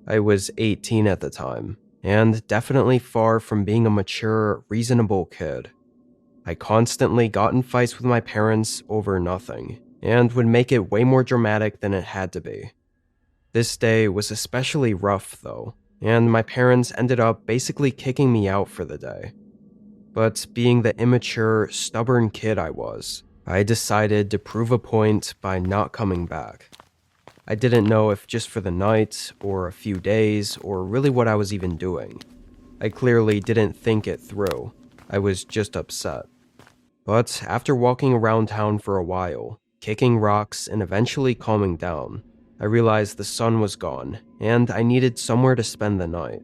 I was 18 at the time, and definitely far from being a mature, reasonable kid. I constantly got in fights with my parents over nothing, and would make it way more dramatic than it had to be. This day was especially rough, though, and my parents ended up basically kicking me out for the day. But being the immature, stubborn kid I was, I decided to prove a point by not coming back. I didn't know if just for the night, or a few days, or really what I was even doing. I clearly didn't think it through. I was just upset. But after walking around town for a while, kicking rocks and eventually calming down, I realized the sun was gone, and I needed somewhere to spend the night.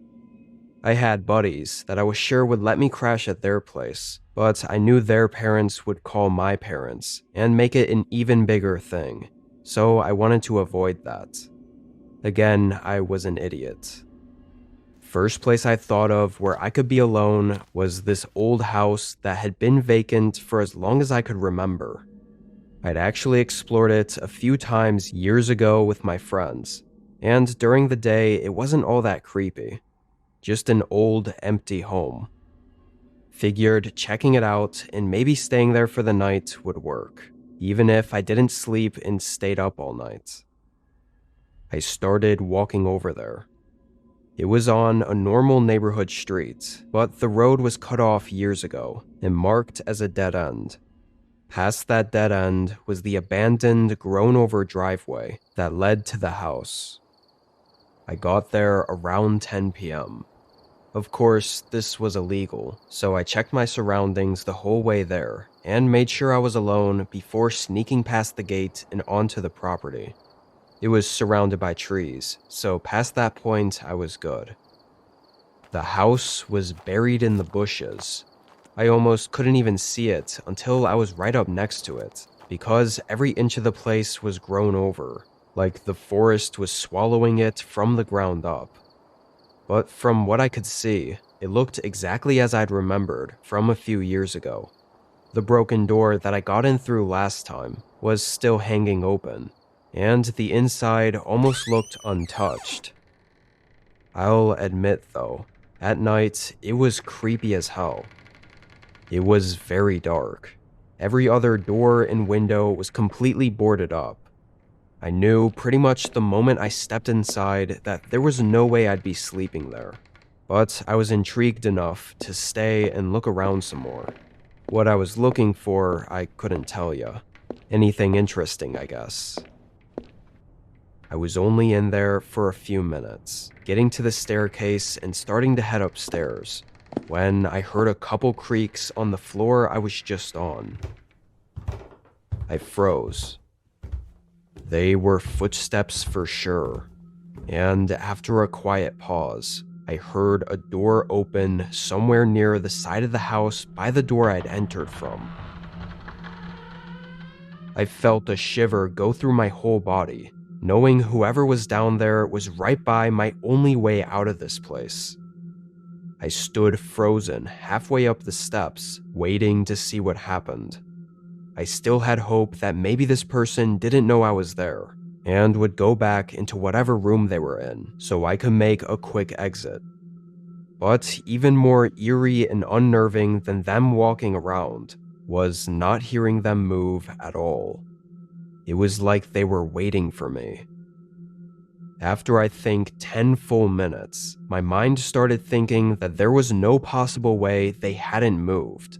I had buddies that I was sure would let me crash at their place, but I knew their parents would call my parents and make it an even bigger thing, so I wanted to avoid that. Again, I was an idiot. First place I thought of where I could be alone was this old house that had been vacant for as long as I could remember. I'd actually explored it a few times years ago with my friends, and during the day it wasn't all that creepy. Just an old, empty home. Figured checking it out and maybe staying there for the night would work, even if I didn't sleep and stayed up all night. I started walking over there. It was on a normal neighborhood street, but the road was cut off years ago and marked as a dead end. Past that dead end was the abandoned, grown-over driveway that led to the house. I got there around 10 p.m. Of course, this was illegal, so I checked my surroundings the whole way there and made sure I was alone before sneaking past the gate and onto the property. It was surrounded by trees, so past that point I was good. The house was buried in the bushes. I almost couldn't even see it until I was right up next to it, because every inch of the place was grown over, like the forest was swallowing it from the ground up. But from what I could see, it looked exactly as I'd remembered from a few years ago. The broken door that I got in through last time was still hanging open, and the inside almost looked untouched. I'll admit though, at night it was creepy as hell. It was very dark. Every other door and window was completely boarded up. I knew pretty much the moment I stepped inside that there was no way I'd be sleeping there, but I was intrigued enough to stay and look around some more. What I was looking for, I couldn't tell ya. Anything interesting, I guess. I was only in there for a few minutes, getting to the staircase and starting to head upstairs, when I heard a couple creaks on the floor I was just on. I froze. They were footsteps for sure, and after a quiet pause, I heard a door open somewhere near the side of the house by the door I'd entered from. I felt a shiver go through my whole body, knowing whoever was down there was right by my only way out of this place. I stood frozen halfway up the steps, waiting to see what happened. I still had hope that maybe this person didn't know I was there, and would go back into whatever room they were in, so I could make a quick exit. But even more eerie and unnerving than them walking around was not hearing them move at all. It was like they were waiting for me. After I think 10 full minutes, my mind started thinking that there was no possible way they hadn't moved.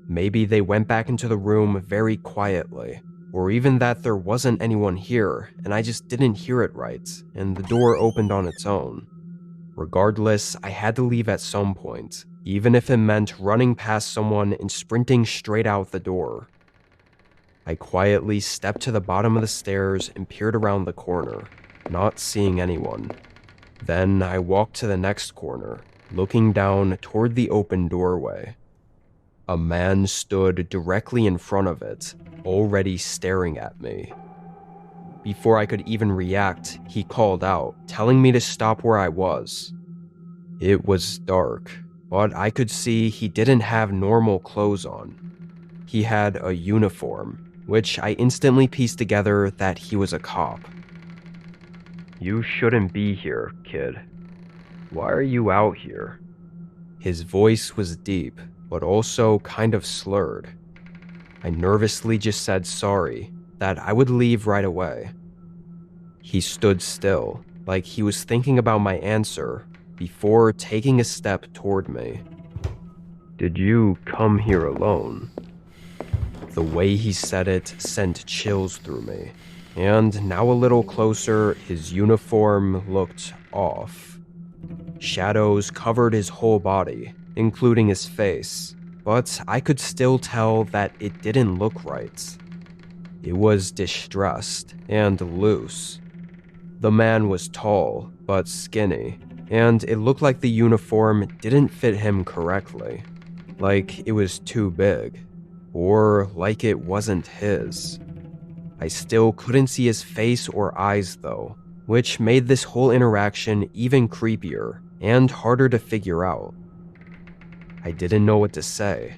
Maybe they went back into the room very quietly, or even that there wasn't anyone here and I just didn't hear it right, and the door opened on its own. Regardless, I had to leave at some point, even if it meant running past someone and sprinting straight out the door. I quietly stepped to the bottom of the stairs and peered around the corner, not seeing anyone. Then I walked to the next corner, looking down toward the open doorway. A man stood directly in front of it, already staring at me. Before I could even react, he called out, telling me to stop where I was. It was dark, but I could see he didn't have normal clothes on. He had a uniform, which I instantly pieced together that he was a cop. "You shouldn't be here, kid. Why are you out here?" His voice was deep, but also kind of slurred. I nervously just said sorry, that I would leave right away. He stood still, like he was thinking about my answer, before taking a step toward me. "Did you come here alone?" The way he said it sent chills through me, and now a little closer, his uniform looked off. Shadows covered his whole body, including his face, but I could still tell that it didn't look right. It was distressed and loose. The man was tall, but skinny, and it looked like the uniform didn't fit him correctly. Like it was too big, or like it wasn't his. I still couldn't see his face or eyes though, which made this whole interaction even creepier and harder to figure out. I didn't know what to say.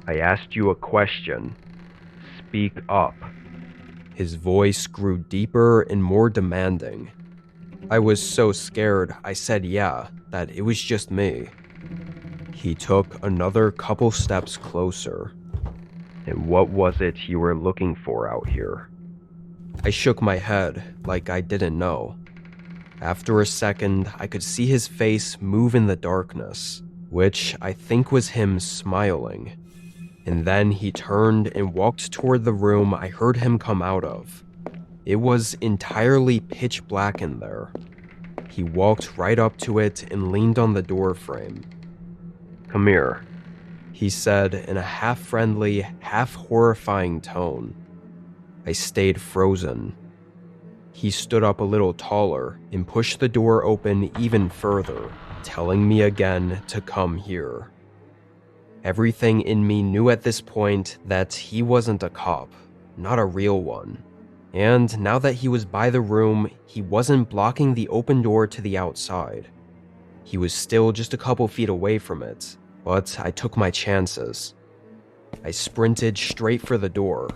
"I asked you a question. Speak up." His voice grew deeper and more demanding. I was so scared I said yeah, that it was just me. He took another couple steps closer. "And what was it you were looking for out here?" I shook my head like I didn't know. After a second, I could see his face move in the darkness, which I think was him smiling. And then he turned and walked toward the room I heard him come out of. It was entirely pitch black in there. He walked right up to it and leaned on the door frame. "Come here," he said in a half-friendly, half-horrifying tone. I stayed frozen. He stood up a little taller and pushed the door open even further, telling me again to come here. Everything in me knew at this point that he wasn't a cop, not a real one. And now that he was by the room, he wasn't blocking the open door to the outside. He was still just a couple feet away from it, but I took my chances. I sprinted straight for the door.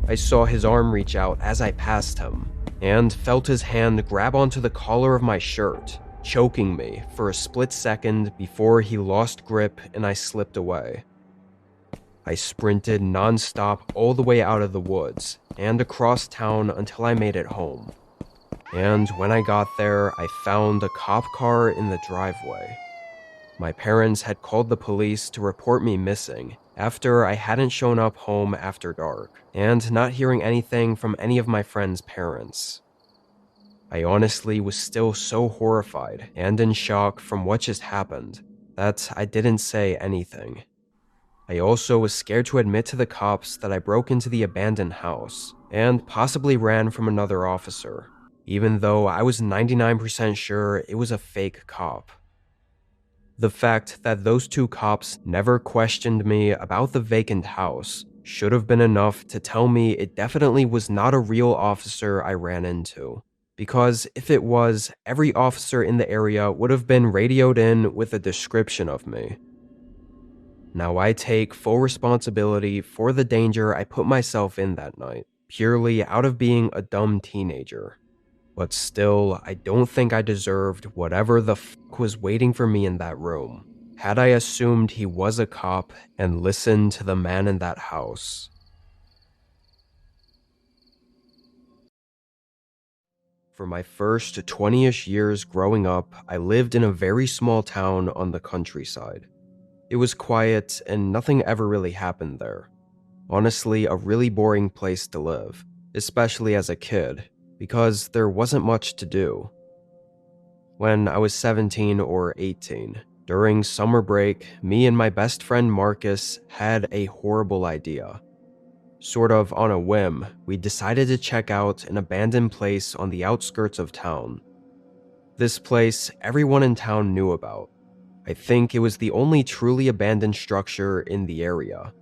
I saw his arm reach out as I passed him, and felt his hand grab onto the collar of my shirt, choking me for a split second before he lost grip and I slipped away. I sprinted non-stop all the way out of the woods and across town until I made it home. And when I got there, I found a cop car in the driveway. My parents had called the police to report me missing after I hadn't shown up home after dark, and not hearing anything from any of my friends' parents. I honestly was still so horrified and in shock from what just happened that I didn't say anything. I also was scared to admit to the cops that I broke into the abandoned house and possibly ran from another officer, even though I was 99% sure it was a fake cop. The fact that those two cops never questioned me about the vacant house should have been enough to tell me it definitely was not a real officer I ran into. Because if it was, every officer in the area would have been radioed in with a description of me. Now I take full responsibility for the danger I put myself in that night, purely out of being a dumb teenager. But still, I don't think I deserved whatever the fuck was waiting for me in that room, had I assumed he was a cop and listened to the man in that house. For my first 20-ish years growing up, I lived in a very small town on the countryside. It was quiet and nothing ever really happened there. Honestly, a really boring place to live, especially as a kid, because there wasn't much to do. When I was 17 or 18, during summer break, me and my best friend Marcus had a horrible idea. Sort of on a whim, we decided to check out an abandoned place on the outskirts of town. This place everyone in town knew about. I think it was the only truly abandoned structure in the area.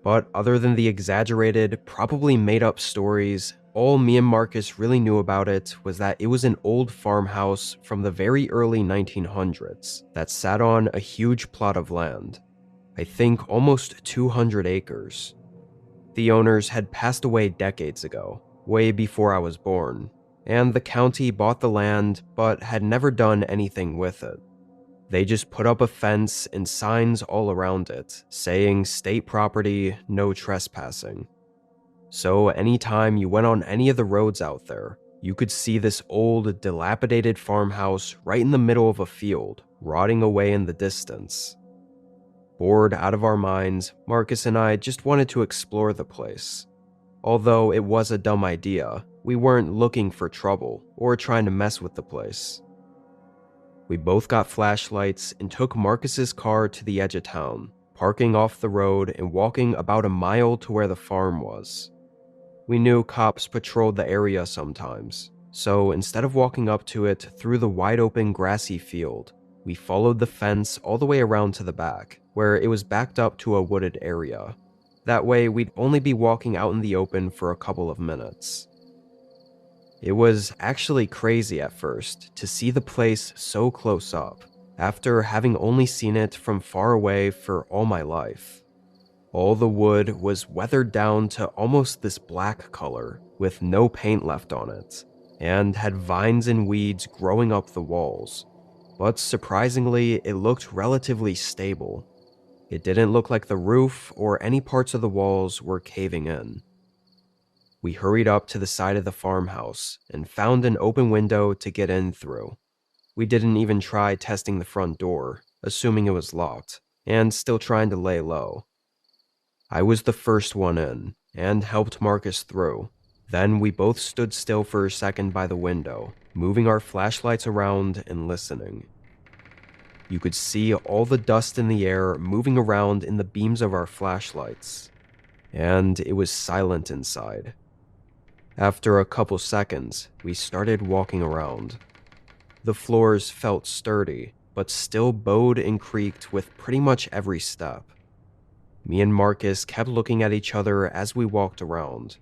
But other than the exaggerated, probably made-up stories, all me and Marcus really knew about it was that it was an old farmhouse from the very early 1900s that sat on a huge plot of land. I think almost 200 acres. The owners had passed away decades ago, way before I was born, and the county bought the land but had never done anything with it. They just put up a fence and signs all around it, saying state property, no trespassing. So anytime you went on any of the roads out there, you could see this old, dilapidated farmhouse right in the middle of a field, rotting away in the distance. Bored out of our minds, Marcus and I just wanted to explore the place. Although it was a dumb idea, we weren't looking for trouble or trying to mess with the place. We both got flashlights and took Marcus's car to the edge of town, parking off the road and walking about a mile to where the farm was. We knew cops patrolled the area sometimes, so instead of walking up to it through the wide open grassy field, we followed the fence all the way around to the back, where it was backed up to a wooded area. That way, we'd only be walking out in the open for a couple of minutes. It was actually crazy at first to see the place so close up, after having only seen it from far away for all my life. All the wood was weathered down to almost this black color, with no paint left on it, and had vines and weeds growing up the walls. But surprisingly, it looked relatively stable. It didn't look like the roof or any parts of the walls were caving in. We hurried up to the side of the farmhouse and found an open window to get in through. We didn't even try testing the front door, assuming it was locked, and still trying to lay low. I was the first one in, and helped Marcus through. Then we both stood still for a second by the window, moving our flashlights around and listening. You could see all the dust in the air moving around in the beams of our flashlights, and it was silent inside. After a couple seconds, we started walking around. The floors felt sturdy, but still bowed and creaked with pretty much every step. Me and Marcus kept looking at each other as we walked around.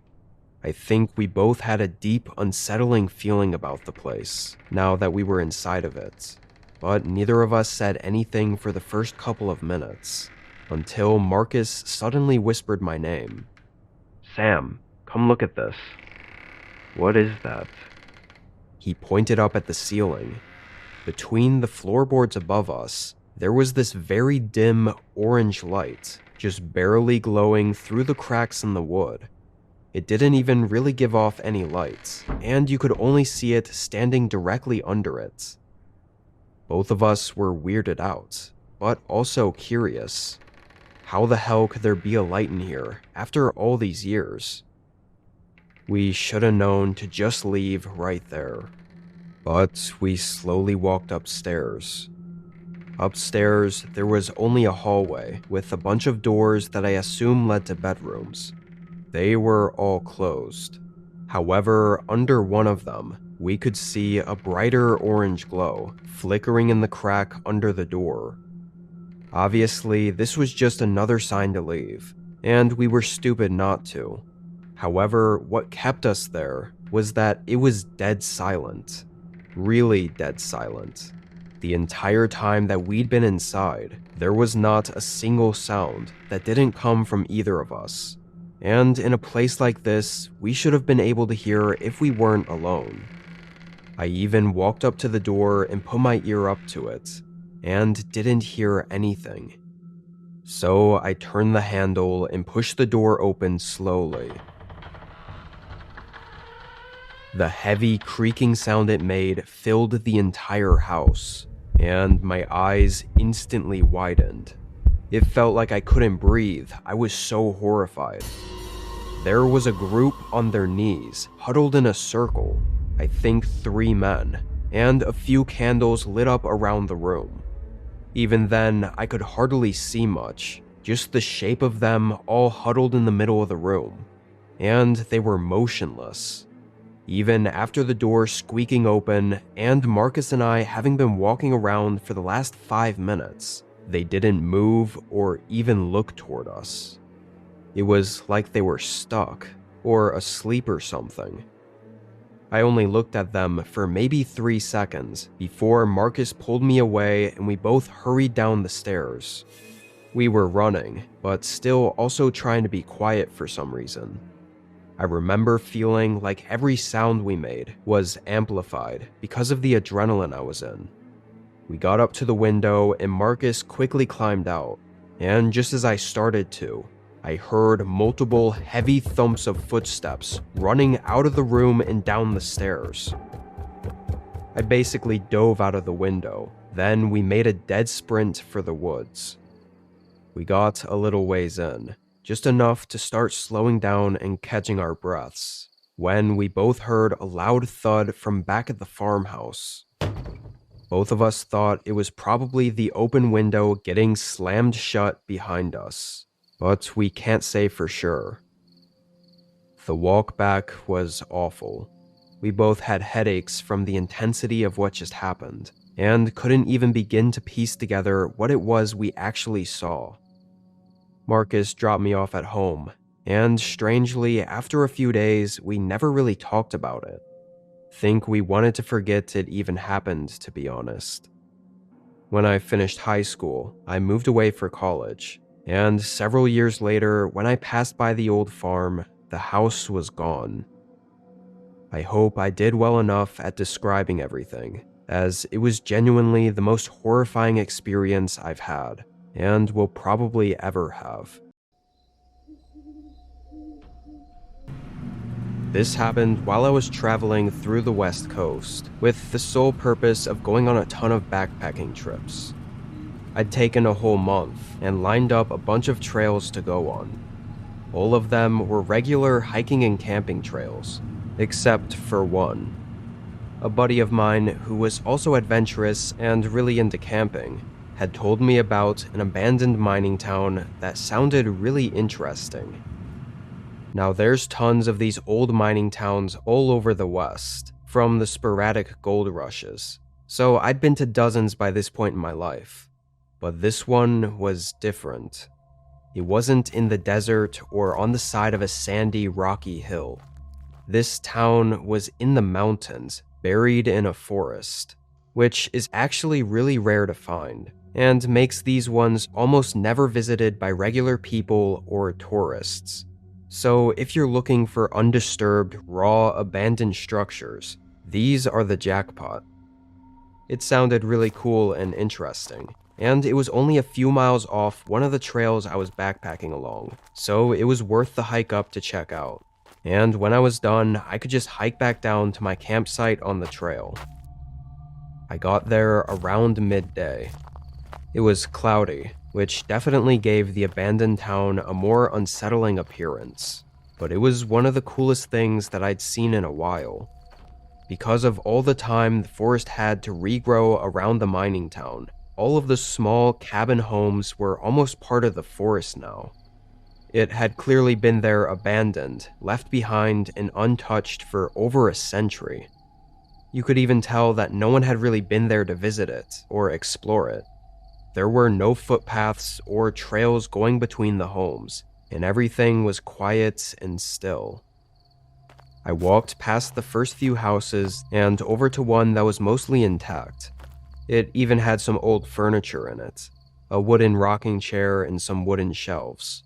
I think we both had a deep, unsettling feeling about the place, now that we were inside of it. But neither of us said anything for the first couple of minutes, until Marcus suddenly whispered my name. "Sam, come look at this." "What is that?" He pointed up at the ceiling. Between the floorboards above us, there was this very dim orange light, just barely glowing through the cracks in the wood. It didn't even really give off any light, and you could only see it standing directly under it. Both of us were weirded out, but also curious. How the hell could there be a light in here after all these years? We should have known to just leave right there. But we slowly walked upstairs. Upstairs, there was only a hallway with a bunch of doors that I assume led to bedrooms. They were all closed. However, under one of them, we could see a brighter orange glow flickering in the crack under the door. Obviously, this was just another sign to leave, and we were stupid not to. However, what kept us there was that it was dead silent. Really dead silent. The entire time that we'd been inside, there was not a single sound that didn't come from either of us. And in a place like this, we should have been able to hear if we weren't alone. I even walked up to the door and put my ear up to it, and didn't hear anything. So I turned the handle and pushed the door open slowly. The heavy creaking sound it made filled the entire house, and my eyes instantly widened. It felt like I couldn't breathe. I was so horrified. There was a group on their knees, huddled in a circle, I think 3 men, and a few candles lit up around the room. Even then, I could hardly see much, just the shape of them all huddled in the middle of the room, and they were motionless. Even after the door squeaking open and Marcus and I having been walking around for the last 5 minutes, they didn't move or even look toward us. It was like they were stuck or asleep or something. I only looked at them for maybe 3 seconds before Marcus pulled me away and we both hurried down the stairs. We were running, but still also trying to be quiet for some reason. I remember feeling like every sound we made was amplified because of the adrenaline I was in. We got up to the window and Marcus quickly climbed out, and just as I started to, I heard multiple heavy thumps of footsteps running out of the room and down the stairs. I basically dove out of the window, then we made a dead sprint for the woods. We got a little ways in, just enough to start slowing down and catching our breaths, when we both heard a loud thud from back at the farmhouse. Both of us thought it was probably the open window getting slammed shut behind us, but we can't say for sure. The walk back was awful. We both had headaches from the intensity of what just happened, and couldn't even begin to piece together what it was we actually saw. Marcus dropped me off at home, and strangely, after a few days, we never really talked about it. Think we wanted to forget it even happened, to be honest. When I finished high school, I moved away for college, and several years later, when I passed by the old farm, the house was gone. I hope I did well enough at describing everything, as it was genuinely the most horrifying experience I've had, and will probably ever have. This happened while I was traveling through the West Coast, with the sole purpose of going on a ton of backpacking trips. I'd taken a whole month and lined up a bunch of trails to go on. All of them were regular hiking and camping trails, except for one. A buddy of mine who was also adventurous and really into camping had told me about an abandoned mining town that sounded really interesting. Now there's tons of these old mining towns all over the West, from the sporadic gold rushes, so I'd been to dozens by this point in my life. But this one was different. It wasn't in the desert or on the side of a sandy, rocky hill. This town was in the mountains, buried in a forest, which is actually really rare to find, and makes these ones almost never visited by regular people or tourists. So if you're looking for undisturbed, raw, abandoned structures, these are the jackpot. It sounded really cool and interesting, and it was only a few miles off one of the trails I was backpacking along, so it was worth the hike up to check out. And when I was done, I could just hike back down to my campsite on the trail. I got there around midday. It was cloudy, which definitely gave the abandoned town a more unsettling appearance, but it was one of the coolest things that I'd seen in a while. Because of all the time the forest had to regrow around the mining town, all of the small cabin homes were almost part of the forest now. It had clearly been there abandoned, left behind and untouched for over a century. You could even tell that no one had really been there to visit it or explore it. There were no footpaths or trails going between the homes, and everything was quiet and still. I walked past the first few houses and over to one that was mostly intact. It even had some old furniture in it, a wooden rocking chair and some wooden shelves.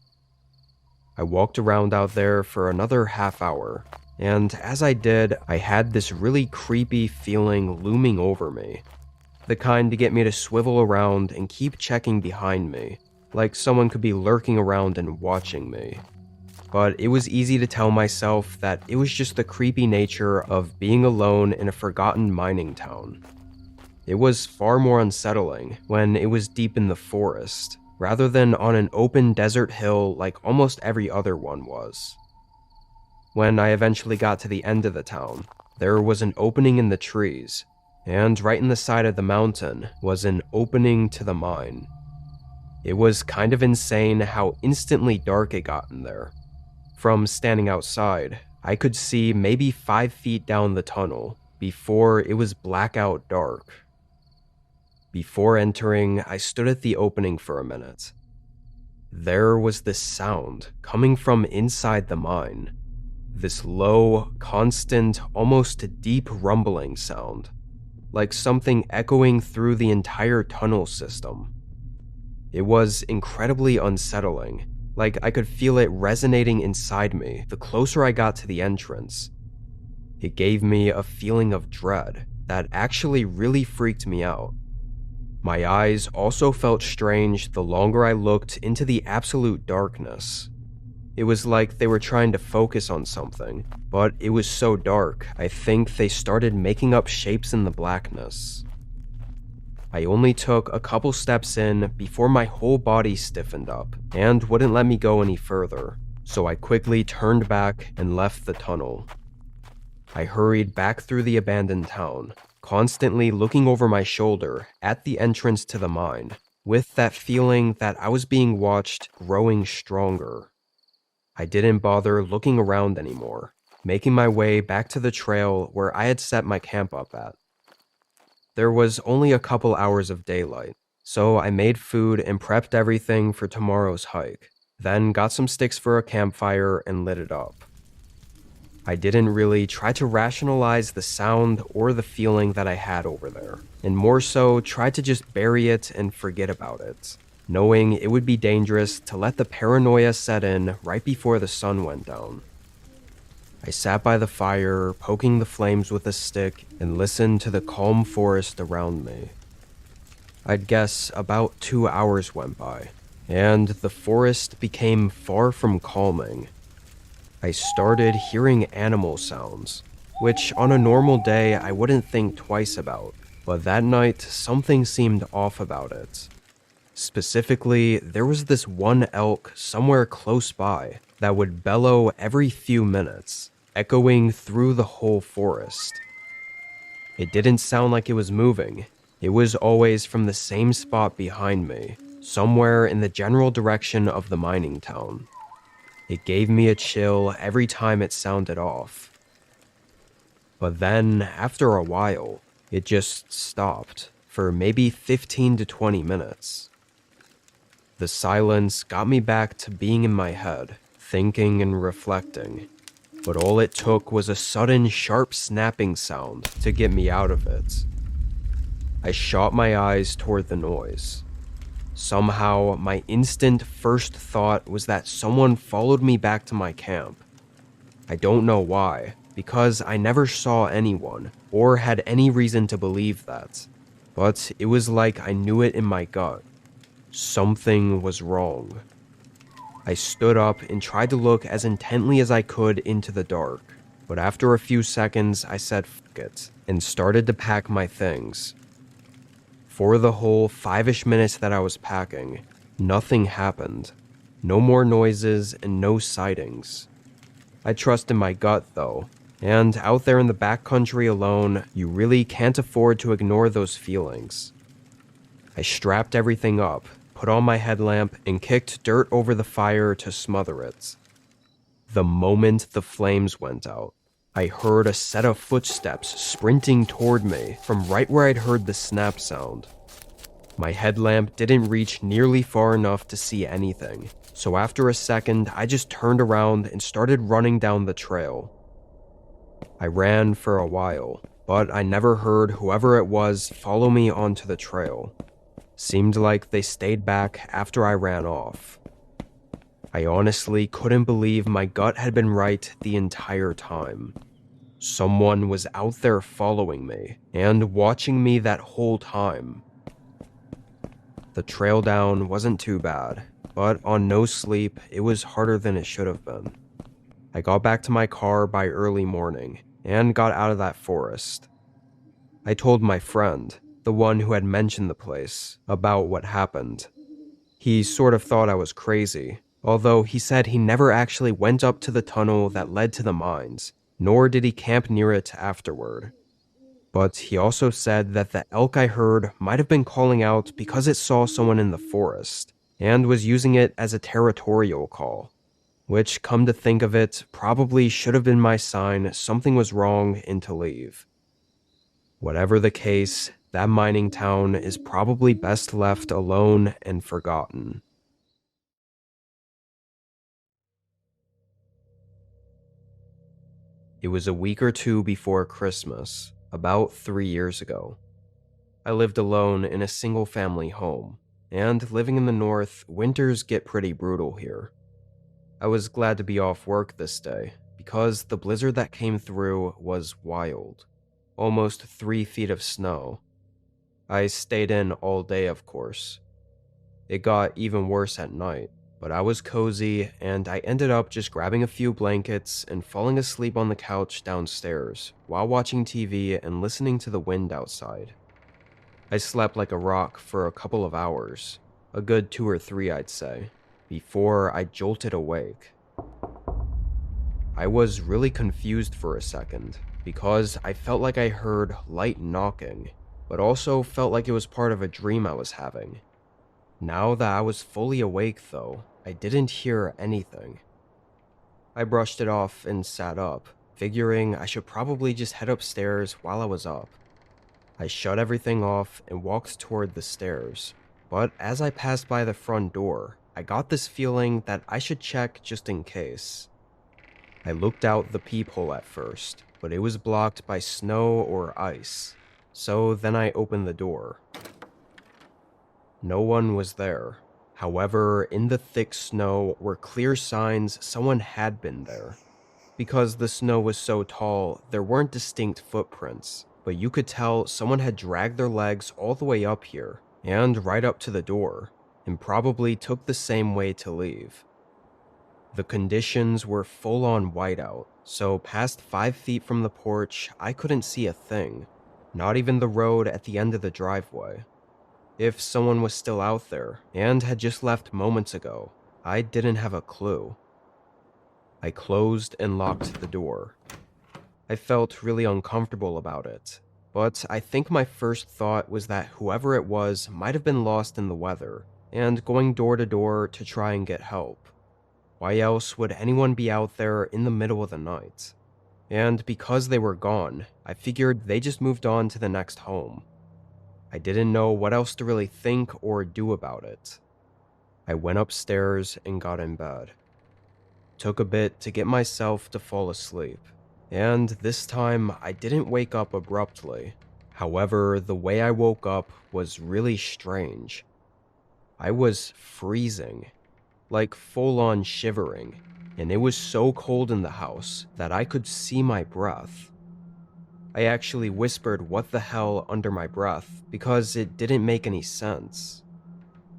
I walked around out there for another half hour, and as I did, I had this really creepy feeling looming over me. The kind to get me to swivel around and keep checking behind me, like someone could be lurking around and watching me. But it was easy to tell myself that it was just the creepy nature of being alone in a forgotten mining town. It was far more unsettling when it was deep in the forest, rather than on an open desert hill like almost every other one was. When I eventually got to the end of the town, there was an opening in the trees, and right in the side of the mountain was an opening to the mine. It was kind of insane how instantly dark it got in there. From standing outside, I could see maybe 5 feet down the tunnel before it was blackout dark. Before entering, I stood at the opening for a minute. There was this sound coming from inside the mine. This low, constant, almost deep rumbling sound, like something echoing through the entire tunnel system. It was incredibly unsettling, like I could feel it resonating inside me the closer I got to the entrance. It gave me a feeling of dread that actually really freaked me out. My eyes also felt strange the longer I looked into the absolute darkness. It was like they were trying to focus on something, but it was so dark, I think they started making up shapes in the blackness. I only took a couple steps in before my whole body stiffened up and wouldn't let me go any further, so I quickly turned back and left the tunnel. I hurried back through the abandoned town, constantly looking over my shoulder at the entrance to the mine, with that feeling that I was being watched growing stronger. I didn't bother looking around anymore, making my way back to the trail where I had set my camp up at. There was only a couple hours of daylight, so I made food and prepped everything for tomorrow's hike, then got some sticks for a campfire and lit it up. I didn't really try to rationalize the sound or the feeling that I had over there, and more so tried to just bury it and forget about it, knowing it would be dangerous to let the paranoia set in right before the sun went down. I sat by the fire, poking the flames with a stick, and listened to the calm forest around me. I'd guess about 2 hours went by, and the forest became far from calming. I started hearing animal sounds, which on a normal day I wouldn't think twice about, but that night something seemed off about it. Specifically, there was this one elk somewhere close by that would bellow every few minutes, echoing through the whole forest. It didn't sound like it was moving. It was always from the same spot behind me, somewhere in the general direction of the mining town. It gave me a chill every time it sounded off. But then, after a while, it just stopped for maybe 15 to 20 minutes. The silence got me back to being in my head, thinking and reflecting, but all it took was a sudden sharp snapping sound to get me out of it. I shot my eyes toward the noise. Somehow, my instant first thought was that someone followed me back to my camp. I don't know why, because I never saw anyone, or had any reason to believe that, but it was like I knew it in my gut. Something was wrong. I stood up and tried to look as intently as I could into the dark, but after a few seconds I said fuck it, and started to pack my things. For the whole 5-ish minutes that I was packing, nothing happened. No more noises and no sightings. I trusted my gut though, and out there in the backcountry alone, you really can't afford to ignore those feelings. I strapped everything up, put on my headlamp, and kicked dirt over the fire to smother it. The moment the flames went out, I heard a set of footsteps sprinting toward me from right where I'd heard the snap sound. My headlamp didn't reach nearly far enough to see anything, so after a second, I just turned around and started running down the trail. I ran for a while, but I never heard whoever it was follow me onto the trail. Seemed like they stayed back after I ran off. I honestly couldn't believe my gut had been right the entire time. Someone was out there following me and watching me that whole time. The trail down wasn't too bad, but on no sleep, it was harder than it should have been. I got back to my car by early morning and got out of that forest. I told my friend, the one who had mentioned the place, about what happened. He sort of thought I was crazy, although he said he never actually went up to the tunnel that led to the mines, nor did he camp near it afterward. But he also said that the elk I heard might have been calling out because it saw someone in the forest, and was using it as a territorial call, which, come to think of it, probably should have been my sign something was wrong and to leave. Whatever the case, that mining town is probably best left alone and forgotten. It was a week or two before Christmas, about 3 years ago. I lived alone in a single-family home, and living in the north, winters get pretty brutal here. I was glad to be off work this day because the blizzard that came through was wild. Almost 3 feet of snow. I stayed in all day, of course. It got even worse at night, but I was cozy and I ended up just grabbing a few blankets and falling asleep on the couch downstairs while watching TV and listening to the wind outside. I slept like a rock for a couple of hours, a good 2 or 3 I'd say, before I jolted awake. I was really confused for a second because I felt like I heard light knocking, but also felt like it was part of a dream I was having. Now that I was fully awake though, I didn't hear anything. I brushed it off and sat up, figuring I should probably just head upstairs while I was up. I shut everything off and walked toward the stairs, but as I passed by the front door, I got this feeling that I should check just in case. I looked out the peephole at first, but it was blocked by snow or ice, so then I opened the door. No one was there. However, in the thick snow were clear signs someone had been there. Because the snow was so tall, there weren't distinct footprints, but you could tell someone had dragged their legs all the way up here, and right up to the door, and probably took the same way to leave. The conditions were full-on whiteout, so past 5 feet from the porch, I couldn't see a thing, not even the road at the end of the driveway. If someone was still out there and had just left moments ago, I didn't have a clue. I closed and locked the door. I felt really uncomfortable about it, but I think my first thought was that whoever it was might have been lost in the weather and going door to door to try and get help. Why else would anyone be out there in the middle of the night? And because they were gone, I figured they just moved on to the next home. I didn't know what else to really think or do about it. I went upstairs and got in bed. Took a bit to get myself to fall asleep, and this time I didn't wake up abruptly. However, the way I woke up was really strange. I was freezing, like full-on shivering, and it was so cold in the house that I could see my breath. I actually whispered what the hell under my breath because it didn't make any sense.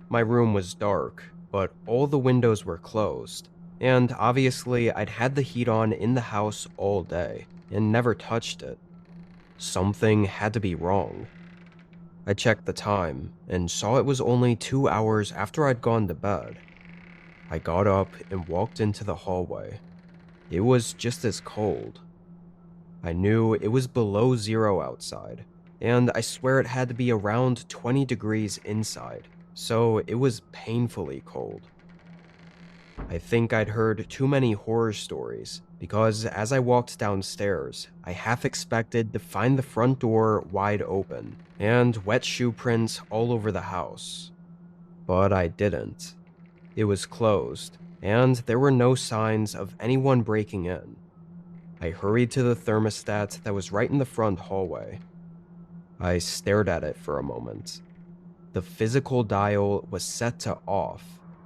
My room was dark, but all the windows were closed, and obviously I'd had the heat on in the house all day and never touched it. Something had to be wrong. I checked the time and saw it was only 2 hours after I'd gone to bed. I got up and walked into the hallway. It was just as cold. I knew it was below 0 outside, and I swear it had to be around 20 degrees inside, so it was painfully cold. I think I'd heard too many horror stories, because as I walked downstairs, I half expected to find the front door wide open, and wet shoe prints all over the house. But I didn't. It was closed, and there were no signs of anyone breaking in. I hurried to the thermostat that was right in the front hallway. I stared at it for a moment. The physical dial was set to off,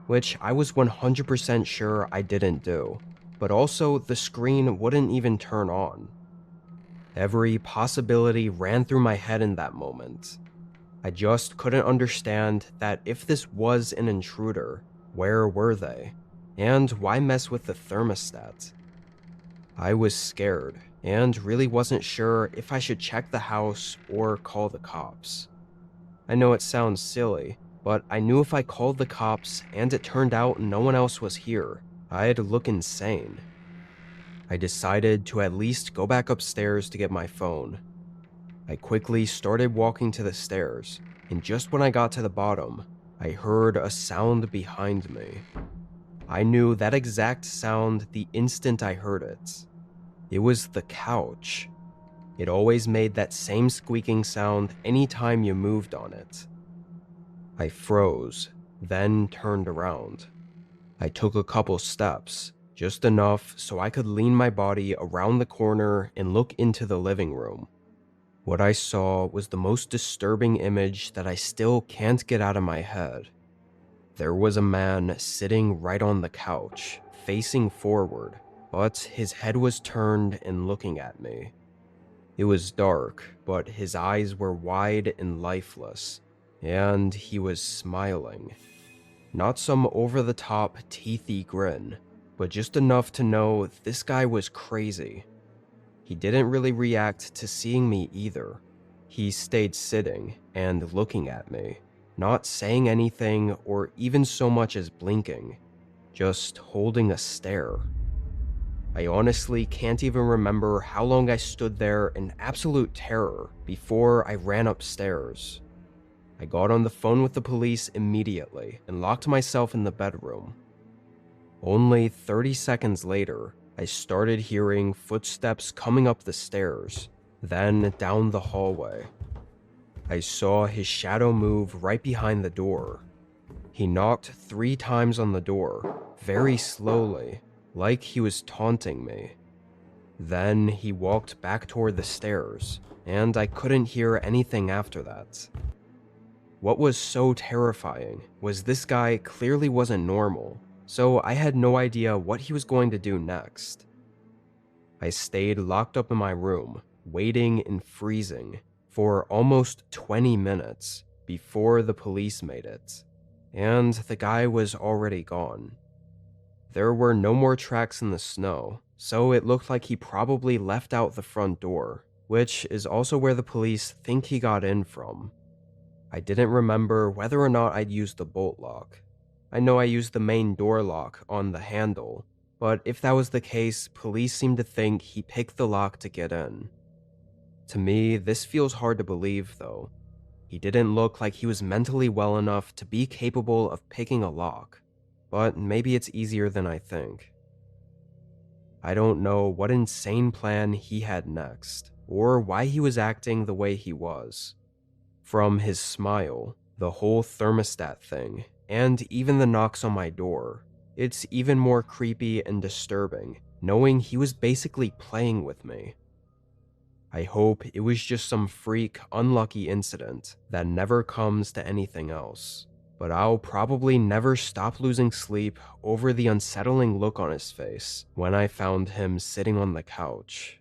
which I was 100% sure I didn't do, but also the screen wouldn't even turn on. Every possibility ran through my head in that moment. I just couldn't understand that if this was an intruder, where were they? And why mess with the thermostat? I was scared, and really wasn't sure if I should check the house or call the cops. I know it sounds silly, but I knew if I called the cops and it turned out no one else was here, I'd look insane. I decided to at least go back upstairs to get my phone. I quickly started walking to the stairs, and just when I got to the bottom, I heard a sound behind me. I knew that exact sound the instant I heard it. It was the couch. It always made that same squeaking sound anytime you moved on it. I froze, then turned around. I took a couple steps, just enough so I could lean my body around the corner and look into the living room. What I saw was the most disturbing image that I still can't get out of my head. There was a man sitting right on the couch, facing forward, but his head was turned and looking at me. It was dark, but his eyes were wide and lifeless, and he was smiling. Not some over-the-top, teethy grin, but just enough to know this guy was crazy. He didn't really react to seeing me either. He stayed sitting and looking at me, not saying anything or even so much as blinking, just holding a stare. I honestly can't even remember how long I stood there in absolute terror before I ran upstairs. I got on the phone with the police immediately and locked myself in the bedroom. Only 30 seconds later, I started hearing footsteps coming up the stairs, then down the hallway. I saw his shadow move right behind the door. He knocked 3 times on the door, very slowly, like he was taunting me. Then he walked back toward the stairs, and I couldn't hear anything after that. What was so terrifying was this guy clearly wasn't normal, so I had no idea what he was going to do next. I stayed locked up in my room, waiting and freezing, for almost 20 minutes before the police made it, and the guy was already gone. There were no more tracks in the snow, so it looked like he probably left out the front door, which is also where the police think he got in from. I didn't remember whether or not I'd used the bolt lock. I know I used the main door lock on the handle, but if that was the case, police seemed to think he picked the lock to get in. To me, this feels hard to believe, though. He didn't look like he was mentally well enough to be capable of picking a lock, but maybe it's easier than I think. I don't know what insane plan he had next, or why he was acting the way he was. From his smile, the whole thermostat thing, and even the knocks on my door, it's even more creepy and disturbing, knowing he was basically playing with me. I hope it was just some freak, unlucky incident that never comes to anything else, but I'll probably never stop losing sleep over the unsettling look on his face when I found him sitting on the couch.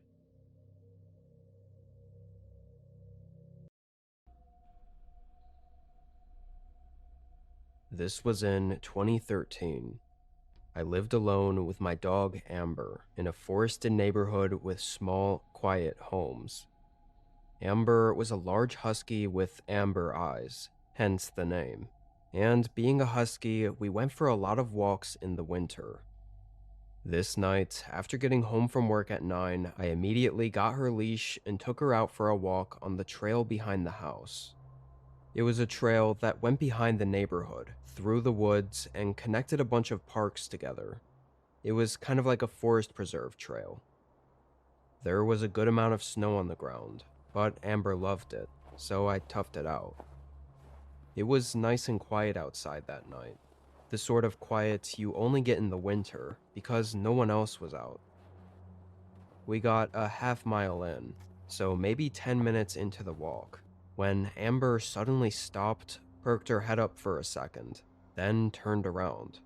This was in 2013. I lived alone with my dog Amber in a forested neighborhood with small, quiet homes. Amber was a large husky with amber eyes, hence the name. And being a husky, we went for a lot of walks in the winter. This night, after getting home from work at 9, I immediately got her leash and took her out for a walk on the trail behind the house. It was a trail that went behind the neighborhood, through the woods, and connected a bunch of parks together. It was kind of like a forest preserve trail. There was a good amount of snow on the ground, but Amber loved it, so I toughed it out. It was nice and quiet outside that night, the sort of quiet you only get in the winter because no one else was out. We got a half-mile in, so maybe 10 minutes into the walk, when Amber suddenly stopped, perked her head up for a second, then turned around.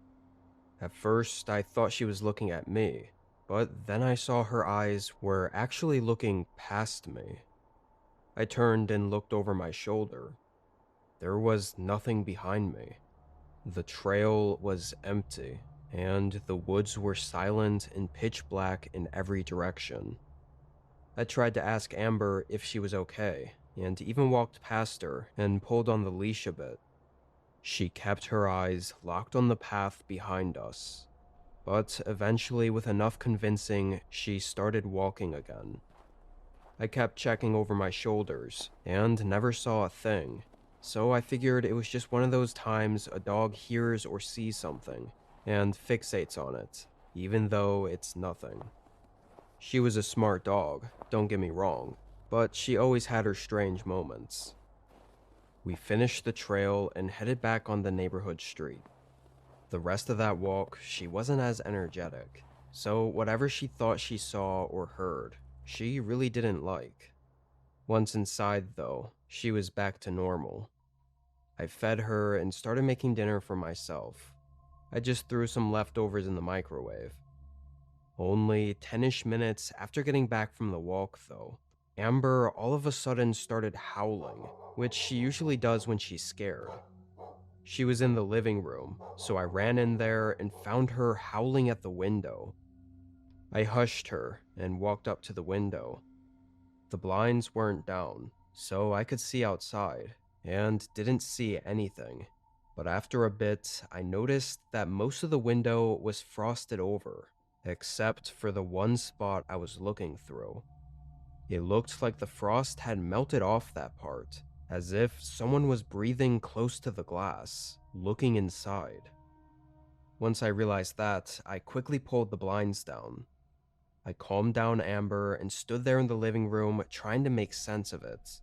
At first, I thought she was looking at me, but then I saw her eyes were actually looking past me. I turned and looked over my shoulder. There was nothing behind me. The trail was empty, and the woods were silent and pitch black in every direction. I tried to ask Amber if she was okay, and even walked past her and pulled on the leash a bit. She kept her eyes locked on the path behind us, but eventually, with enough convincing, she started walking again. I kept checking over my shoulders and never saw a thing, so I figured it was just one of those times a dog hears or sees something and fixates on it, even though it's nothing. She was a smart dog, don't get me wrong, but she always had her strange moments. We finished the trail and headed back on the neighborhood street. The rest of that walk, she wasn't as energetic, so whatever she thought she saw or heard, she really didn't like. Once inside, though, she was back to normal. I fed her and started making dinner for myself. I just threw some leftovers in the microwave. Only 10-ish minutes after getting back from the walk, though, Amber all of a sudden started howling, which she usually does when she's scared. She was in the living room, so I ran in there and found her howling at the window. I hushed her and walked up to the window. The blinds weren't down, so I could see outside, and didn't see anything. But after a bit, I noticed that most of the window was frosted over, except for the one spot I was looking through. It looked like the frost had melted off that part, as if someone was breathing close to the glass, looking inside. Once I realized that, I quickly pulled the blinds down. I calmed down Amber and stood there in the living room trying to make sense of it.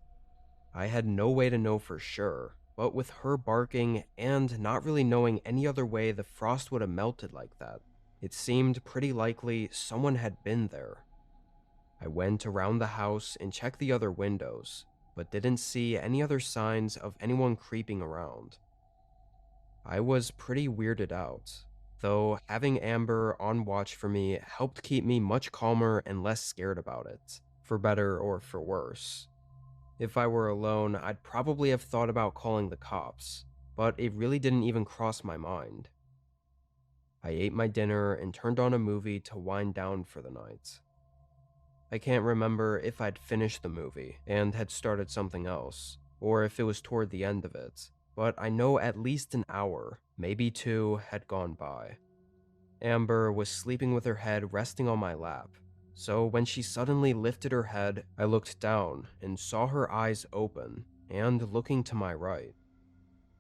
I had no way to know for sure, but with her barking and not really knowing any other way the frost would have melted like that, it seemed pretty likely someone had been there. I went around the house and checked the other windows, but didn't see any other signs of anyone creeping around. I was pretty weirded out, though having Amber on watch for me helped keep me much calmer and less scared about it, for better or for worse. If I were alone, I'd probably have thought about calling the cops, but it really didn't even cross my mind. I ate my dinner and turned on a movie to wind down for the night. I can't remember if I'd finished the movie and had started something else, or if it was toward the end of it, but I know at least an hour, maybe two, had gone by. Amber was sleeping with her head resting on my lap, so when she suddenly lifted her head, I looked down and saw her eyes open and looking to my right.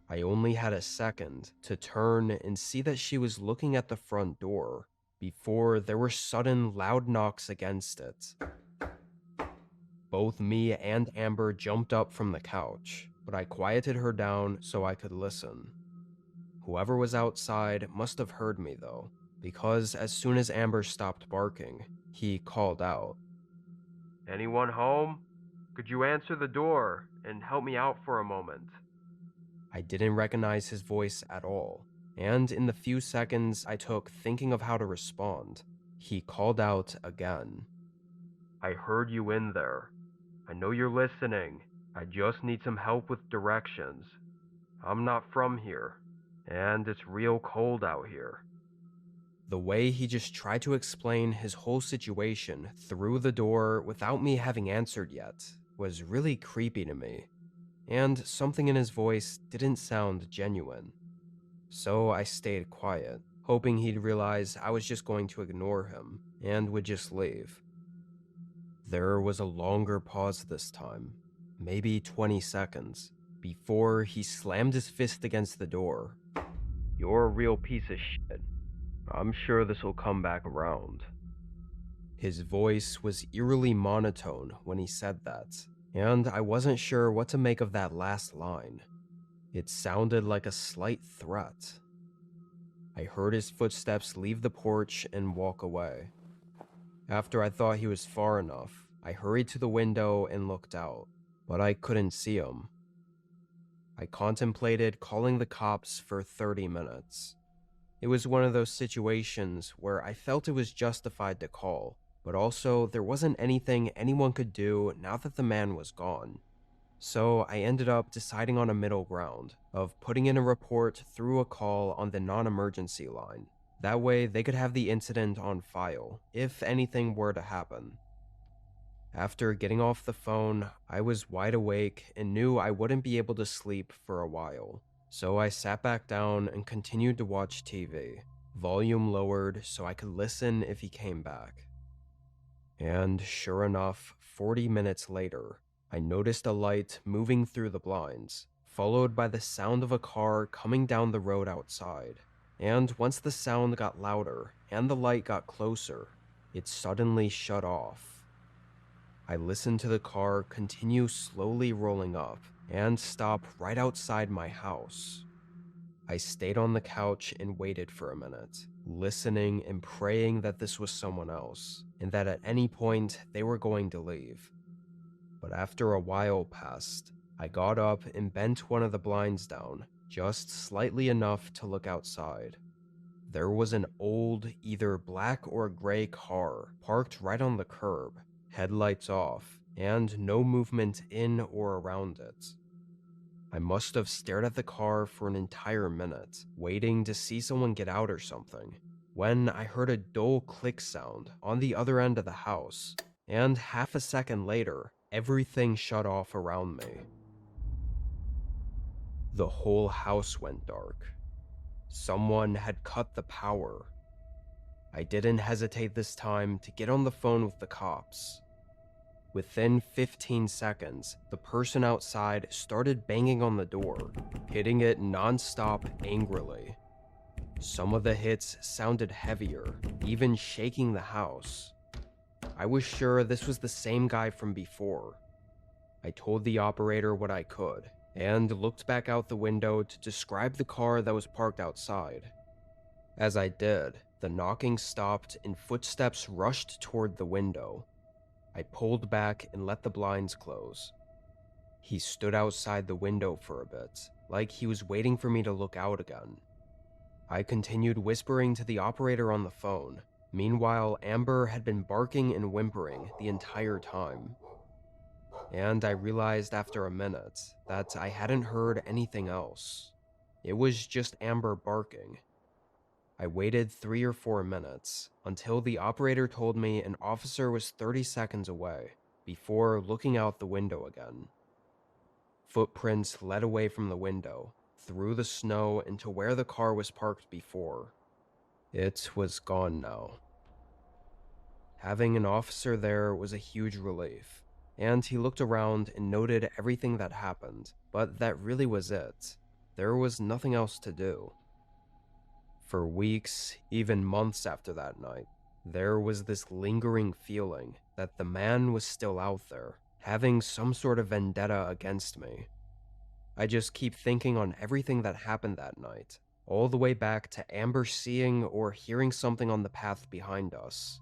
I only had a second to turn and see that she was looking at the front door before there were sudden loud knocks against it. Both me and Amber jumped up from the couch, but I quieted her down so I could listen. Whoever was outside must have heard me though, because as soon as Amber stopped barking, he called out, "Anyone home? Could you answer the door and help me out for a moment?" I didn't recognize his voice at all, and in the few seconds I took thinking of how to respond, he called out again. "I heard you in there. I know you're listening. I just need some help with directions. I'm not from here, and it's real cold out here." The way he just tried to explain his whole situation through the door without me having answered yet was really creepy to me, and something in his voice didn't sound genuine. So I stayed quiet, hoping he'd realize I was just going to ignore him and would just leave. There was a longer pause this time, maybe 20 seconds, before he slammed his fist against the door. "You're a real piece of shit. I'm sure this'll come back around." His voice was eerily monotone when he said that, and I wasn't sure what to make of that last line. It sounded like a slight threat. I heard his footsteps leave the porch and walk away. After I thought he was far enough, I hurried to the window and looked out, but I couldn't see him. I contemplated calling the cops for 30 minutes. It was one of those situations where I felt it was justified to call, but also there wasn't anything anyone could do now that the man was gone. So I ended up deciding on a middle ground of putting in a report through a call on the non-emergency line. That way they could have the incident on file if anything were to happen. After getting off the phone, I was wide awake and knew I wouldn't be able to sleep for a while. So I sat back down and continued to watch TV, volume lowered so I could listen if he came back. And sure enough, 40 minutes later, I noticed a light moving through the blinds, followed by the sound of a car coming down the road outside. And once the sound got louder and the light got closer, it suddenly shut off. I listened to the car continue slowly rolling up and stop right outside my house. I stayed on the couch and waited for a minute, listening and praying that this was someone else, and that at any point they were going to leave. But after a while passed, I got up and bent one of the blinds down, just slightly enough to look outside. There was an old, either black or gray car parked right on the curb, headlights off, and no movement in or around it. I must have stared at the car for an entire minute, waiting to see someone get out or something, when I heard a dull click sound on the other end of the house, and half a second later, everything shut off around me. The whole house went dark. Someone had cut the power. I didn't hesitate this time to get on the phone with the cops. Within 15 seconds, the person outside started banging on the door, hitting it non-stop angrily. Some of the hits sounded heavier, even shaking the house. I was sure this was the same guy from before. I told the operator what I could, and looked back out the window to describe the car that was parked outside. As I did, the knocking stopped and footsteps rushed toward the window. I pulled back and let the blinds close. He stood outside the window for a bit, like he was waiting for me to look out again. I continued whispering to the operator on the phone. Meanwhile, Amber had been barking and whimpering the entire time. And I realized after a minute that I hadn't heard anything else. It was just Amber barking. I waited 3 or 4 minutes until the operator told me an officer was 30 seconds away before looking out the window again. Footprints led away from the window, through the snow into where the car was parked before. It was gone now. Having an officer there was a huge relief, and he looked around and noted everything that happened, but that really was it. There was nothing else to do. For weeks, even months after that night, there was this lingering feeling that the man was still out there, having some sort of vendetta against me. I just keep thinking on everything that happened that night, all the way back to Amber seeing or hearing something on the path behind us.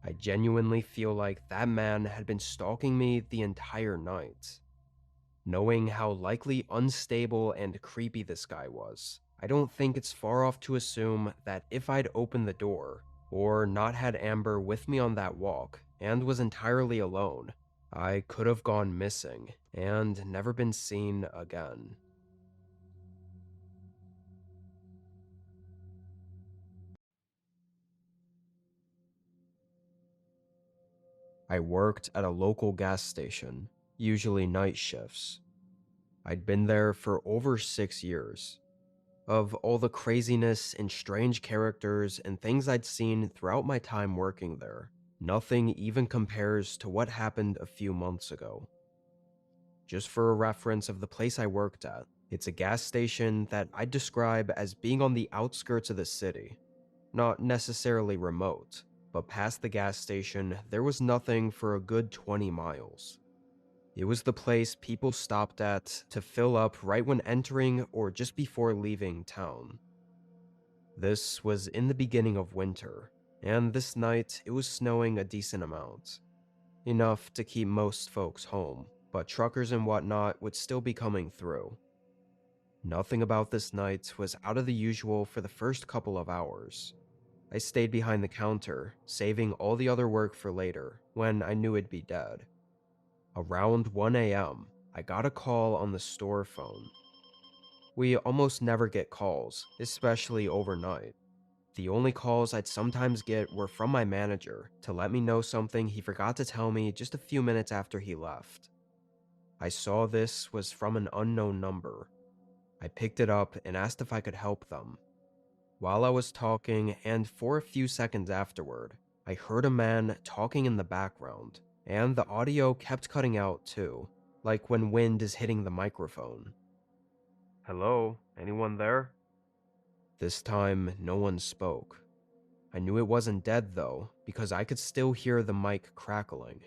I genuinely feel like that man had been stalking me the entire night. Knowing how likely unstable and creepy this guy was, I don't think it's far off to assume that if I'd opened the door, or not had Amber with me on that walk, and was entirely alone, I could have gone missing and never been seen again. I worked at a local gas station, usually night shifts. I'd been there for over 6 years. Of all the craziness and strange characters and things I'd seen throughout my time working there, nothing even compares to what happened a few months ago. Just for a reference of the place I worked at, it's a gas station that I'd describe as being on the outskirts of the city. Not necessarily remote, but past the gas station, there was nothing for a good 20 miles. It was the place people stopped at to fill up right when entering or just before leaving town. This was in the beginning of winter, and this night it was snowing a decent amount. Enough to keep most folks home, but truckers and whatnot would still be coming through. Nothing about this night was out of the usual for the first couple of hours. I stayed behind the counter, saving all the other work for later, when I knew it'd be dead. Around 1 a.m., I got a call on the store phone. We almost never get calls, especially overnight. The only calls I'd sometimes get were from my manager to let me know something he forgot to tell me just a few minutes after he left. I saw this was from an unknown number. I picked it up and asked if I could help them. While I was talking, and for a few seconds afterward, I heard a man talking in the background, and the audio kept cutting out too, like when wind is hitting the microphone. "Hello, anyone there?" This time, no one spoke. I knew it wasn't dead though, because I could still hear the mic crackling.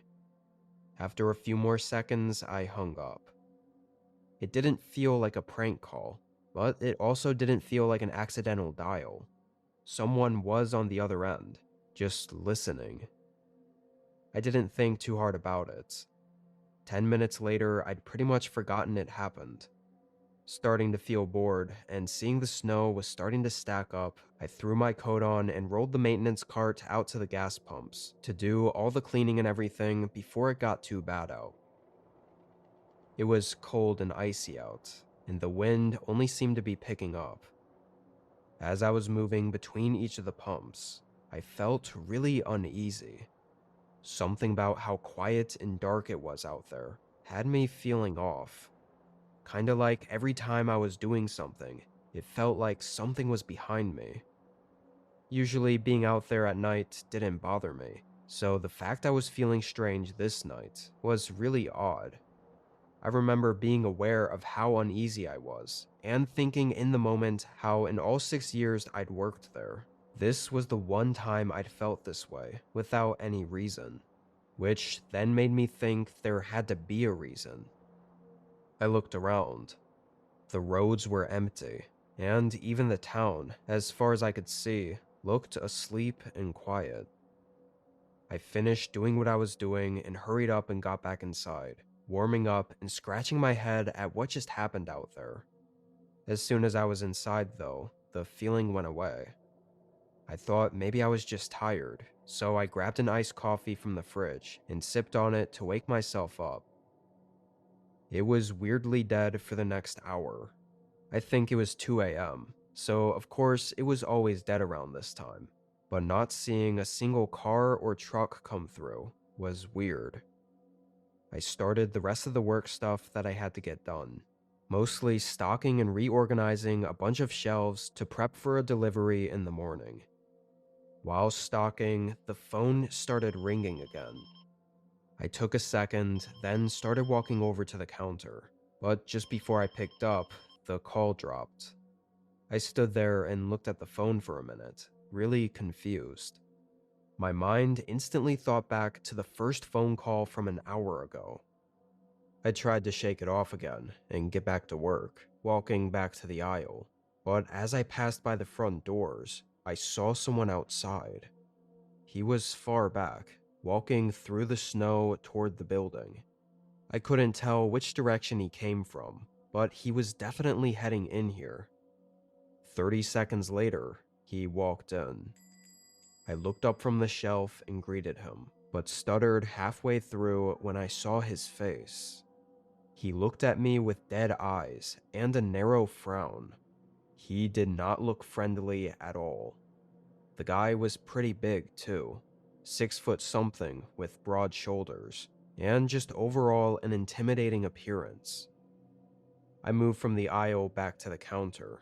After a few more seconds, I hung up. It didn't feel like a prank call, but it also didn't feel like an accidental dial. Someone was on the other end, just listening. I didn't think too hard about it. 10 minutes later, I'd pretty much forgotten it happened. Starting to feel bored and seeing the snow was starting to stack up, I threw my coat on and rolled the maintenance cart out to the gas pumps to do all the cleaning and everything before it got too bad out. It was cold and icy out, and the wind only seemed to be picking up. As I was moving between each of the pumps, I felt really uneasy. Something about how quiet and dark it was out there had me feeling off. Kinda like every time I was doing something, it felt like something was behind me. Usually being out there at night didn't bother me, so the fact I was feeling strange this night was really odd. I remember being aware of how uneasy I was, and thinking in the moment how in all 6 years I'd worked there, this was the one time I'd felt this way, without any reason. Which then made me think there had to be a reason. I looked around. The roads were empty, and even the town, as far as I could see, looked asleep and quiet. I finished doing what I was doing and hurried up and got back inside, warming up and scratching my head at what just happened out there. As soon as I was inside, though, the feeling went away. I thought maybe I was just tired, so I grabbed an iced coffee from the fridge and sipped on it to wake myself up. It was weirdly dead for the next hour. I think it was 2 a.m., so of course it was always dead around this time, but not seeing a single car or truck come through was weird. I started the rest of the work stuff that I had to get done, mostly stocking and reorganizing a bunch of shelves to prep for a delivery in the morning. While stocking, the phone started ringing again. I took a second, then started walking over to the counter, but just before I picked up, the call dropped. I stood there and looked at the phone for a minute, really confused. My mind instantly thought back to the first phone call from an hour ago. I tried to shake it off again and get back to work, walking back to the aisle, but as I passed by the front doors, I saw someone outside. He was far back, walking through the snow toward the building. I couldn't tell which direction he came from, but he was definitely heading in here. 30 seconds later, he walked in. I looked up from the shelf and greeted him, but stuttered halfway through when I saw his face. He looked at me with dead eyes and a narrow frown. He did not look friendly at all. The guy was pretty big too, 6 foot something with broad shoulders, and just overall an intimidating appearance. I moved from the aisle back to the counter.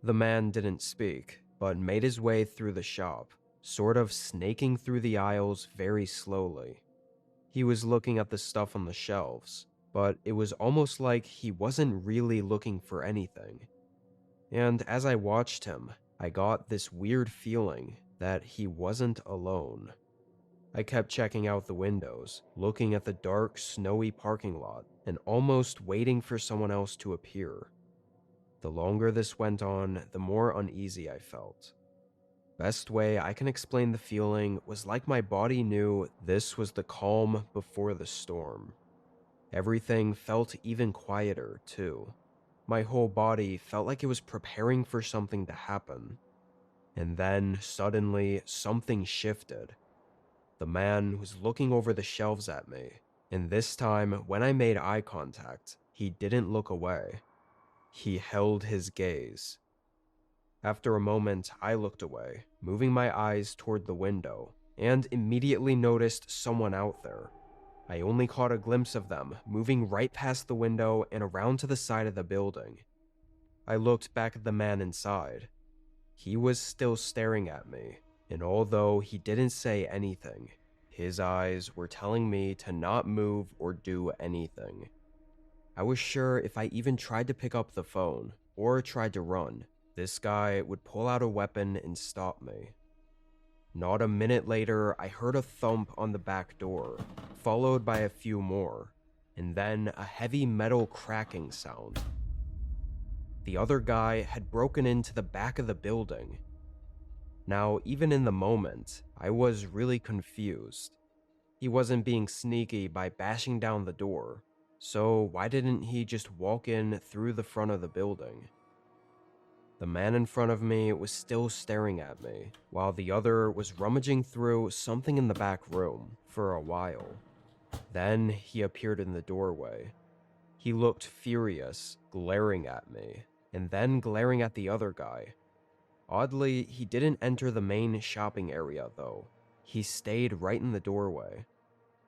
The man didn't speak, but made his way through the shop, sort of snaking through the aisles very slowly. He was looking at the stuff on the shelves, but it was almost like he wasn't really looking for anything. And as I watched him, I got this weird feeling that he wasn't alone. I kept checking out the windows, looking at the dark, snowy parking lot, and almost waiting for someone else to appear. The longer this went on, the more uneasy I felt. Best way I can explain the feeling was like my body knew this was the calm before the storm. Everything felt even quieter, too. My whole body felt like it was preparing for something to happen. And then, suddenly, something shifted. The man was looking over the shelves at me, and this time, when I made eye contact, he didn't look away. He held his gaze. After a moment, I looked away, moving my eyes toward the window, and immediately noticed someone out there. I only caught a glimpse of them, moving right past the window and around to the side of the building. I looked back at the man inside. He was still staring at me, and although he didn't say anything, his eyes were telling me to not move or do anything. I was sure if I even tried to pick up the phone, or tried to run, this guy would pull out a weapon and stop me. Not a minute later, I heard a thump on the back door, followed by a few more, and then a heavy metal cracking sound. The other guy had broken into the back of the building. Now, even in the moment, I was really confused. He wasn't being sneaky by bashing down the door, so why didn't he just walk in through the front of the building? The man in front of me was still staring at me, while the other was rummaging through something in the back room for a while. Then he appeared in the doorway. He looked furious, glaring at me, and then glaring at the other guy. Oddly, he didn't enter the main shopping area though. He stayed right in the doorway.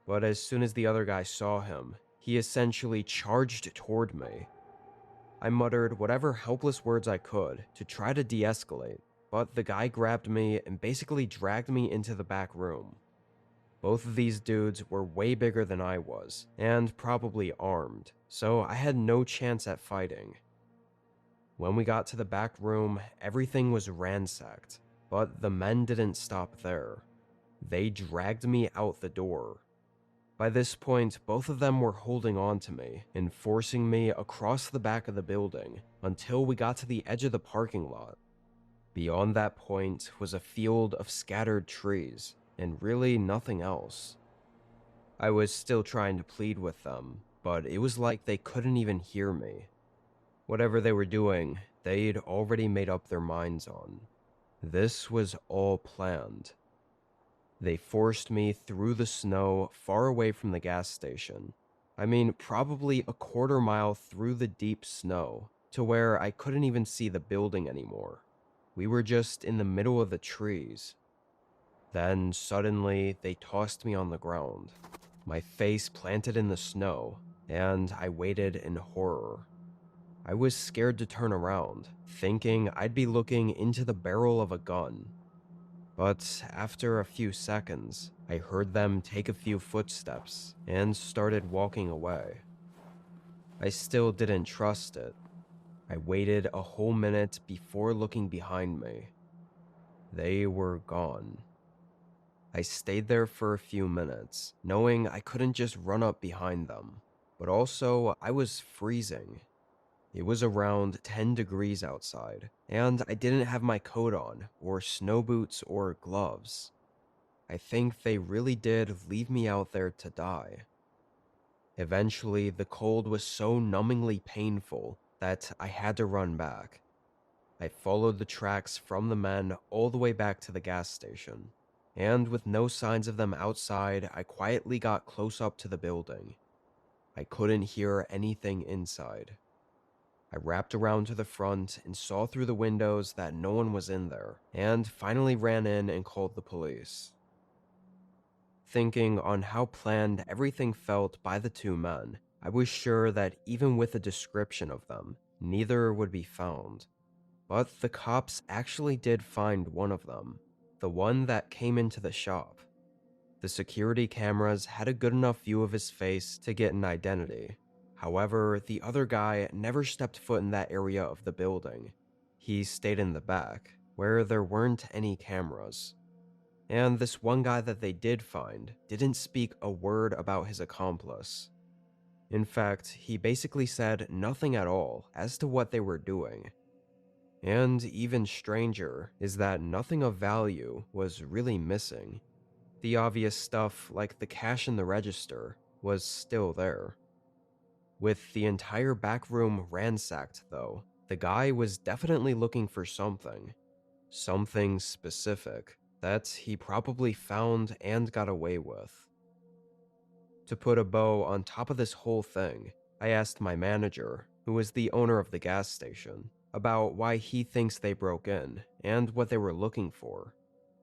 But as soon as the other guy saw him, he essentially charged toward me. I muttered whatever helpless words I could to try to de-escalate, but the guy grabbed me and basically dragged me into the back room. Both of these dudes were way bigger than I was, and probably armed, so I had no chance at fighting. When we got to the back room, everything was ransacked, but the men didn't stop there. They dragged me out the door. By this point, both of them were holding on to me and forcing me across the back of the building until we got to the edge of the parking lot. Beyond that point was a field of scattered trees, and really nothing else. I was still trying to plead with them, but it was like they couldn't even hear me. Whatever they were doing, they'd already made up their minds on. This was all planned. They forced me through the snow far away from the gas station. I mean, probably a quarter mile through the deep snow, to where I couldn't even see the building anymore. We were just in the middle of the trees. Then, suddenly, they tossed me on the ground. My face planted in the snow, and I waited in horror. I was scared to turn around, thinking I'd be looking into the barrel of a gun. But after a few seconds, I heard them take a few footsteps and started walking away. I still didn't trust it. I waited a whole minute before looking behind me. They were gone. I stayed there for a few minutes, knowing I couldn't just run up behind them, but also I was freezing. It was around 10 degrees outside, and I didn't have my coat on, or snow boots, or gloves. I think they really did leave me out there to die. Eventually, the cold was so numbingly painful that I had to run back. I followed the tracks from the men all the way back to the gas station, and with no signs of them outside, I quietly got close up to the building. I couldn't hear anything inside. I wrapped around to the front and saw through the windows that no one was in there, and finally ran in and called the police. Thinking on how planned everything felt by the two men, I was sure that even with a description of them, neither would be found. But the cops actually did find one of them, the one that came into the shop. The security cameras had a good enough view of his face to get an identity. However, the other guy never stepped foot in that area of the building. He stayed in the back, where there weren't any cameras. And this one guy that they did find didn't speak a word about his accomplice. In fact, he basically said nothing at all as to what they were doing. And even stranger is that nothing of value was really missing. The obvious stuff, like the cash in the register, was still there. With the entire back room ransacked, though, the guy was definitely looking for something. Something specific that he probably found and got away with. To put a bow on top of this whole thing, I asked my manager, who was the owner of the gas station, about why he thinks they broke in and what they were looking for.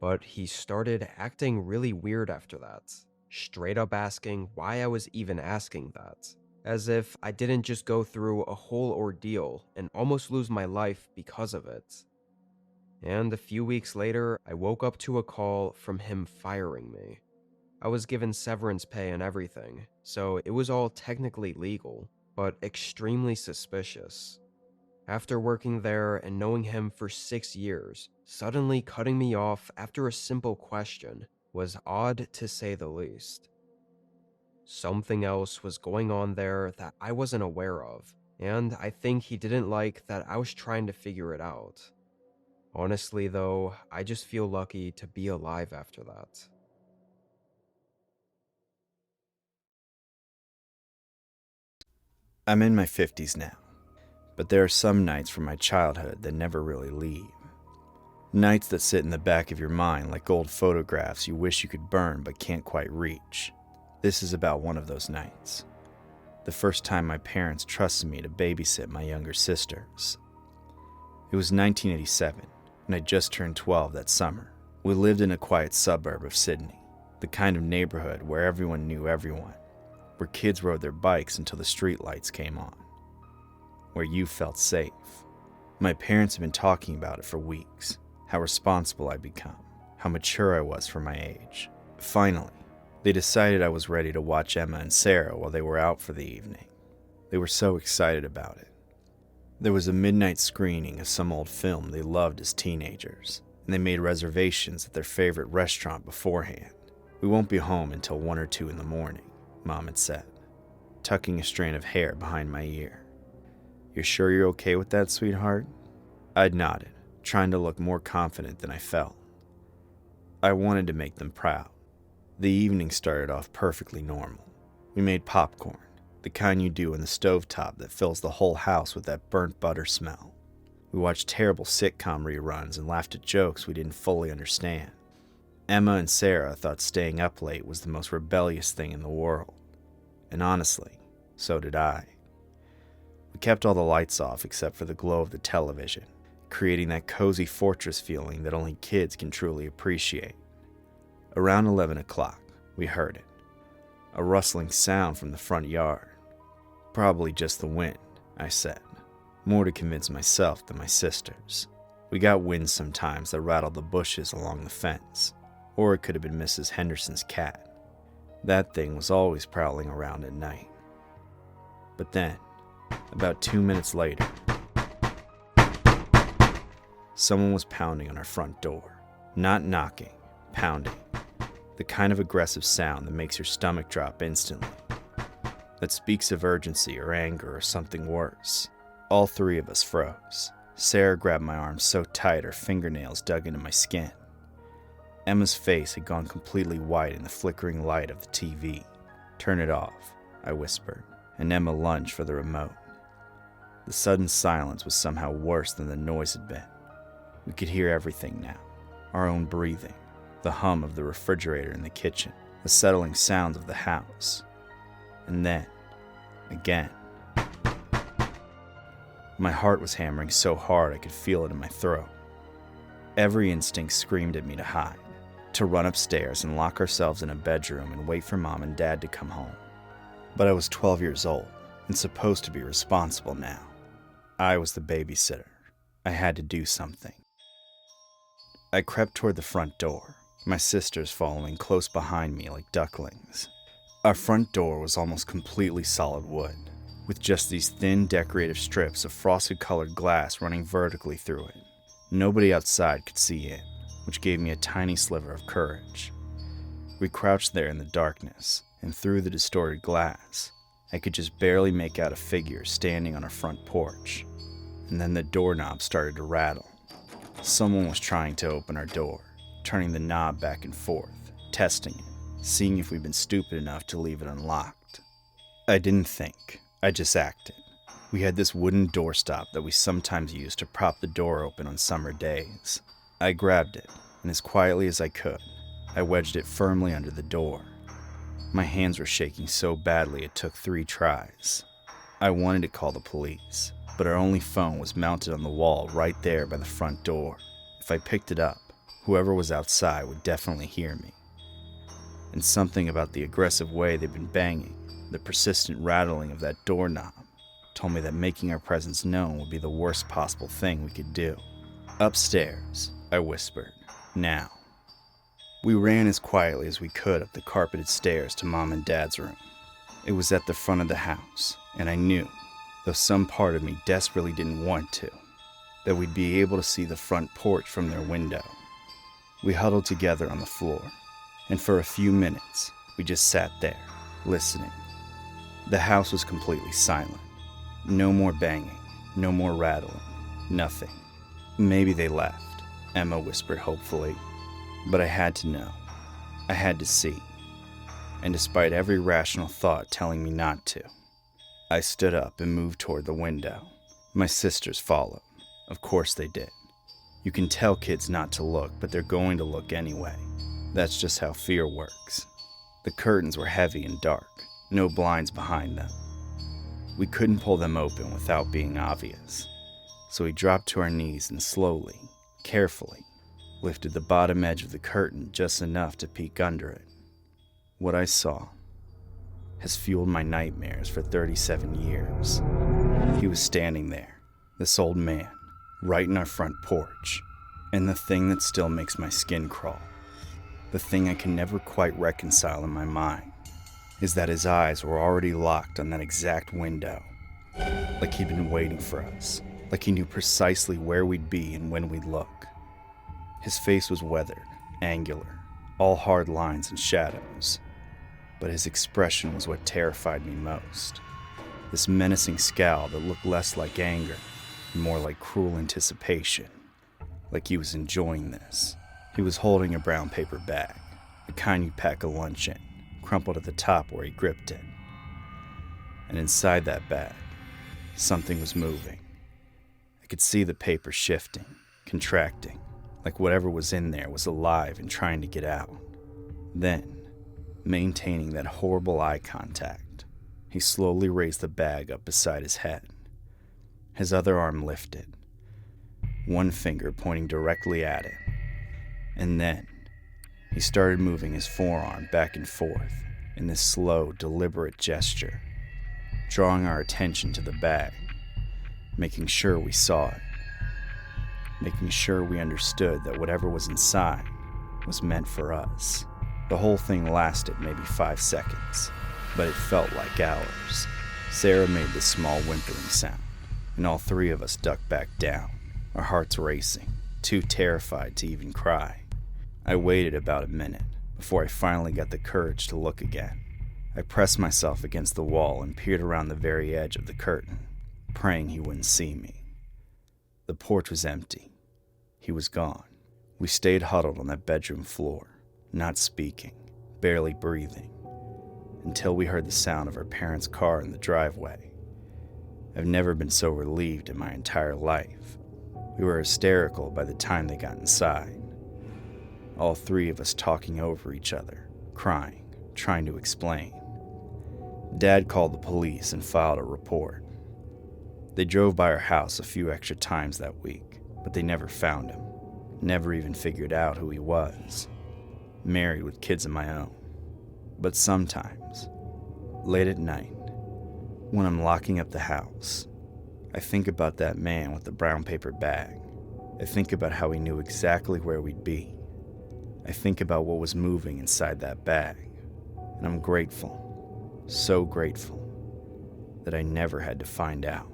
But he started acting really weird after that, straight up asking why I was even asking that, as if I didn't just go through a whole ordeal and almost lose my life because of it. And a few weeks later, I woke up to a call from him firing me. I was given severance pay and everything, so it was all technically legal, but extremely suspicious. After working there and knowing him for 6 years, suddenly cutting me off after a simple question was odd to say the least. Something else was going on there that I wasn't aware of, and I think he didn't like that I was trying to figure it out. Honestly though, I just feel lucky to be alive after that. I'm in my 50s now, but there are some nights from my childhood that never really leave. Nights that sit in the back of your mind like old photographs you wish you could burn but can't quite reach. This is about one of those nights. The first time my parents trusted me to babysit my younger sisters. It was 1987, and I just turned 12 that summer. We lived in a quiet suburb of Sydney, the kind of neighborhood where everyone knew everyone, where kids rode their bikes until the streetlights came on, where you felt safe. My parents had been talking about it for weeks, how responsible I'd become, how mature I was for my age. Finally, they decided I was ready to watch Emma and Sarah while they were out for the evening. They were so excited about it. There was a midnight screening of some old film they loved as teenagers, and they made reservations at their favorite restaurant beforehand. We won't be home until 1 or 2 in the morning, Mom had said, tucking a strand of hair behind my ear. "You're sure you're okay with that, sweetheart?" I'd nodded, trying to look more confident than I felt. I wanted to make them proud. The evening started off perfectly normal. We made popcorn, the kind you do in the stovetop that fills the whole house with that burnt butter smell. We watched terrible sitcom reruns and laughed at jokes we didn't fully understand. Emma and Sarah thought staying up late was the most rebellious thing in the world. And honestly, so did I. We kept all the lights off except for the glow of the television, creating that cozy fortress feeling that only kids can truly appreciate. Around 11 o'clock, we heard it. A rustling sound from the front yard. "Probably just the wind," I said, more to convince myself than my sisters. We got winds sometimes that rattled the bushes along the fence, or it could have been Mrs. Henderson's cat. That thing was always prowling around at night. But then, about 2 minutes later, someone was pounding on our front door. Not knocking, pounding. The kind of aggressive sound that makes your stomach drop instantly. That speaks of urgency or anger or something worse. All 3 of us froze. Sarah grabbed my arm so tight her fingernails dug into my skin. Emma's face had gone completely white in the flickering light of the TV. "Turn it off," I whispered, and Emma lunged for the remote. The sudden silence was somehow worse than the noise had been. We could hear everything now. Our own breathing, the hum of the refrigerator in the kitchen, the settling sounds of the house. And then, again. My heart was hammering so hard I could feel it in my throat. Every instinct screamed at me to hide, to run upstairs and lock ourselves in a bedroom and wait for Mom and Dad to come home. But I was 12 years old and supposed to be responsible now. I was the babysitter. I had to do something. I crept toward the front door, my sisters following close behind me like ducklings. Our front door was almost completely solid wood, with just these thin decorative strips of frosted-colored glass running vertically through it. Nobody outside could see in, which gave me a tiny sliver of courage. We crouched there in the darkness, and through the distorted glass, I could just barely make out a figure standing on our front porch. And then the doorknob started to rattle. Someone was trying to open our door, turning the knob back and forth, testing it, seeing if we'd been stupid enough to leave it unlocked. I didn't think, I just acted. We had this wooden doorstop that we sometimes used to prop the door open on summer days. I grabbed it, and as quietly as I could, I wedged it firmly under the door. My hands were shaking so badly it took 3 tries. I wanted to call the police, but our only phone was mounted on the wall right there by the front door. If I picked it up, whoever was outside would definitely hear me. And something about the aggressive way they'd been banging, the persistent rattling of that doorknob, told me that making our presence known would be the worst possible thing we could do. "Upstairs," I whispered. "Now." We ran as quietly as we could up the carpeted stairs to Mom and Dad's room. It was at the front of the house, and I knew, though some part of me desperately didn't want to, that we'd be able to see the front porch from their window. We huddled together on the floor, and for a few minutes, we just sat there, listening. The house was completely silent. No more banging, no more rattling, nothing. "Maybe they left," Emma whispered hopefully. But I had to know. I had to see. And despite every rational thought telling me not to, I stood up and moved toward the window. My sisters followed. Of course they did. You can tell kids not to look, but they're going to look anyway. That's just how fear works. The curtains were heavy and dark, no blinds behind them. We couldn't pull them open without being obvious. So we dropped to our knees and slowly, carefully, lifted the bottom edge of the curtain just enough to peek under it. What I saw has fueled my nightmares for 37 years. He was standing there, this old man, right in our front porch. And the thing that still makes my skin crawl, the thing I can never quite reconcile in my mind, is that his eyes were already locked on that exact window. Like he'd been waiting for us, like he knew precisely where we'd be and when we'd look. His face was weathered, angular, all hard lines and shadows. But his expression was what terrified me most. This menacing scowl that looked less like anger and more like cruel anticipation. Like he was enjoying this. He was holding a brown paper bag, the kind you pack a lunch in, crumpled at the top where he gripped it. And inside that bag, something was moving. I could see the paper shifting, contracting, like whatever was in there was alive and trying to get out. Then, maintaining that horrible eye contact, he slowly raised the bag up beside his head. His other arm lifted, one finger pointing directly at it. And then, he started moving his forearm back and forth in this slow, deliberate gesture, drawing our attention to the bag, making sure we saw it, making sure we understood that whatever was inside was meant for us. The whole thing lasted maybe 5 seconds, but it felt like hours. Sarah made this small whimpering sound, and all three of us ducked back down, our hearts racing, too terrified to even cry. I waited about a minute before I finally got the courage to look again. I pressed myself against the wall and peered around the very edge of the curtain, praying he wouldn't see me. The porch was empty. He was gone. We stayed huddled on that bedroom floor, not speaking, barely breathing, until we heard the sound of our parents' car in the driveway. I've never been so relieved in my entire life. We were hysterical by the time they got inside. All three of us talking over each other, crying, trying to explain. Dad called the police and filed a report. They drove by our house a few extra times that week, but they never found him, never even figured out who he was. Married with kids of my own. But sometimes, late at night, when I'm locking up the house, I think about that man with the brown paper bag. I think about how he knew exactly where we'd be. I think about what was moving inside that bag, and I'm grateful, so grateful, that I never had to find out.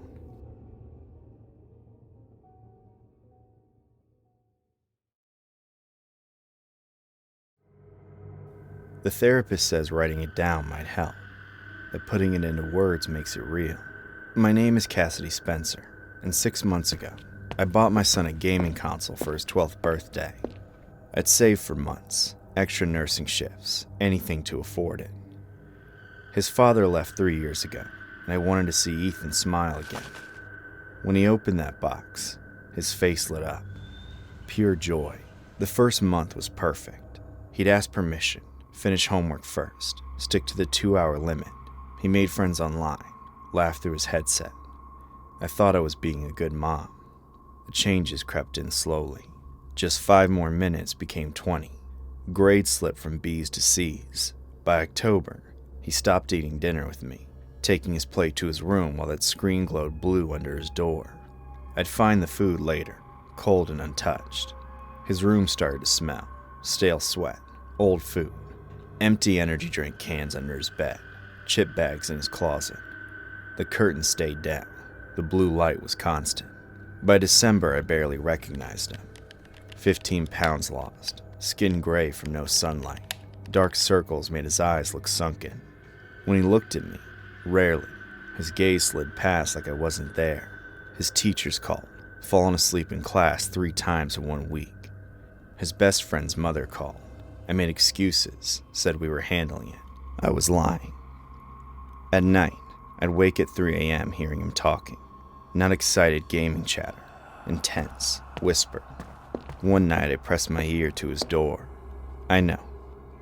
The therapist says writing it down might help, that putting it into words makes it real. My name is Cassidy Spencer, and 6 months ago, I bought my son a gaming console for his 12th birthday. I'd saved for months, extra nursing shifts, anything to afford it. His father left 3 years ago, and I wanted to see Ethan smile again. When he opened that box, his face lit up. Pure joy. The first month was perfect. He'd asked permission, finish homework first, stick to the 2-hour limit. He made friends online, laughed through his headset. I thought I was being a good mom. The changes crept in slowly. Just 5 more minutes became 20. Grades slipped from B's to C's. By October, he stopped eating dinner with me, taking his plate to his room while that screen glowed blue under his door. I'd find the food later, cold and untouched. His room started to smell, stale sweat, old food, empty energy drink cans under his bed, chip bags in his closet. The curtain stayed down. The blue light was constant. By December, I barely recognized him. 15 pounds lost, skin gray from no sunlight. Dark circles made his eyes look sunken. When he looked at me, rarely, his gaze slid past like I wasn't there. His teachers called, fallen asleep in class 3 times in 1 week. His best friend's mother called. I made excuses, said we were handling it. I was lying. At night, I'd wake at 3 a.m. hearing him talking. Not excited gaming chatter, intense, whisper. One night I pressed my ear to his door. I know.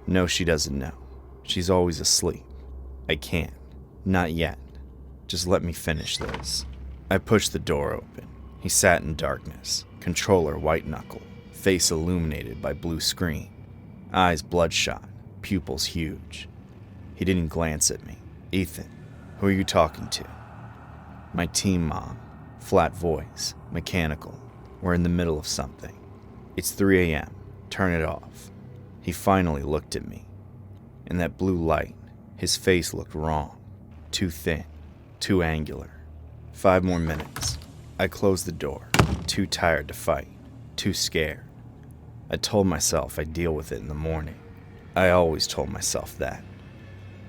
No, she doesn't know. She's always asleep. I can't. Not yet. Just let me finish this. I pushed the door open. He sat in darkness, controller white-knuckled, face illuminated by blue screen, eyes bloodshot, pupils huge. He didn't glance at me. Ethan, who are you talking to? My team, Mom. Flat voice, mechanical. We're in the middle of something. It's 3 a.m. Turn it off. He finally looked at me. In that blue light, his face looked wrong. Too thin, too angular. 5 more minutes. I closed the door, too tired to fight, too scared. I told myself I'd deal with it in the morning. I always told myself that.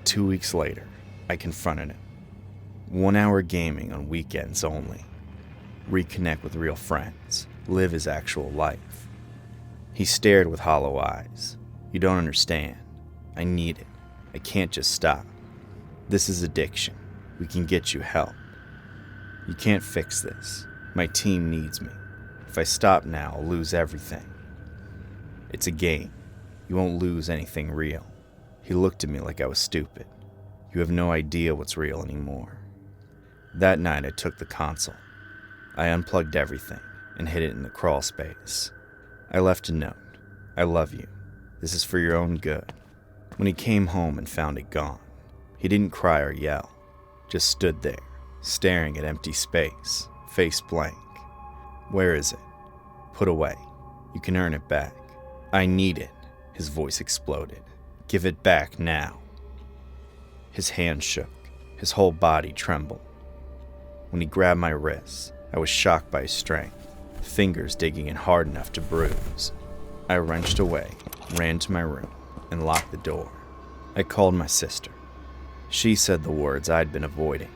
2 weeks later, I confronted him. 1 hour gaming on weekends only. Reconnect with real friends. Live his actual life. He stared with hollow eyes. You don't understand. I need it. I can't just stop. This is addiction. We can get you help. You can't fix this. My team needs me. If I stop now, I'll lose everything. It's a game. You won't lose anything real. He looked at me like I was stupid. You have no idea what's real anymore. That night I took the console. I unplugged everything and hid it in the crawl space. I left a note. I love you. This is for your own good. When he came home and found it gone, he didn't cry or yell, just stood there, staring at empty space, face blank. Where is it? Put away. You can earn it back. I need it, his voice exploded. Give it back now. His hand shook. His whole body trembled. When he grabbed my wrists, I was shocked by his strength, fingers digging in hard enough to bruise. I wrenched away, ran to my room, and locked the door. I called my sister. She said the words I'd been avoiding.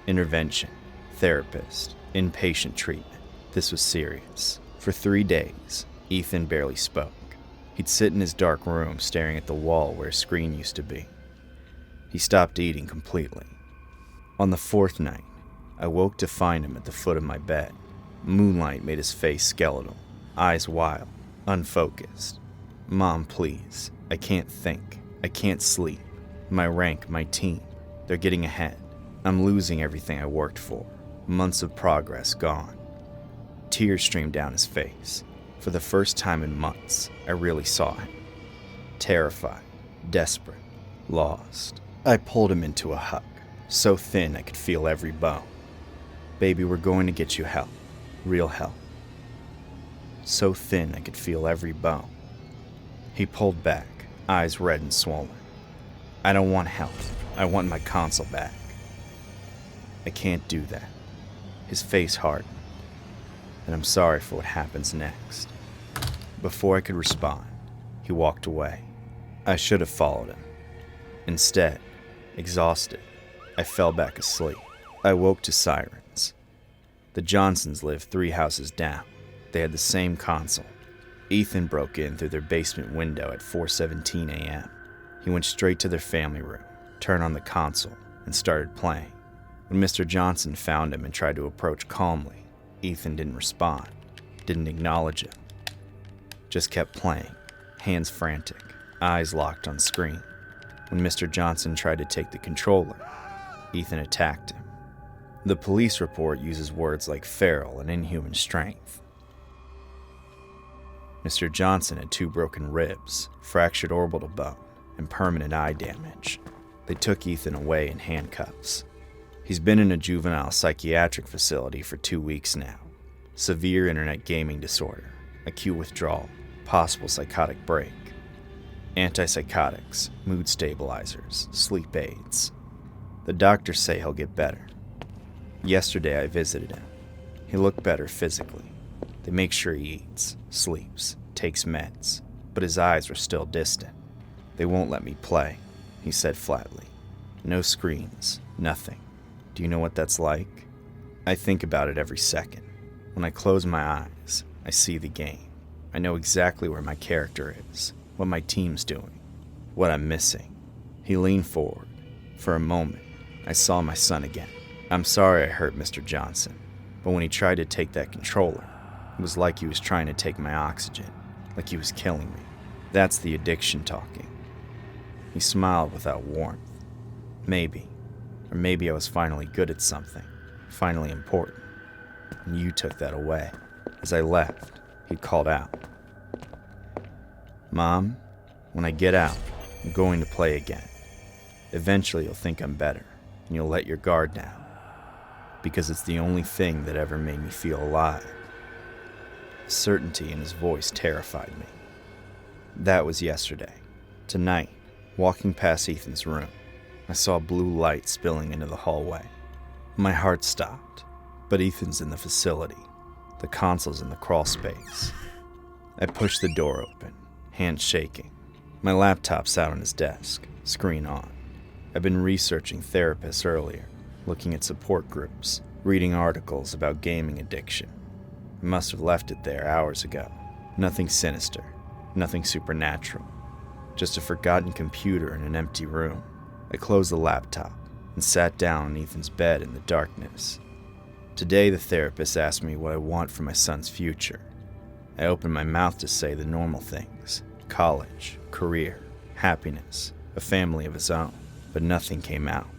Intervention, therapist, inpatient treatment. This was serious. For 3 days, Ethan barely spoke. He'd sit in his dark room staring at the wall where a screen used to be. He stopped eating completely. On the 4th night, I woke to find him at the foot of my bed. Moonlight made his face skeletal, eyes wild, unfocused. Mom, please. I can't think. I can't sleep. My rank, my team, they're getting ahead. I'm losing everything I worked for. Months of progress gone. Tears streamed down his face. For the first time in months, I really saw him. Terrified, desperate, lost. I pulled him into a hug, so thin I could feel every bone. Baby, we're going to get you help. Real help. So thin I could feel every bone. He pulled back, eyes red and swollen. I don't want help. I want my console back. I can't do that. His face hardened. And I'm sorry for what happens next. Before I could respond, he walked away. I should have followed him. Instead, exhausted, I fell back asleep. I woke to sirens. The Johnsons lived 3 houses down. They had the same console. Ethan broke in through their basement window at 4:17 a.m. He went straight to their family room, turned on the console, and started playing. When Mr. Johnson found him and tried to approach calmly, Ethan didn't respond, didn't acknowledge him. Just kept playing, hands frantic, eyes locked on screen. When Mr. Johnson tried to take the controller, Ethan attacked him. The police report uses words like feral and inhuman strength. Mr. Johnson had 2 broken ribs, fractured orbital bone, and permanent eye damage. They took Ethan away in handcuffs. He's been in a juvenile psychiatric facility for 2 weeks now. Severe internet gaming disorder, acute withdrawal, possible psychotic break. Antipsychotics, mood stabilizers, sleep aids. The doctors say he'll get better. Yesterday I visited him. He looked better physically. They make sure he eats, sleeps, takes meds, but his eyes were still distant. They won't let me play, he said flatly. No screens, nothing. Do you know what that's like? I think about it every second. When I close my eyes, I see the game. I know exactly where my character is, what my team's doing, what I'm missing. He leaned forward. For a moment, I saw my son again. I'm sorry I hurt Mr. Johnson, but when he tried to take that controller, it was like he was trying to take my oxygen, like he was killing me. That's the addiction talking. He smiled without warmth. Maybe I was finally good at something, finally important, and you took that away. As I left, he called out, "Mom, when I get out, I'm going to play again. Eventually you'll think I'm better, and you'll let your guard down, because it's the only thing that ever made me feel alive." The certainty in his voice terrified me. That was yesterday. Tonight, walking past Ethan's room, I saw blue light spilling into the hallway. My heart stopped, but Ethan's in the facility. The console's in the crawl space. I pushed the door open, hands shaking. My laptop's out on his desk, screen on. I've been researching therapists earlier, looking at support groups, reading articles about gaming addiction. I must have left it there hours ago. Nothing sinister, nothing supernatural. Just a forgotten computer in an empty room. I closed the laptop and sat down on Ethan's bed in the darkness. Today the therapist asked me what I want for my son's future. I opened my mouth to say the normal things: college, career, happiness, a family of his own. But nothing came out.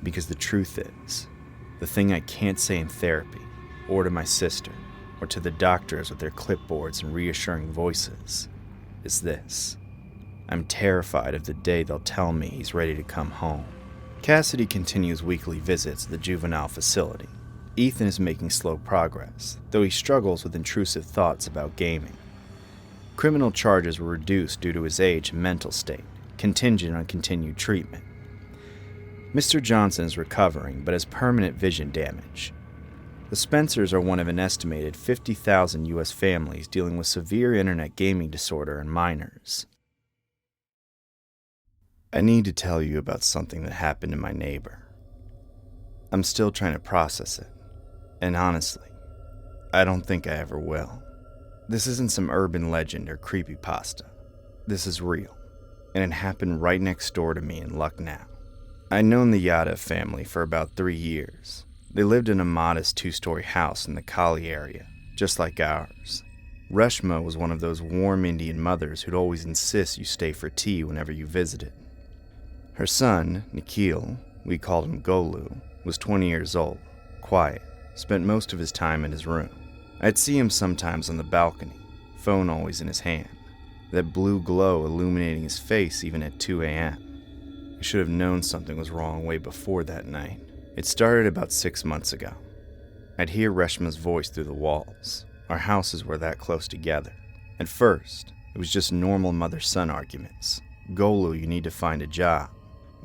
Because the truth is, the thing I can't say in therapy, or to my sister, or to the doctors with their clipboards and reassuring voices, is this: I'm terrified of the day they'll tell me he's ready to come home. Cassidy continues weekly visits at the juvenile facility. Ethan is making slow progress, though he struggles with intrusive thoughts about gaming. Criminal charges were reduced due to his age and mental state, contingent on continued treatment. Mr. Johnson is recovering, but has permanent vision damage. The Spencers are one of an estimated 50,000 U.S. families dealing with severe internet gaming disorder in minors. I need to tell you about something that happened to my neighbor. I'm still trying to process it, and honestly, I don't think I ever will. This isn't some urban legend or creepypasta. This is real, and it happened right next door to me in Lucknow. I'd known the Yadav family for about 3 years. They lived in a modest 2-story house in the Kali area, just like ours. Reshma was one of those warm Indian mothers who'd always insist you stay for tea whenever you visited. Her son, Nikhil, we called him Golu, was 20 years old, quiet, spent most of his time in his room. I'd see him sometimes on the balcony, phone always in his hand, that blue glow illuminating his face even at 2 a.m. I should have known something was wrong way before that night. It started about 6 months ago. I'd hear Reshma's voice through the walls. Our houses were that close together. At first, it was just normal mother-son arguments. Golu, you need to find a job.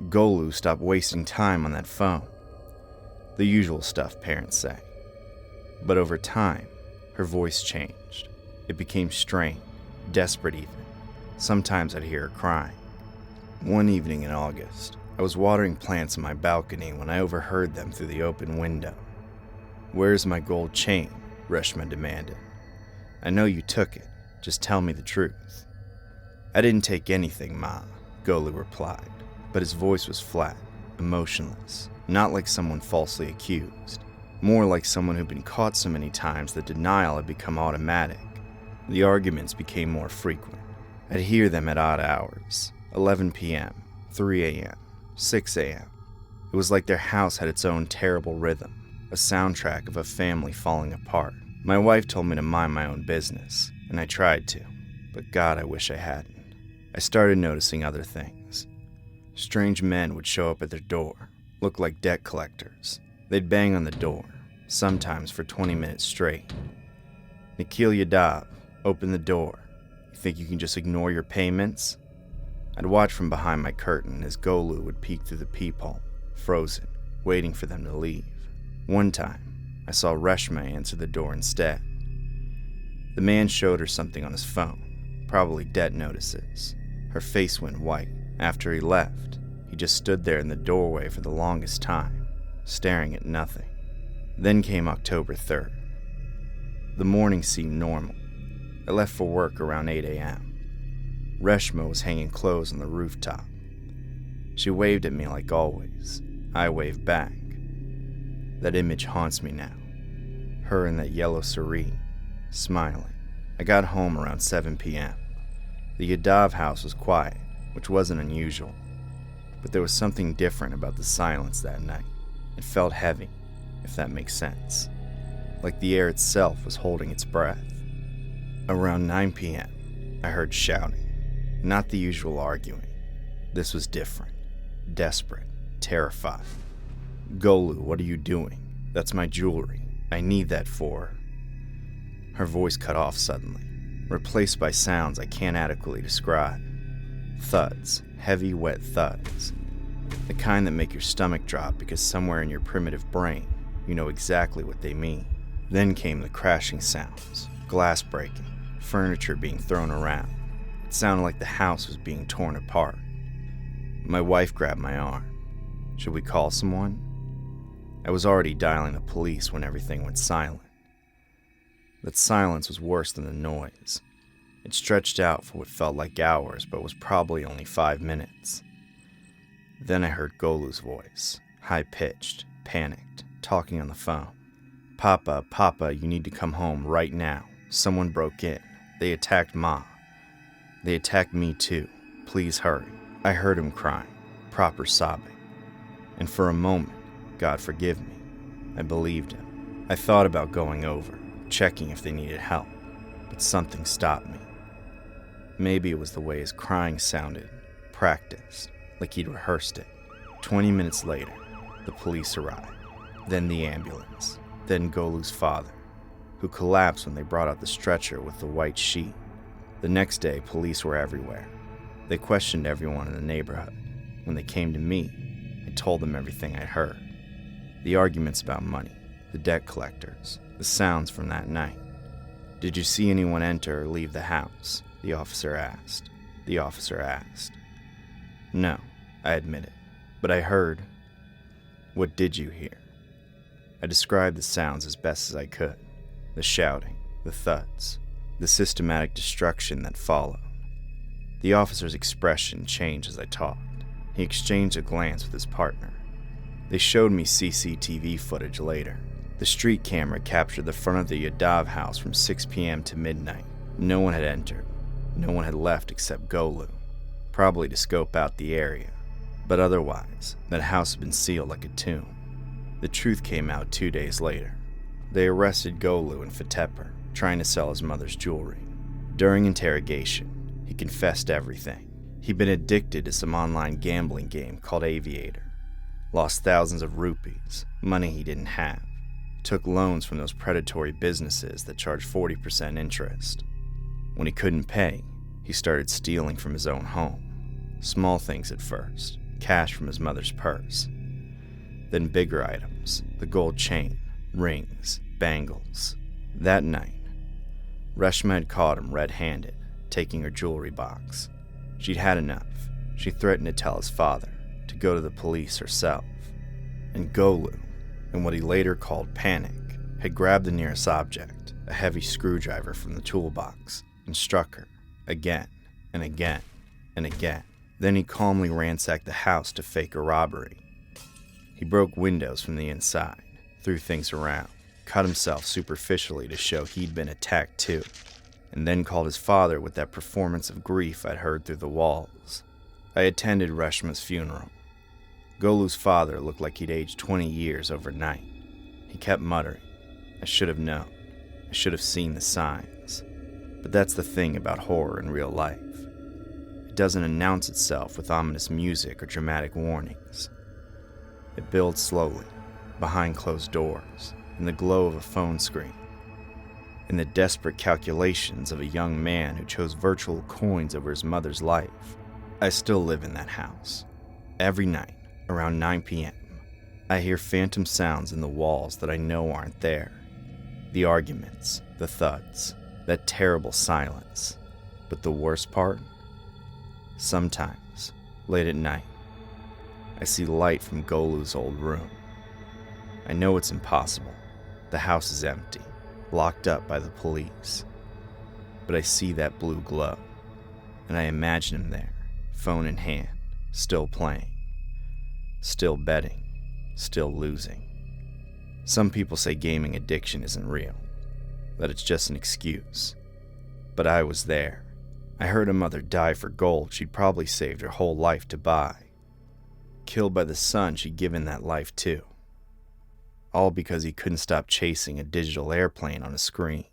Golu, stop wasting time on that phone. The usual stuff parents say. But over time, her voice changed. It became strained, desperate even. Sometimes I'd hear her crying. One evening in August, I was watering plants on my balcony when I overheard them through the open window. "Where's my gold chain?" Reshma demanded. "I know you took it. Just tell me the truth." "I didn't take anything, Ma," Golu replied, but his voice was flat, emotionless, not like someone falsely accused, more like someone who'd been caught so many times that denial had become automatic. The arguments became more frequent. I'd hear them at odd hours, 11 p.m., 3 a.m., 6 a.m. It was like their house had its own terrible rhythm, a soundtrack of a family falling apart. My wife told me to mind my own business, and I tried to, but God, I wish I hadn't. I started noticing other things. Strange men would show up at their door, look like debt collectors. They'd bang on the door, sometimes for 20 minutes straight. "Nikhil Yadav, open the door. You think you can just ignore your payments?" I'd watch from behind my curtain as Golu would peek through the peephole, frozen, waiting for them to leave. One time, I saw Reshma answer the door instead. The man showed her something on his phone, probably debt notices. Her face went white. After he left, he just stood there in the doorway for the longest time, staring at nothing. Then came October 3rd. The morning seemed normal. I left for work around 8 a.m. Reshma was hanging clothes on the rooftop. She waved at me like always. I waved back. That image haunts me now. Her in that yellow serene, smiling. I got home around 7 p.m. The Yadav house was quiet, which wasn't unusual, but there was something different about the silence that night. It felt heavy, if that makes sense, like the air itself was holding its breath. Around 9 p.m., I heard shouting, not the usual arguing. This was different, desperate, terrified. "Golu, what are you doing? That's my jewelry. I need that for..." Her voice cut off suddenly, replaced by sounds I can't adequately describe. Thuds, heavy, wet thuds. The kind that make your stomach drop because somewhere in your primitive brain, you know exactly what they mean. Then came the crashing sounds, glass breaking, furniture being thrown around. It sounded like the house was being torn apart. My wife grabbed my arm. Should we call someone? I was already dialing the police when everything went silent. That silence was worse than the noise. It stretched out for what felt like hours, but was probably only 5 minutes. Then I heard Golu's voice, high-pitched, panicked, talking on the phone. "Papa, Papa, you need to come home right now. Someone broke in. They attacked Ma. They attacked me too. Please hurry." I heard him crying, proper sobbing. And for a moment, God forgive me, I believed him. I thought about going over, checking if they needed help, but something stopped me. Maybe it was the way his crying sounded, practiced, like he'd rehearsed it. 20 minutes later, the police arrived, then the ambulance, then Golu's father, who collapsed when they brought out the stretcher with the white sheet. The next day, police were everywhere. They questioned everyone in the neighborhood. When they came to me, I told them everything I'd heard. The arguments about money, the debt collectors, the sounds from that night. "Did you see anyone enter or leave the house?" the officer asked. "No," I admitted, "but I heard." "What did you hear?" I described the sounds as best as I could. The shouting, the thuds, the systematic destruction that followed. The officer's expression changed as I talked. He exchanged a glance with his partner. They showed me CCTV footage later. The street camera captured the front of the Yadav house from 6 p.m. to midnight. No one had entered. No one had left except Golu, probably to scope out the area. But otherwise, that house had been sealed like a tomb. The truth came out 2 days later. They arrested Golu in Fatepur, trying to sell his mother's jewelry. During interrogation, he confessed everything. He'd been addicted to some online gambling game called Aviator. Lost thousands of rupees, money he didn't have. Took loans from those predatory businesses that charge 40% interest. When he couldn't pay, he started stealing from his own home. Small things at first, cash from his mother's purse. Then bigger items, the gold chain, rings, bangles. That night, Reshma had caught him red-handed, taking her jewelry box. She'd had enough. She threatened to tell his father, to go to the police herself. And Golu, in what he later called panic, had grabbed the nearest object, a heavy screwdriver from the toolbox, and struck her, again, and again, and again. Then he calmly ransacked the house to fake a robbery. He broke windows from the inside, threw things around, cut himself superficially to show he'd been attacked too, and then called his father with that performance of grief I'd heard through the walls. I attended Reshma's funeral. Golu's father looked like he'd aged 20 years overnight. He kept muttering, "I should have known. I should have seen the signs." But that's the thing about horror in real life. It doesn't announce itself with ominous music or dramatic warnings. It builds slowly, behind closed doors, in the glow of a phone screen, in the desperate calculations of a young man who chose virtual coins over his mother's life. I still live in that house. Every night, around 9 p.m., I hear phantom sounds in the walls that I know aren't there. The arguments, the thuds, that terrible silence. But the worst part? Sometimes, late at night, I see light from Golu's old room. I know it's impossible. The house is empty, locked up by the police. But I see that blue glow, and I imagine him there, phone in hand, still playing, still betting. still losing. Some people say gaming addiction isn't real, that it's just an excuse. But I was there. I heard a mother die for gold she'd probably saved her whole life to buy. Killed by the son she'd given that life to. All because he couldn't stop chasing a digital airplane on a screen.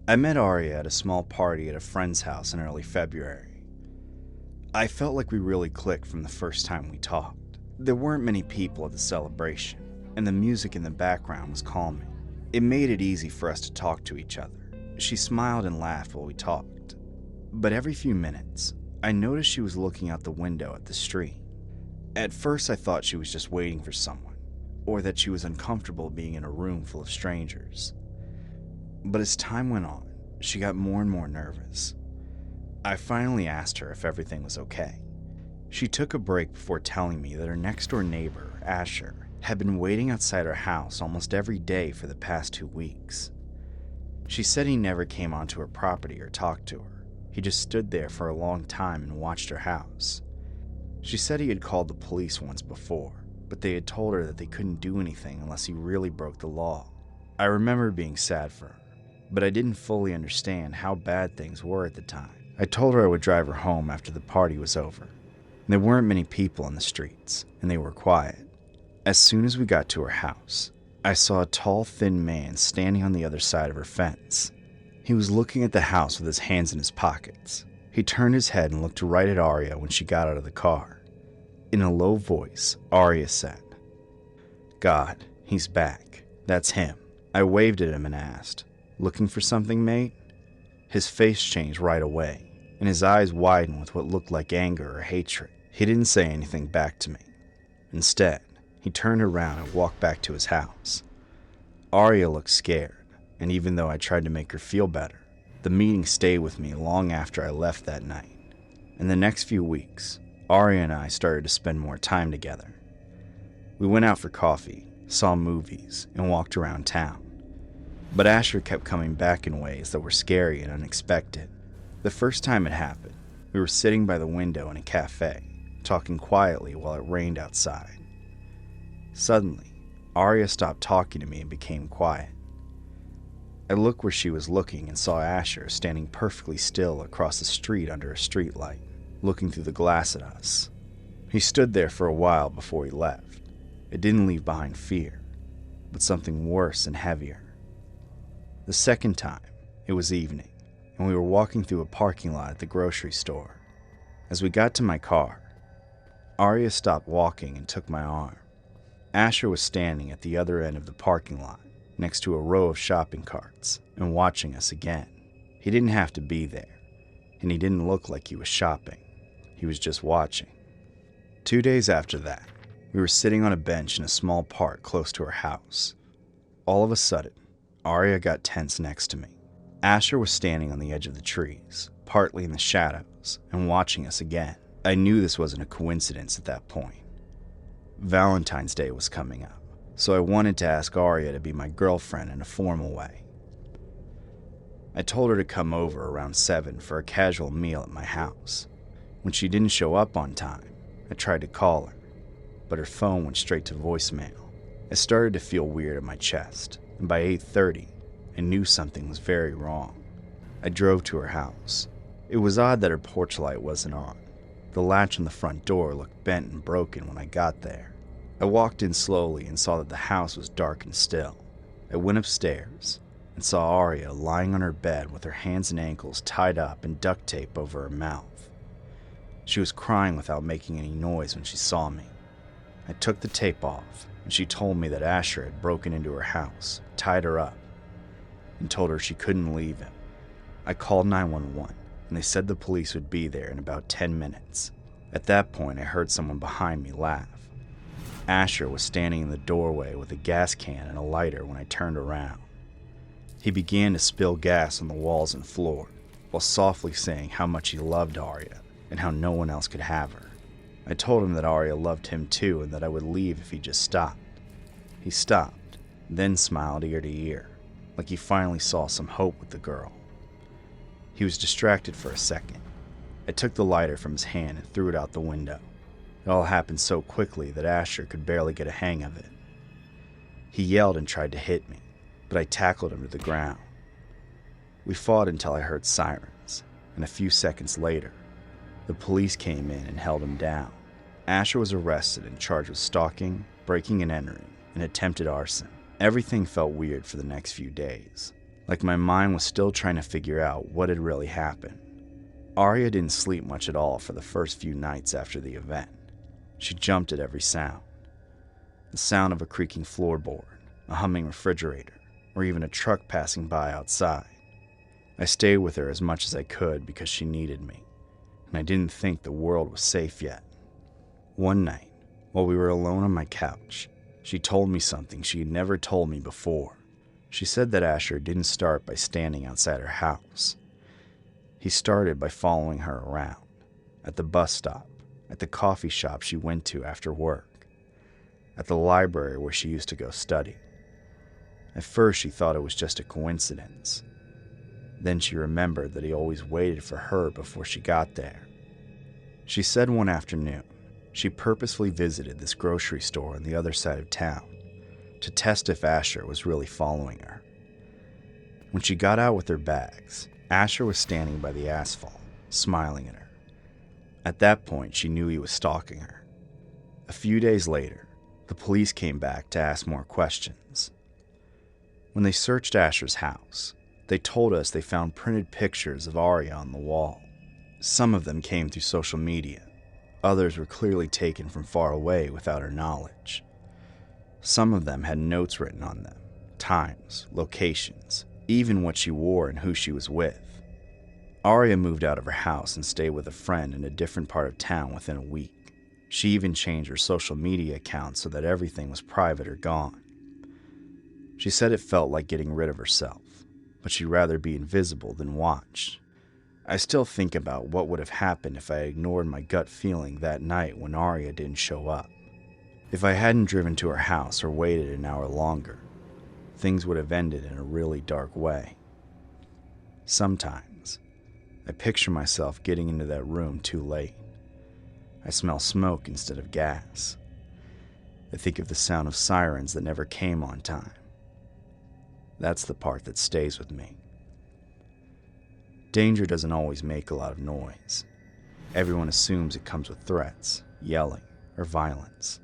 I met Arya at a small party at a friend's house in early February. I felt like we really clicked from the first time we talked. There weren't many people at the celebration, and the music in the background was calming. It made it easy for us to talk to each other. She smiled and laughed while we talked. But every few minutes, I noticed she was looking out the window at the street. At first, I thought she was just waiting for someone, or that she was uncomfortable being in a room full of strangers. But as time went on, she got more and more nervous. I finally asked her if everything was okay. She took a break before telling me that her next-door neighbor, Asher, had been waiting outside her house almost every day for the past 2 weeks. She said he never came onto her property or talked to her. He just stood there for a long time and watched her house. She said he had called the police once before, but they had told her that they couldn't do anything unless he really broke the law. I remember being sad for her, but I didn't fully understand how bad things were at the time. I told her I would drive her home after the party was over. There weren't many people on the streets, and they were quiet. As soon as we got to her house, I saw a tall, thin man standing on the other side of her fence. He was looking at the house with his hands in his pockets. He turned his head and looked right at Arya when she got out of the car. In a low voice, Arya said, "God, he's back. That's him." I waved at him and asked, "Looking for something, mate?" His face changed right away, and his eyes widened with what looked like anger or hatred. He didn't say anything back to me. Instead, he turned around and walked back to his house. Arya looked scared, and even though I tried to make her feel better, the meeting stayed with me long after I left that night. In the next few weeks, Arya and I started to spend more time together. We went out for coffee, saw movies, and walked around town. But Asher kept coming back in ways that were scary and unexpected. The first time it happened, we were sitting by the window in a cafe, talking quietly while it rained outside. Suddenly, Arya stopped talking to me and became quiet. I looked where she was looking and saw Asher standing perfectly still across the street under a streetlight, looking through the glass at us. He stood there for a while before he left. It didn't leave behind fear, but something worse and heavier. The second time, it was evening, and we were walking through a parking lot at the grocery store. As we got to my car, Arya stopped walking and took my arm. Asher was standing at the other end of the parking lot, next to a row of shopping carts, and watching us again. He didn't have to be there, and he didn't look like he was shopping. He was just watching. 2 days after that, we were sitting on a bench in a small park close to her house. All of a sudden, Arya got tense next to me. Asher was standing on the edge of the trees, partly in the shadows, and watching us again. I knew this wasn't a coincidence at that point. Valentine's Day was coming up, so I wanted to ask Arya to be my girlfriend in a formal way. I told her to come over around 7 for a casual meal at my house. When she didn't show up on time, I tried to call her, but her phone went straight to voicemail. I started to feel weird in my chest, and by 8:30, I knew something was very wrong. I drove to her house. It was odd that her porch light wasn't on. The latch on the front door looked bent and broken when I got there. I walked in slowly and saw that the house was dark and still. I went upstairs and saw Arya lying on her bed with her hands and ankles tied up and duct tape over her mouth. She was crying without making any noise when she saw me. I took the tape off, and she told me that Asher had broken into her house, tied her up, and told her she couldn't leave him. I called 911, and they said the police would be there in about 10 minutes. At that point, I heard someone behind me laugh. Asher was standing in the doorway with a gas can and a lighter when I turned around. He began to spill gas on the walls and floor, while softly saying how much he loved Arya and how no one else could have her. I told him that Arya loved him too and that I would leave if he just stopped. He stopped, then smiled ear to ear, like he finally saw some hope with the girl. He was distracted for a second. I took the lighter from his hand and threw it out the window. It all happened so quickly that Asher could barely get a hang of it. He yelled and tried to hit me, but I tackled him to the ground. We fought until I heard sirens, and a few seconds later, the police came in and held him down. Asher was arrested and charged with stalking, breaking and entering, and attempted arson. Everything felt weird for the next few days, like my mind was still trying to figure out what had really happened. Aria didn't sleep much at all for the first few nights after the event. She jumped at every sound. The sound of a creaking floorboard, a humming refrigerator, or even a truck passing by outside. I stayed with her as much as I could because she needed me, and I didn't think the world was safe yet. One night, while we were alone on my couch, she told me something she had never told me before. She said that Asher didn't start by standing outside her house. He started by following her around, at the bus stop, at the coffee shop she went to after work, at the library where she used to go study. At first she thought it was just a coincidence. Then she remembered that he always waited for her before she got there. She said one afternoon, she purposefully visited this grocery store on the other side of town to test if Asher was really following her. When she got out with her bags, Asher was standing by the asphalt, smiling at her. At that point, she knew he was stalking her. A few days later, the police came back to ask more questions. When they searched Asher's house, they told us they found printed pictures of Aria on the wall. Some of them came through social media. Others were clearly taken from far away without her knowledge. Some of them had notes written on them, times, locations, even what she wore and who she was with. Aria moved out of her house and stayed with a friend in a different part of town within a week. She even changed her social media account so that everything was private or gone. She said it felt like getting rid of herself, but she'd rather be invisible than watched. I still think about what would have happened if I had ignored my gut feeling that night when Aria didn't show up. If I hadn't driven to her house or waited an hour longer, things would have ended in a really dark way. Sometimes, I picture myself getting into that room too late. I smell smoke instead of gas. I think of the sound of sirens that never came on time. That's the part that stays with me. Danger doesn't always make a lot of noise. Everyone assumes it comes with threats, yelling, or violence.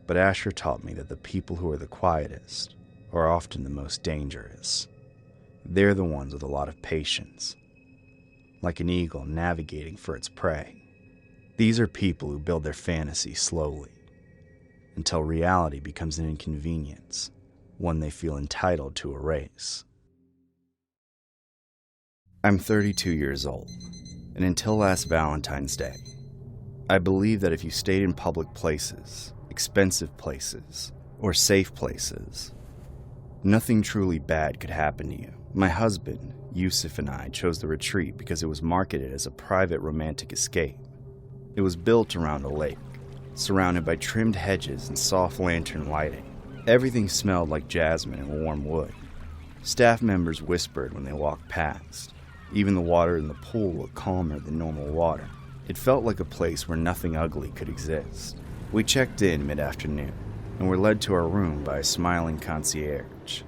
But Asher taught me that the people who are the quietest are often the most dangerous. They're the ones with a lot of patience, like an eagle navigating for its prey. These are people who build their fantasy slowly, until reality becomes an inconvenience, one they feel entitled to erase. I'm 32 years old, and until last Valentine's Day, I believed that if you stayed in public places, expensive places, or safe places, nothing truly bad could happen to you. My husband, Yusuf, and I chose the retreat because it was marketed as a private romantic escape. It was built around a lake, surrounded by trimmed hedges and soft lantern lighting. Everything smelled like jasmine and warm wood. Staff members whispered when they walked past. Even the water in the pool looked calmer than normal water. It felt like a place where nothing ugly could exist. We checked in mid-afternoon and were led to our room by a smiling concierge.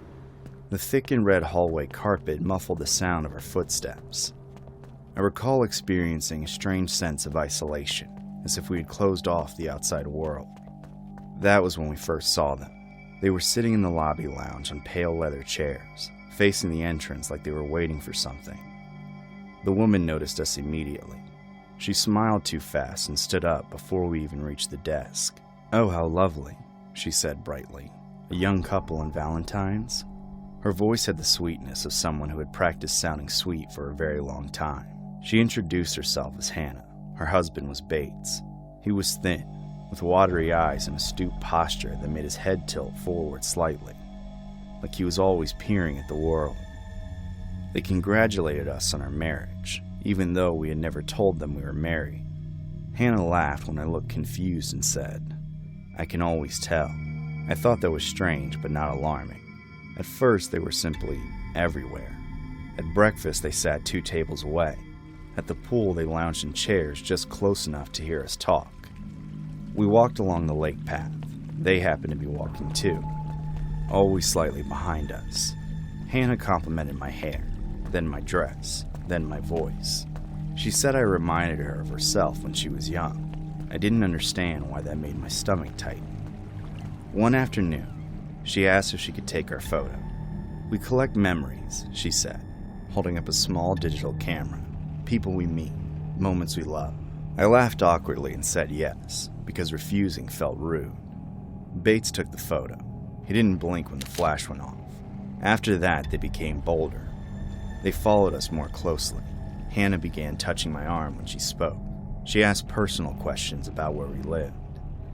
The thick and red hallway carpet muffled the sound of our footsteps. I recall experiencing a strange sense of isolation, as if we had closed off the outside world. That was when we first saw them. They were sitting in the lobby lounge on pale leather chairs, facing the entrance like they were waiting for something. The woman noticed us immediately. She smiled too fast and stood up before we even reached the desk. "Oh, how lovely," she said brightly. "A young couple on Valentine's?" Her voice had the sweetness of someone who had practiced sounding sweet for a very long time. She introduced herself as Hannah. Her husband was Bates. He was thin, with watery eyes and a stooped posture that made his head tilt forward slightly, like he was always peering at the world. They congratulated us on our marriage, even though we had never told them we were married. Hannah laughed when I looked confused and said, "I can always tell." I thought that was strange, but not alarming. At first, they were simply everywhere. At breakfast, they sat 2 tables away. At the pool, they lounged in chairs just close enough to hear us talk. We walked along the lake path. They happened to be walking too, always slightly behind us. Hannah complimented my hair, then my dress, then my voice. She said I reminded her of herself when she was young. I didn't understand why that made my stomach tighten. One afternoon, she asked if she could take our photo. We collect memories, she said, holding up a small digital camera. People we meet, moments we love. I laughed awkwardly and said yes, because refusing felt rude. Bates took the photo. He didn't blink when the flash went off. After that, they became bolder. They followed us more closely. Hannah began touching my arm when she spoke. She asked personal questions about where we lived,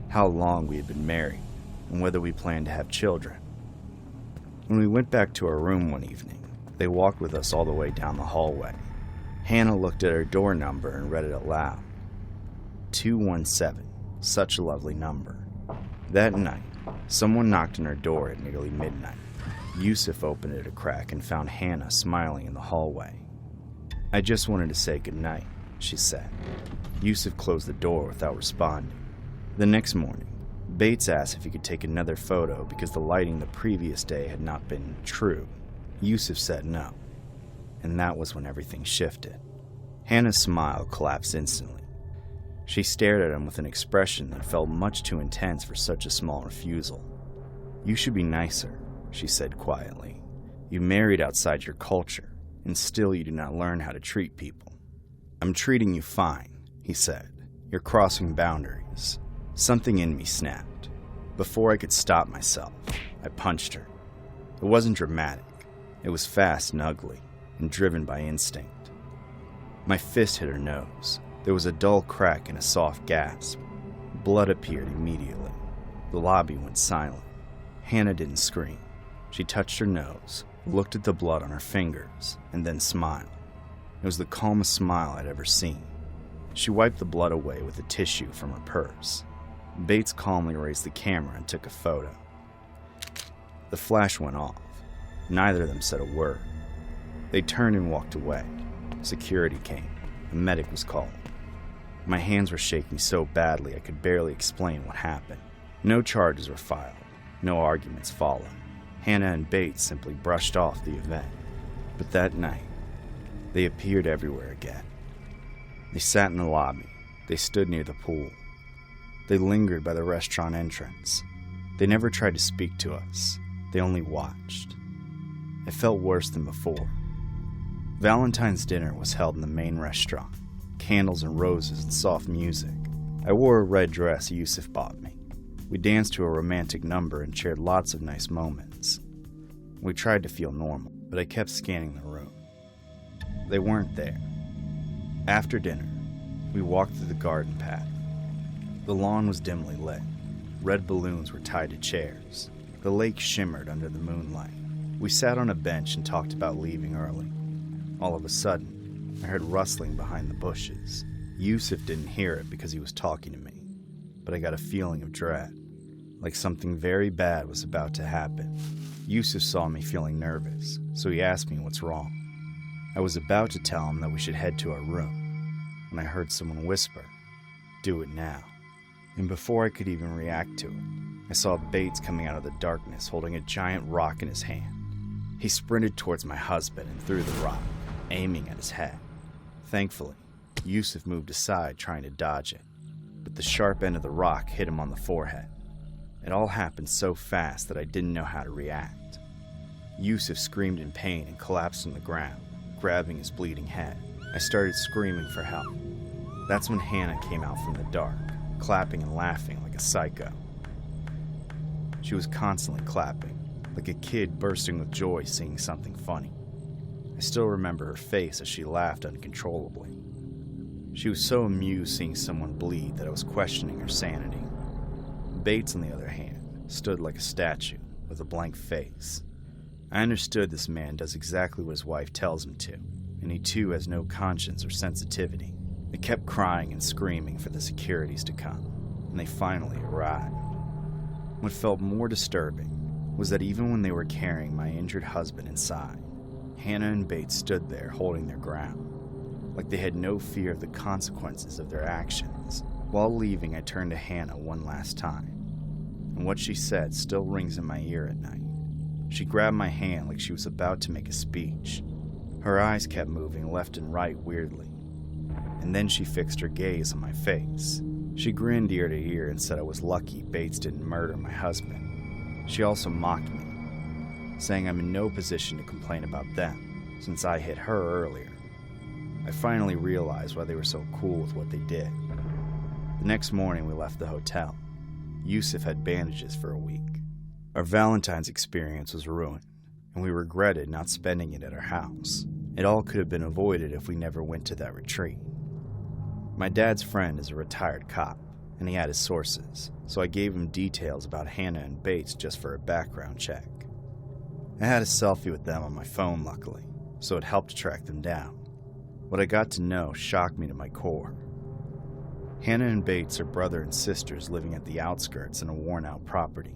how long we had been married, and whether we planned to have children. When we went back to our room one evening, they walked with us all the way down the hallway. Hannah looked at her door number and read it aloud. 217, such a lovely number. That night, someone knocked on her door at nearly midnight. Yusuf opened it a crack and found Hannah smiling in the hallway. "I just wanted to say goodnight," she said. Yusuf closed the door without responding. The next morning, Bates asked if he could take another photo because the lighting the previous day had not been true. Yusuf said no. And that was when everything shifted. Hannah's smile collapsed instantly. She stared at him with an expression that felt much too intense for such a small refusal. "You should be nicer," she said quietly. "You married outside your culture, and still you do not learn how to treat people." "I'm treating you fine," he said. "You're crossing boundaries." Something in me snapped. Before I could stop myself, I punched her. It wasn't dramatic. It was fast and ugly, and driven by instinct. My fist hit her nose. There was a dull crack and a soft gasp. Blood appeared immediately. The lobby went silent. Hannah didn't scream. She touched her nose, looked at the blood on her fingers, and then smiled. It was the calmest smile I'd ever seen. She wiped the blood away with a tissue from her purse. Bates calmly raised the camera and took a photo. The flash went off. Neither of them said a word. They turned and walked away. Security came. A medic was called. My hands were shaking so badly I could barely explain what happened. No charges were filed. No arguments followed. Hannah and Bates simply brushed off the event. But that night, they appeared everywhere again. They sat in the lobby. They stood near the pool. They lingered by the restaurant entrance. They never tried to speak to us. They only watched. It felt worse than before. Valentine's dinner was held in the main restaurant. Candles and roses and soft music. I wore a red dress Yusuf bought me. We danced to a romantic number and shared lots of nice moments. We tried to feel normal, but I kept scanning the room. They weren't there. After dinner, we walked through the garden path. The lawn was dimly lit. Red balloons were tied to chairs. The lake shimmered under the moonlight. We sat on a bench and talked about leaving early. All of a sudden, I heard rustling behind the bushes. Yusuf didn't hear it because he was talking to me, but I got a feeling of dread, like something very bad was about to happen. Yusuf saw me feeling nervous, so he asked me what's wrong. I was about to tell him that we should head to our room, when I heard someone whisper, "Do it now." And before I could even react to it, I saw Bates coming out of the darkness holding a giant rock in his hand. He sprinted towards my husband and threw the rock, aiming at his head. Thankfully, Yusuf moved aside trying to dodge it, but the sharp end of the rock hit him on the forehead. It all happened so fast that I didn't know how to react. Yusuf screamed in pain and collapsed on the ground, grabbing his bleeding head. I started screaming for help. That's when Hannah came out from the dark, clapping and laughing like a psycho. She was constantly clapping, like a kid bursting with joy seeing something funny. I still remember her face as she laughed uncontrollably. She was so amused seeing someone bleed that I was questioning her sanity. Bates, on the other hand, stood like a statue, with a blank face. I understood this man does exactly what his wife tells him to, and he too has no conscience or sensitivity. I kept crying and screaming for the securities to come, and they finally arrived. What felt more disturbing was that even when they were carrying my injured husband inside, Hannah and Bates stood there holding their ground, like they had no fear of the consequences of their actions. While leaving, I turned to Hannah one last time, and what she said still rings in my ear at night. She grabbed my hand like she was about to make a speech. Her eyes kept moving left and right weirdly, and then she fixed her gaze on my face. She grinned ear to ear and said I was lucky Bates didn't murder my husband. She also mocked me, saying I'm in no position to complain about them, since I hit her earlier. I finally realized why they were so cool with what they did. The next morning we left the hotel. Yusuf had bandages for a week. Our Valentine's experience was ruined, and we regretted not spending it at our house. It all could have been avoided if we never went to that retreat. My dad's friend is a retired cop, and he had his sources, so I gave him details about Hannah and Bates just for a background check. I had a selfie with them on my phone, luckily, so it helped to track them down. What I got to know shocked me to my core. Hannah and Bates are brother and sisters living at the outskirts in a worn-out property.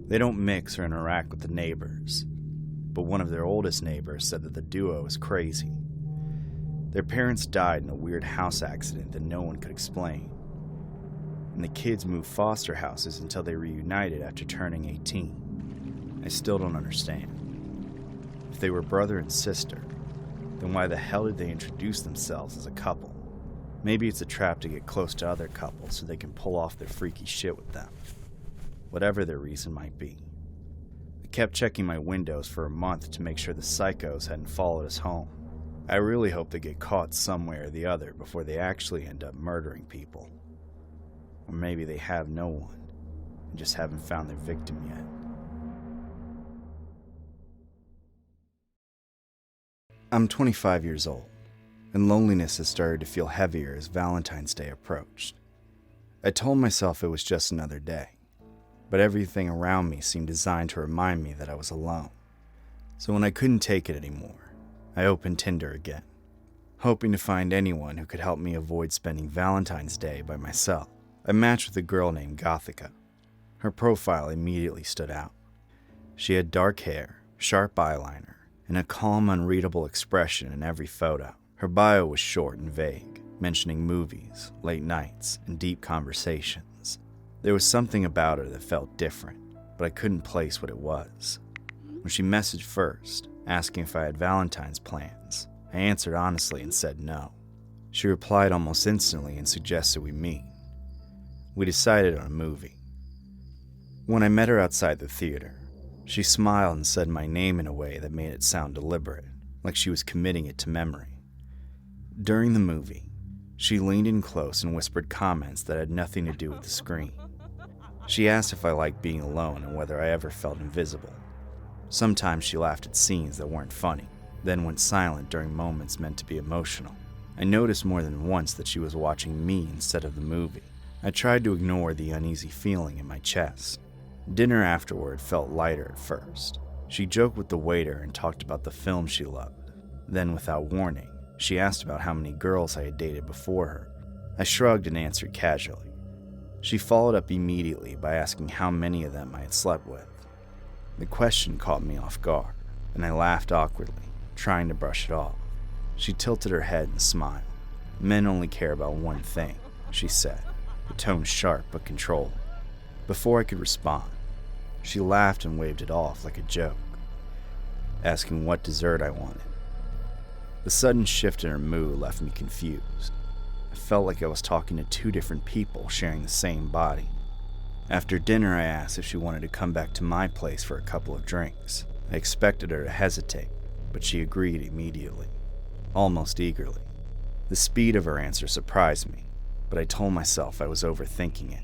They don't mix or interact with the neighbors, but one of their oldest neighbors said that the duo is crazy. Their parents died in a weird house accident that no one could explain, and the kids moved foster houses until they reunited after turning 18. I still don't understand. If they were brother and sister, then why the hell did they introduce themselves as a couple? Maybe it's a trap to get close to other couples so they can pull off their freaky shit with them. Whatever their reason might be. I kept checking my windows for a month to make sure the psychos hadn't followed us home. I really hope they get caught some way or the other before they actually end up murdering people. Or maybe they have no one and just haven't found their victim yet. I'm 25 years old, and loneliness has started to feel heavier as Valentine's Day approached. I told myself it was just another day, but everything around me seemed designed to remind me that I was alone. So when I couldn't take it anymore, I opened Tinder again, hoping to find anyone who could help me avoid spending Valentine's Day by myself. I matched with a girl named Gothica. Her profile immediately stood out. She had dark hair, sharp eyeliner, and a calm, unreadable expression in every photo. Her bio was short and vague, mentioning movies, late nights, and deep conversations. There was something about her that felt different, but I couldn't place what it was. When she messaged first, asking if I had Valentine's plans, I answered honestly and said no. She replied almost instantly and suggested we meet. We decided on a movie. When I met her outside the theater, she smiled and said my name in a way that made it sound deliberate, like she was committing it to memory. During the movie, she leaned in close and whispered comments that had nothing to do with the screen. She asked if I liked being alone and whether I ever felt invisible. Sometimes she laughed at scenes that weren't funny, then went silent during moments meant to be emotional. I noticed more than once that she was watching me instead of the movie. I tried to ignore the uneasy feeling in my chest. Dinner afterward felt lighter at first. She joked with the waiter and talked about the film she loved. Then, without warning, she asked about how many girls I had dated before her. I shrugged and answered casually. She followed up immediately by asking how many of them I had slept with. The question caught me off guard, and I laughed awkwardly, trying to brush it off. She tilted her head and smiled. "Men only care about one thing," she said, the tone sharp but controlled. Before I could respond, she laughed and waved it off like a joke, asking what dessert I wanted. The sudden shift in her mood left me confused. I felt like I was talking to two different people sharing the same body. After dinner, I asked if she wanted to come back to my place for a couple of drinks. I expected her to hesitate, but she agreed immediately, almost eagerly. The speed of her answer surprised me, but I told myself I was overthinking it.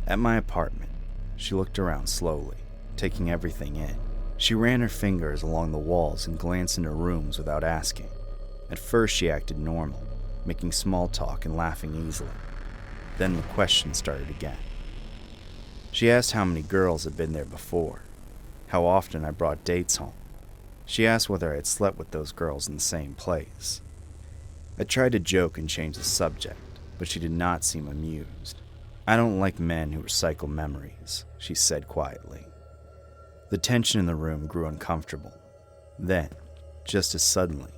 At my apartment, she looked around slowly, taking everything in. She ran her fingers along the walls and glanced into rooms without asking. At first, she acted normal, making small talk and laughing easily. Then the questions started again. She asked how many girls had been there before, how often I brought dates home. She asked whether I had slept with those girls in the same place. I tried to joke and change the subject, but she did not seem amused. "I don't like men who recycle memories," she said quietly. The tension in the room grew uncomfortable. Then, just as suddenly,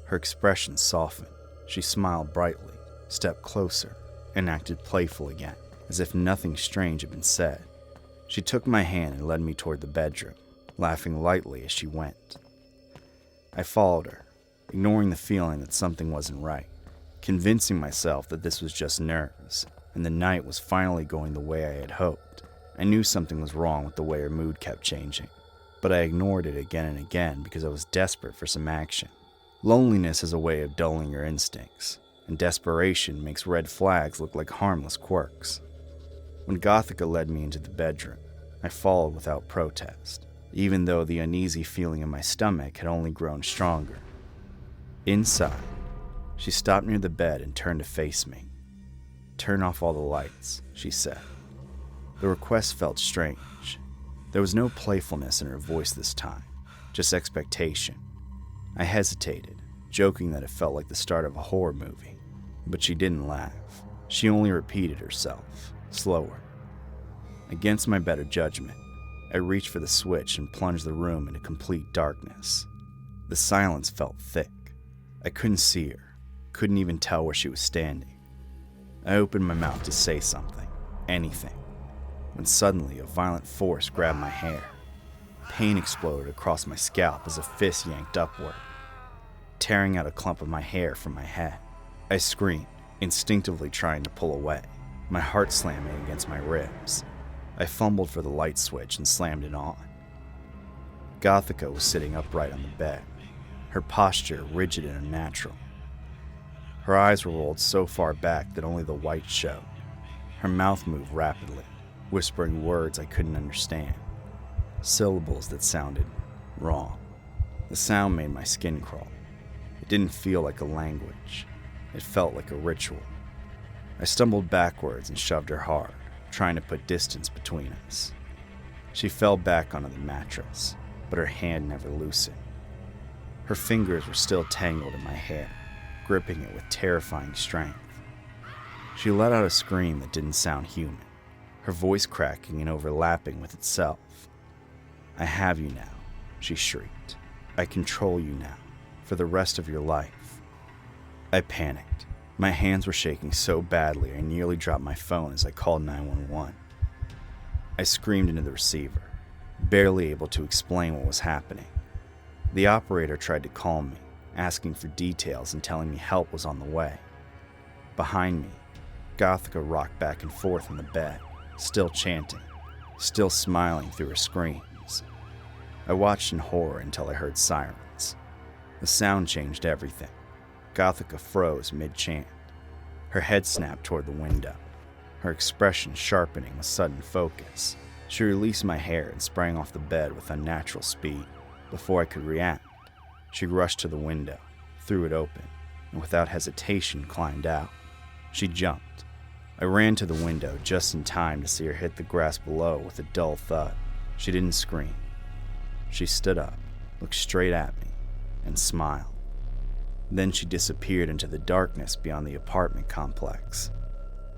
her expression softened. She smiled brightly, stepped closer, and acted playful again, as if nothing strange had been said. She took my hand and led me toward the bedroom, laughing lightly as she went. I followed her, ignoring the feeling that something wasn't right, convincing myself that this was just nerves, and the night was finally going the way I had hoped. I knew something was wrong with the way her mood kept changing, but I ignored it again and again because I was desperate for some action. Loneliness is a way of dulling your instincts, and desperation makes red flags look like harmless quirks. When Gothica led me into the bedroom, I followed without protest, even though the uneasy feeling in my stomach had only grown stronger. Inside, she stopped near the bed and turned to face me. "Turn off all the lights," she said. The request felt strange. There was no playfulness in her voice this time, just expectation. I hesitated, joking that it felt like the start of a horror movie, but she didn't laugh. She only repeated herself, slower. Against my better judgment, I reached for the switch and plunged the room into complete darkness. The silence felt thick. I couldn't see her, couldn't even tell where she was standing. I opened my mouth to say something, anything, when suddenly a violent force grabbed my hair. Pain exploded across my scalp as a fist yanked upward, tearing out a clump of my hair from my head. I screamed, instinctively trying to pull away, my heart slamming against my ribs. I fumbled for the light switch and slammed it on. Gothica was sitting upright on the bed, her posture rigid and unnatural. Her eyes were rolled so far back that only the white showed. Her mouth moved rapidly, whispering words I couldn't understand, syllables that sounded wrong. The sound made my skin crawl. It didn't feel like a language. It felt like a ritual. I stumbled backwards and shoved her hard, trying to put distance between us. She fell back onto the mattress, but her hand never loosened. Her fingers were still tangled in my hair, gripping it with terrifying strength. She let out a scream that didn't sound human, her voice cracking and overlapping with itself. "I have you now," she shrieked. "I control you now, for the rest of your life." I panicked. My hands were shaking so badly I nearly dropped my phone as I called 911. I screamed into the receiver, barely able to explain what was happening. The operator tried to calm me, asking for details and telling me help was on the way. Behind me, Gothica rocked back and forth in the bed, still chanting, still smiling through her screams. I watched in horror until I heard sirens. The sound changed everything. Gothica froze mid-chant. Her head snapped toward the window, her expression sharpening with sudden focus. She released my hair and sprang off the bed with unnatural speed. Before I could react, she rushed to the window, threw it open, and without hesitation climbed out. She jumped. I ran to the window just in time to see her hit the grass below with a dull thud. She didn't scream. She stood up, looked straight at me, and smiled. Then she disappeared into the darkness beyond the apartment complex.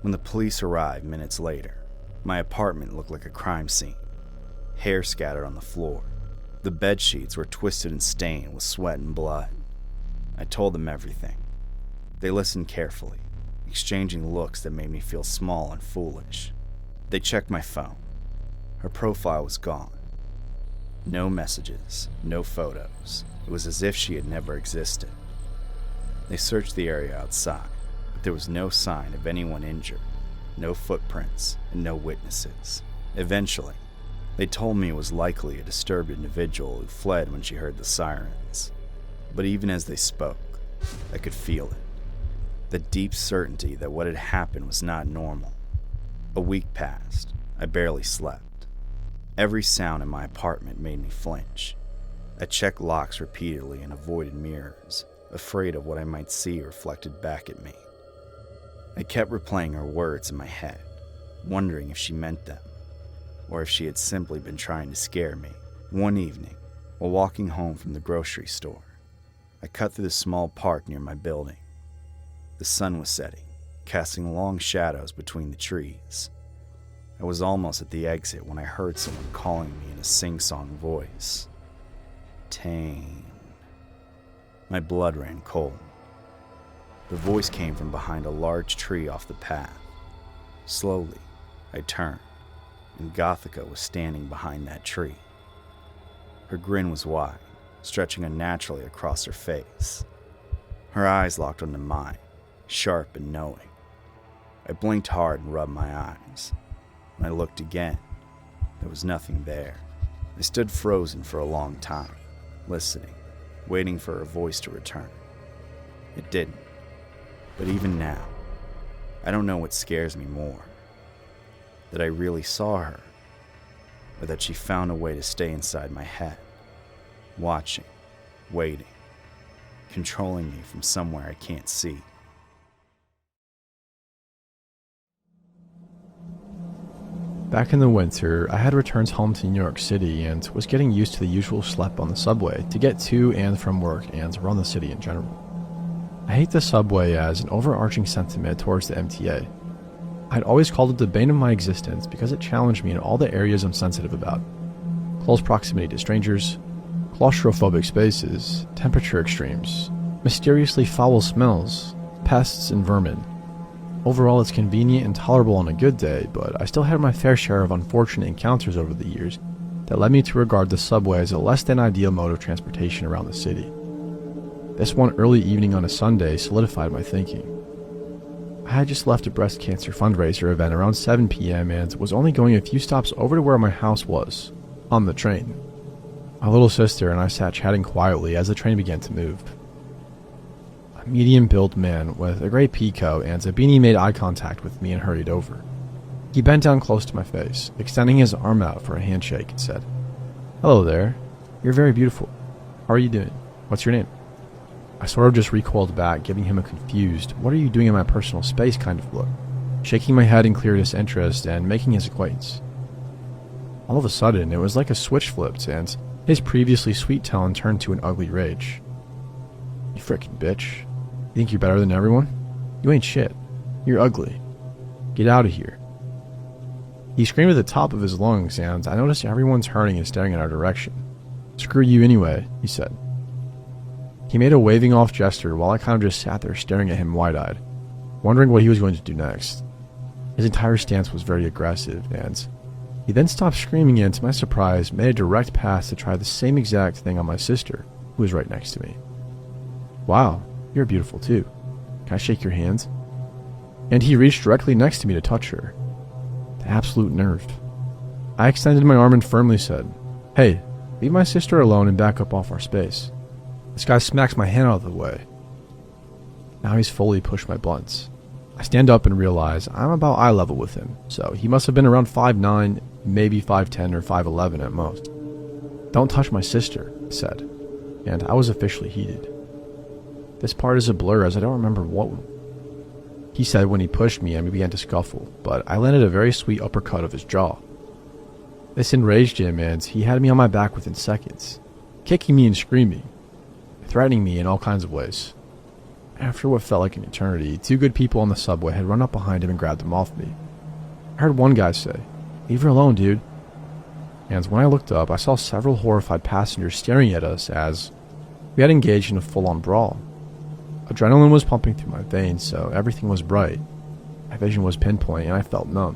When the police arrived minutes later, my apartment looked like a crime scene. Hair scattered on the floor. The bed sheets were twisted and stained with sweat and blood. I told them everything. They listened carefully, exchanging looks that made me feel small and foolish. They checked my phone. Her profile was gone. No messages, no photos. It was as if she had never existed. They searched the area outside, but there was no sign of anyone injured, no footprints, and no witnesses. Eventually, they told me it was likely a disturbed individual who fled when she heard the sirens. But even as they spoke, I could feel it. The deep certainty that what had happened was not normal. A week passed. I barely slept. Every sound in my apartment made me flinch. I checked locks repeatedly and avoided mirrors, afraid of what I might see reflected back at me. I kept replaying her words in my head, wondering if she meant them, or if she had simply been trying to scare me. One evening, while walking home from the grocery store, I cut through the small park near my building. The sun was setting, casting long shadows between the trees. I was almost at the exit when I heard someone calling me in a sing-song voice. Tane. My blood ran cold. The voice came from behind a large tree off the path. Slowly, I turned, and Gothica was standing behind that tree. Her grin was wide, stretching unnaturally across her face. Her eyes locked onto mine, sharp and knowing. I blinked hard and rubbed my eyes. When I looked again, there was nothing there. I stood frozen for a long time, listening, waiting for her voice to return. It didn't. But even now, I don't know what scares me more. That I really saw her, or that she found a way to stay inside my head, watching, waiting, controlling me from somewhere I can't see. Back in the winter, I had returned home to New York City and was getting used to the usual schlep on the subway to get to and from work and run the city in general. I hate the subway as an overarching sentiment towards the MTA. I'd always called it the bane of my existence because it challenged me in all the areas I'm sensitive about. Close proximity to strangers, claustrophobic spaces, temperature extremes, mysteriously foul smells, pests and vermin. Overall, it's convenient and tolerable on a good day, but I still had my fair share of unfortunate encounters over the years that led me to regard the subway as a less than ideal mode of transportation around the city. This one early evening on a Sunday solidified my thinking. I had just left a breast cancer fundraiser event around 7 p.m. and was only going a few stops over to where my house was, on the train. My little sister and I sat chatting quietly as the train began to move. A medium-built man with a gray pea coat and a beanie made eye contact with me and hurried over. He bent down close to my face, extending his arm out for a handshake and said, "Hello there. You're very beautiful. How are you doing? What's your name?" I sort of just recoiled back, giving him a confused, "What are you doing in my personal space?" kind of look, shaking my head in clear disinterest and making his acquaintance. All of a sudden, it was like a switch flipped, and his previously sweet tone turned to an ugly rage. "You frickin' bitch. You think you're better than everyone? You ain't shit. You're ugly. Get out of here." He screamed at the top of his lungs, and I noticed everyone turning and staring in our direction. "Screw you anyway," he said. He made a waving off gesture while I kind of just sat there staring at him wide-eyed, wondering what he was going to do next. His entire stance was very aggressive, and he then stopped screaming and, to my surprise, made a direct pass to try the same exact thing on my sister, who was right next to me. "Wow, you're beautiful too. Can I shake your hands?" And he reached directly next to me to touch her. The absolute nerve. I extended my arm and firmly said, "Hey, leave my sister alone and back up off our space." This guy smacks my hand out of the way. Now he's fully pushed my blunts. I stand up and realize I'm about eye level with him, so he must have been around 5'9", maybe 5'10", or 5'11" at most. "Don't touch my sister," I said, and I was officially heated. This part is a blur as I don't remember what he said when he pushed me and we began to scuffle, but I landed a very sweet uppercut of his jaw. This enraged him and he had me on my back within seconds, kicking me and screaming, threatening me in all kinds of ways. After what felt like an eternity, two good people on the subway had run up behind him and grabbed him off me. I heard one guy say, "Leave her alone, dude." And when I looked up, I saw several horrified passengers staring at us as we had engaged in a full-on brawl. Adrenaline was pumping through my veins, so everything was bright. My vision was pinpoint, and I felt numb.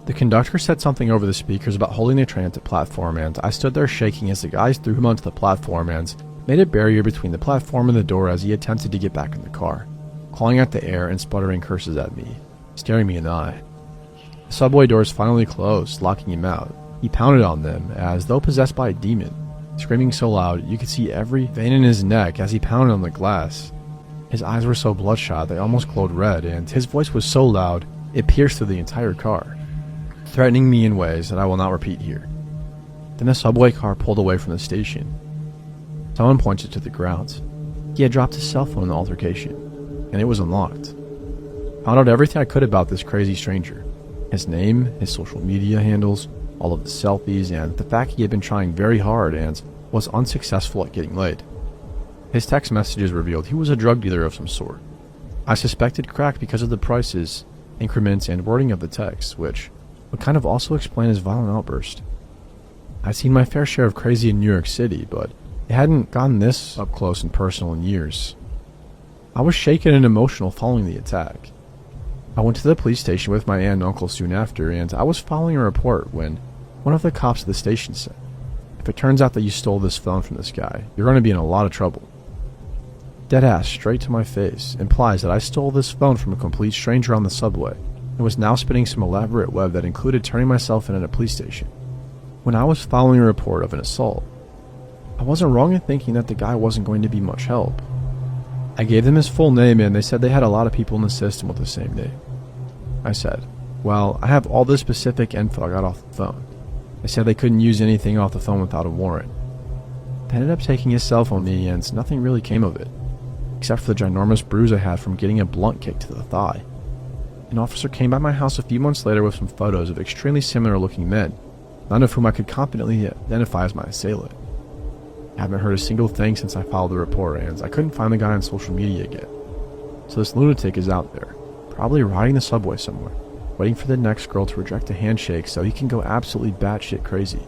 The conductor said something over the speakers about holding the train at the platform, and I stood there shaking as the guys threw him onto the platform and made a barrier between the platform and the door as he attempted to get back in the car, clawing at the air and sputtering curses at me, staring me in the eye. The subway doors finally closed, locking him out. He pounded on them, as though possessed by a demon, screaming so loud you could see every vein in his neck as he pounded on the glass. His eyes were so bloodshot they almost glowed red, and his voice was so loud it pierced through the entire car, threatening me in ways that I will not repeat here. Then the subway car pulled away from the station. Someone pointed to the ground. He had dropped his cell phone in the altercation, and it was unlocked. Found out everything I could about this crazy stranger. His name, his social media handles, all of the selfies, and the fact he had been trying very hard and was unsuccessful at getting laid. His text messages revealed he was a drug dealer of some sort. I suspected crack because of the prices, increments, and wording of the text, which would kind of also explain his violent outburst. I'd seen my fair share of crazy in New York City, but it hadn't gotten this up close and personal in years. I was shaken and emotional following the attack. I went to the police station with my aunt and uncle soon after, and I was following a report when one of the cops at the station said, "If it turns out that you stole this phone from this guy, you're going to be in a lot of trouble." Deadass, straight to my face, implies that I stole this phone from a complete stranger on the subway and was now spinning some elaborate web that included turning myself in at a police station. When I was following a report of an assault, I wasn't wrong in thinking that the guy wasn't going to be much help. I gave them his full name and they said they had a lot of people in the system with the same name. I said, "Well, I have all the specific info I got off the phone." They said they couldn't use anything off the phone without a warrant. They ended up taking his cell phone from me and nothing really came of it, except for the ginormous bruise I had from getting a blunt kick to the thigh. An officer came by my house a few months later with some photos of extremely similar looking men, none of whom I could confidently identify as my assailant. I haven't heard a single thing since I filed the report, and I couldn't find the guy on social media again. So this lunatic is out there, probably riding the subway somewhere, waiting for the next girl to reject a handshake so he can go absolutely batshit crazy.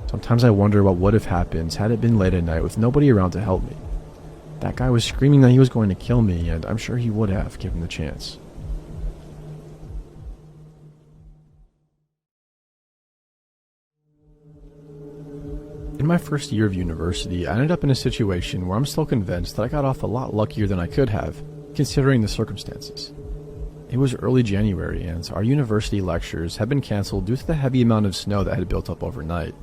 Sometimes I wonder what would have happened had it been late at night with nobody around to help me. That guy was screaming that he was going to kill me, and I'm sure he would have given the chance. In my first year of university, I ended up in a situation where I'm still convinced that I got off a lot luckier than I could have, considering the circumstances. It was early January, and our university lectures had been cancelled due to the heavy amount of snow that had built up overnight.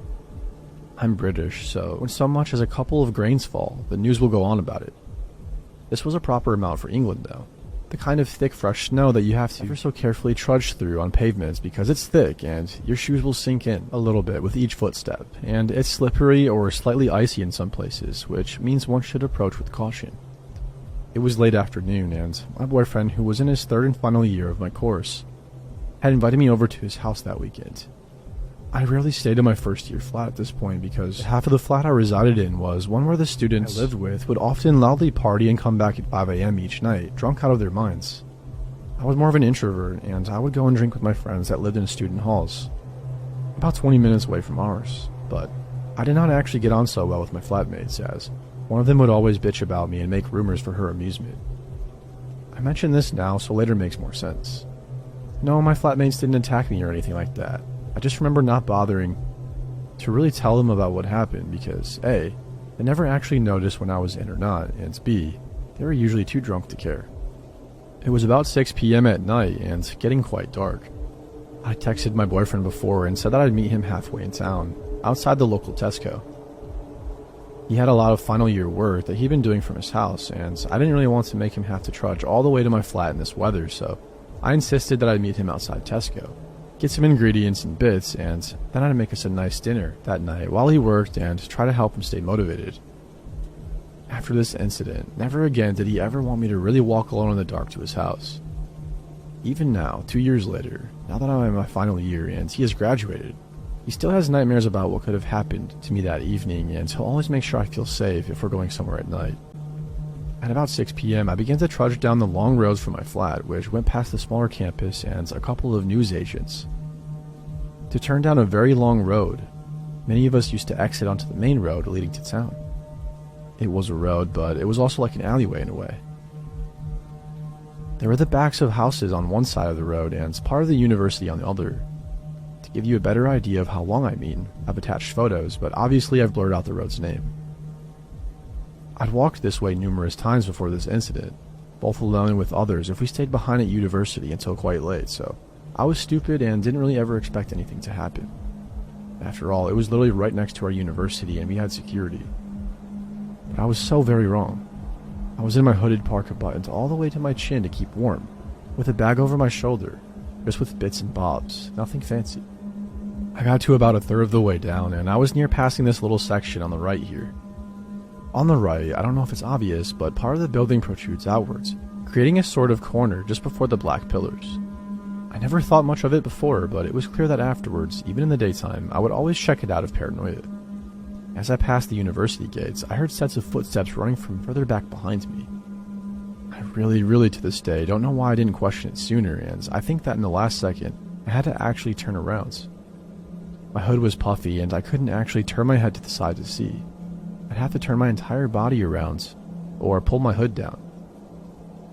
I'm British, so when so much as a couple of grains fall, the news will go on about it. This was a proper amount for England, though. The kind of thick, fresh snow that you have to ever so carefully trudge through on pavements because it's thick and your shoes will sink in a little bit with each footstep, and it's slippery or slightly icy in some places, which means one should approach with caution. It was late afternoon, and my boyfriend, who was in his third and final year of my course, had invited me over to his house that weekend. I rarely stayed in my first year flat at this point because half of the flat I resided in was one where the students I lived with would often loudly party and come back at 5 a.m. each night, drunk out of their minds. I was more of an introvert, and I would go and drink with my friends that lived in student halls, about 20 minutes away from ours, but I did not actually get on so well with my flatmates, as one of them would always bitch about me and make rumors for her amusement. I mention this now so later makes more sense. No, my flatmates didn't attack me or anything like that. I just remember not bothering to really tell them about what happened because A, they never actually noticed when I was in or not, and B, they were usually too drunk to care. It was about 6 p.m. at night and getting quite dark. I texted my boyfriend before and said that I'd meet him halfway in town, outside the local Tesco. He had a lot of final year work that he'd been doing from his house, and I didn't really want to make him have to trudge all the way to my flat in this weather, so I insisted that I'd meet him outside Tesco, get some ingredients and bits, and then I'd make us a nice dinner that night while he worked and try to help him stay motivated. After this incident, never again did he ever want me to really walk alone in the dark to his house. Even now, 2 years later, now that I'm in my final year and he has graduated, he still has nightmares about what could have happened to me that evening, and he'll always make sure I feel safe if we're going somewhere at night. At about 6 p.m., I began to trudge down the long roads from my flat, which went past the smaller campus and a couple of news agents, to turn down a very long road. Many of us used to exit onto the main road leading to town. It was a road, but it was also like an alleyway in a way. There were the backs of houses on one side of the road and part of the university on the other. To give you a better idea of how long I mean, I've attached photos, but obviously I've blurred out the road's name. I'd walked this way numerous times before this incident, both alone and with others if we stayed behind at university until quite late, so I was stupid and didn't really ever expect anything to happen. After all, it was literally right next to our university and we had security. But I was so very wrong. I was in my hooded parka buttons all the way to my chin to keep warm, with a bag over my shoulder, just with bits and bobs, nothing fancy. I got to about a third of the way down and I was near passing this little section on the right here. On the right, I don't know if it's obvious, but part of the building protrudes outwards, creating a sort of corner just before the black pillars. I never thought much of it before, but it was clear that afterwards, even in the daytime, I would always check it out of paranoia. As I passed the university gates, I heard sets of footsteps running from further back behind me. I really to this day don't know why I didn't question it sooner, and I think that in the last second, I had to actually turn around. My hood was puffy and I couldn't actually turn my head to the side to see. I'd have to turn my entire body around or pull my hood down.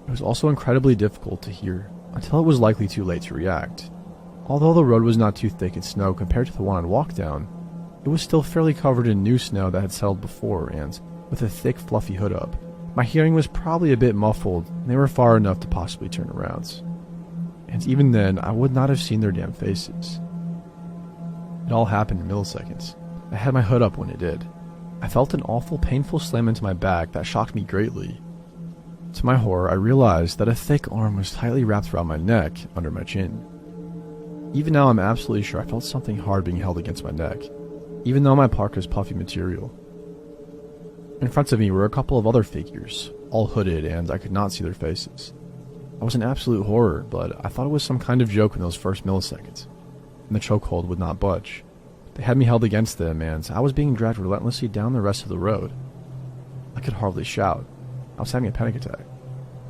It was also incredibly difficult to hear until it was likely too late to react. Although the road was not too thick in snow compared to the one I'd walked down, it was still fairly covered in new snow that had settled before, and with a thick fluffy hood up, my hearing was probably a bit muffled and they were far enough to possibly turn around. And even then, I would not have seen their damn faces. It all happened in milliseconds. I had my hood up when it did. I felt an awful, painful slam into my back that shocked me greatly. To my horror, I realized that a thick arm was tightly wrapped around my neck, under my chin. Even now, I'm absolutely sure I felt something hard being held against my neck, even though my parka's puffy material. In front of me were a couple of other figures, all hooded, and I could not see their faces. I was in absolute horror, but I thought it was some kind of joke in those first milliseconds, and the chokehold would not budge. They had me held against them, and I was being dragged relentlessly down the rest of the road. I could hardly shout. I was having a panic attack.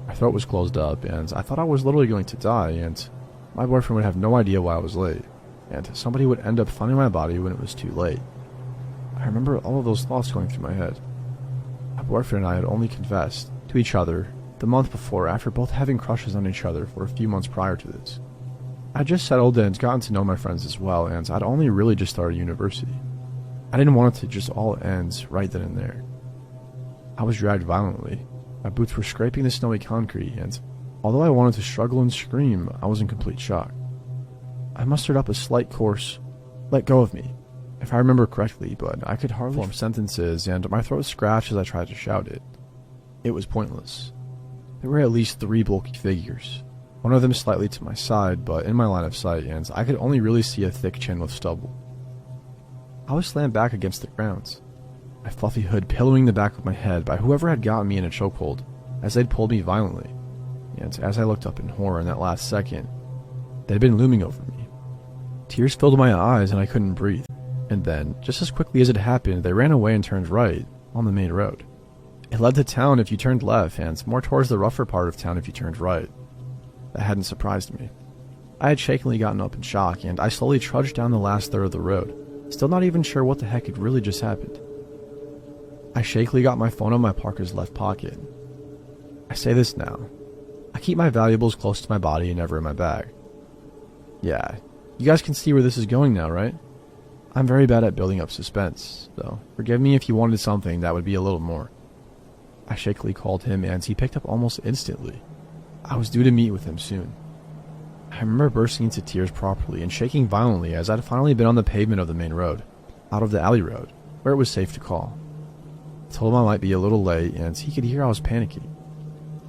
My throat was closed up, and I thought I was literally going to die, and my boyfriend would have no idea why I was late, and somebody would end up finding my body when it was too late. I remember all of those thoughts going through my head. My boyfriend and I had only confessed to each other the month before, after both having crushes on each other for a few months prior to this. I'd just settled and gotten to know my friends as well, and I'd only really just started university. I didn't want it to just all end right then and there. I was dragged violently. My boots were scraping the snowy concrete, and although I wanted to struggle and scream, I was in complete shock. I mustered up a slight coarse, "Let go of me," if I remember correctly, but I could hardly form sentences, and my throat scratched as I tried to shout it. It was pointless. There were at least 3 bulky figures, one of them slightly to my side, but in my line of sight, and I could only really see a thick chin with stubble. I was slammed back against the ground, my fluffy hood pillowing the back of my head by whoever had gotten me in a chokehold, as they'd pulled me violently, and as I looked up in horror in that last second, they'd been looming over me. Tears filled my eyes and I couldn't breathe, and then, just as quickly as it happened, they ran away and turned right, on the main road. It led to town if you turned left, and more towards the rougher part of town if you turned right. That hadn't surprised me. I had shakily gotten up in shock, and I slowly trudged down the last third of the road, still not even sure what the heck had really just happened. I shakily got my phone out of my parka's left pocket. I say this now. I keep my valuables close to my body and never in my bag. Yeah, you guys can see where this is going now, right? I'm very bad at building up suspense, though forgive me if you wanted something that would be a little more. I shakily called him, and he picked up almost instantly. I was due to meet with him soon. I remember bursting into tears properly and shaking violently as I'd finally been on the pavement of the main road, out of the alley road, where it was safe to call. I told him I might be a little late, and he could hear I was panicking.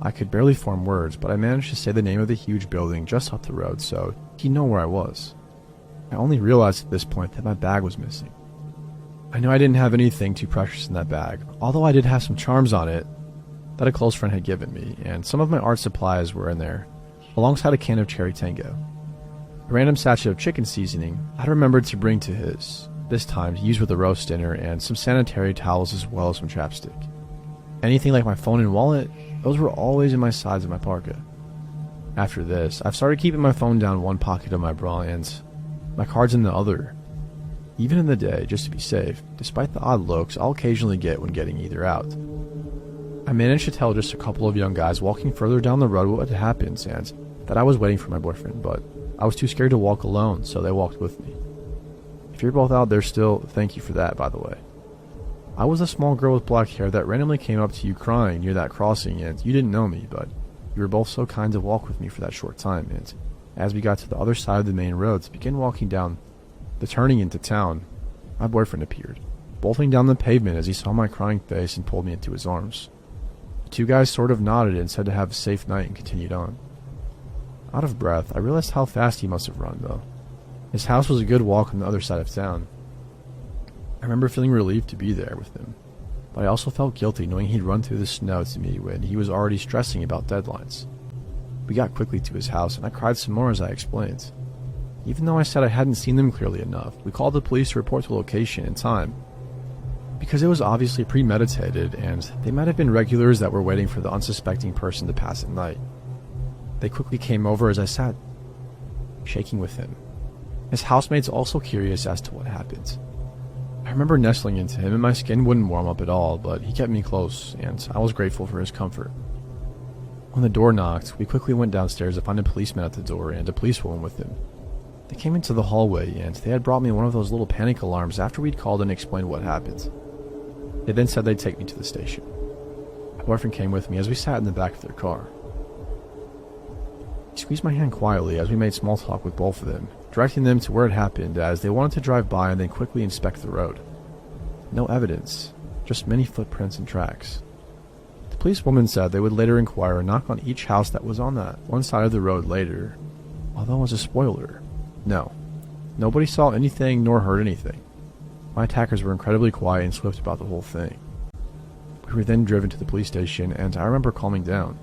I could barely form words, but I managed to say the name of the huge building just up the road, so he'd know where I was. I only realized at this point that my bag was missing. I knew I didn't have anything too precious in that bag, although I did have some charms on it that a close friend had given me, and some of my art supplies were in there, alongside a can of cherry tango. A random sachet of chicken seasoning I remembered to bring to his, this time to use with the roast dinner, and some sanitary towels as well as some chapstick. Anything like my phone and wallet, those were always in my sides of my parka. After this, I've started keeping my phone down one pocket of my bra and my cards in the other. Even in the day, just to be safe, despite the odd looks I'll occasionally get when getting either out. I managed to tell just a couple of young guys walking further down the road what had happened and that I was waiting for my boyfriend, but I was too scared to walk alone, so they walked with me. If you're both out there still, thank you for that, by the way. I was a small girl with black hair that randomly came up to you crying near that crossing, and you didn't know me, but you were both so kind to walk with me for that short time, and as we got to the other side of the main road to begin walking down the turning into town, my boyfriend appeared, bolting down the pavement as he saw my crying face and pulled me into his arms. The 2 guys sort of nodded and said to have a safe night and continued on. Out of breath, I realized how fast he must have run, though. His house was a good walk on the other side of town. I remember feeling relieved to be there with him, but I also felt guilty knowing he'd run through the snow to me when he was already stressing about deadlines. We got quickly to his house, and I cried some more as I explained. Even though I said I hadn't seen them clearly enough, we called the police to report the location in time, because it was obviously premeditated, and they might have been regulars that were waiting for the unsuspecting person to pass at night. They quickly came over as I sat, shaking with him, His housemate's also curious as to what happened. I remember nestling into him and my skin wouldn't warm up at all, but he kept me close and I was grateful for his comfort. When the door knocked, we quickly went downstairs to find a policeman at the door and a policewoman with him. They came into the hallway and they had brought me one of those little panic alarms after we'd called and explained what happened. They then said they'd take me to the station. My boyfriend came with me as we sat in the back of their car. He squeezed my hand quietly as we made small talk with both of them, directing them to where it happened as they wanted to drive by and then quickly inspect the road. No evidence, just many footprints and tracks. The policewoman said they would later inquire and knock on each house that was on that one side of the road later, although as a spoiler, no. Nobody saw anything nor heard anything. My attackers were incredibly quiet and swift about the whole thing. We were then driven to the police station and I remember calming down.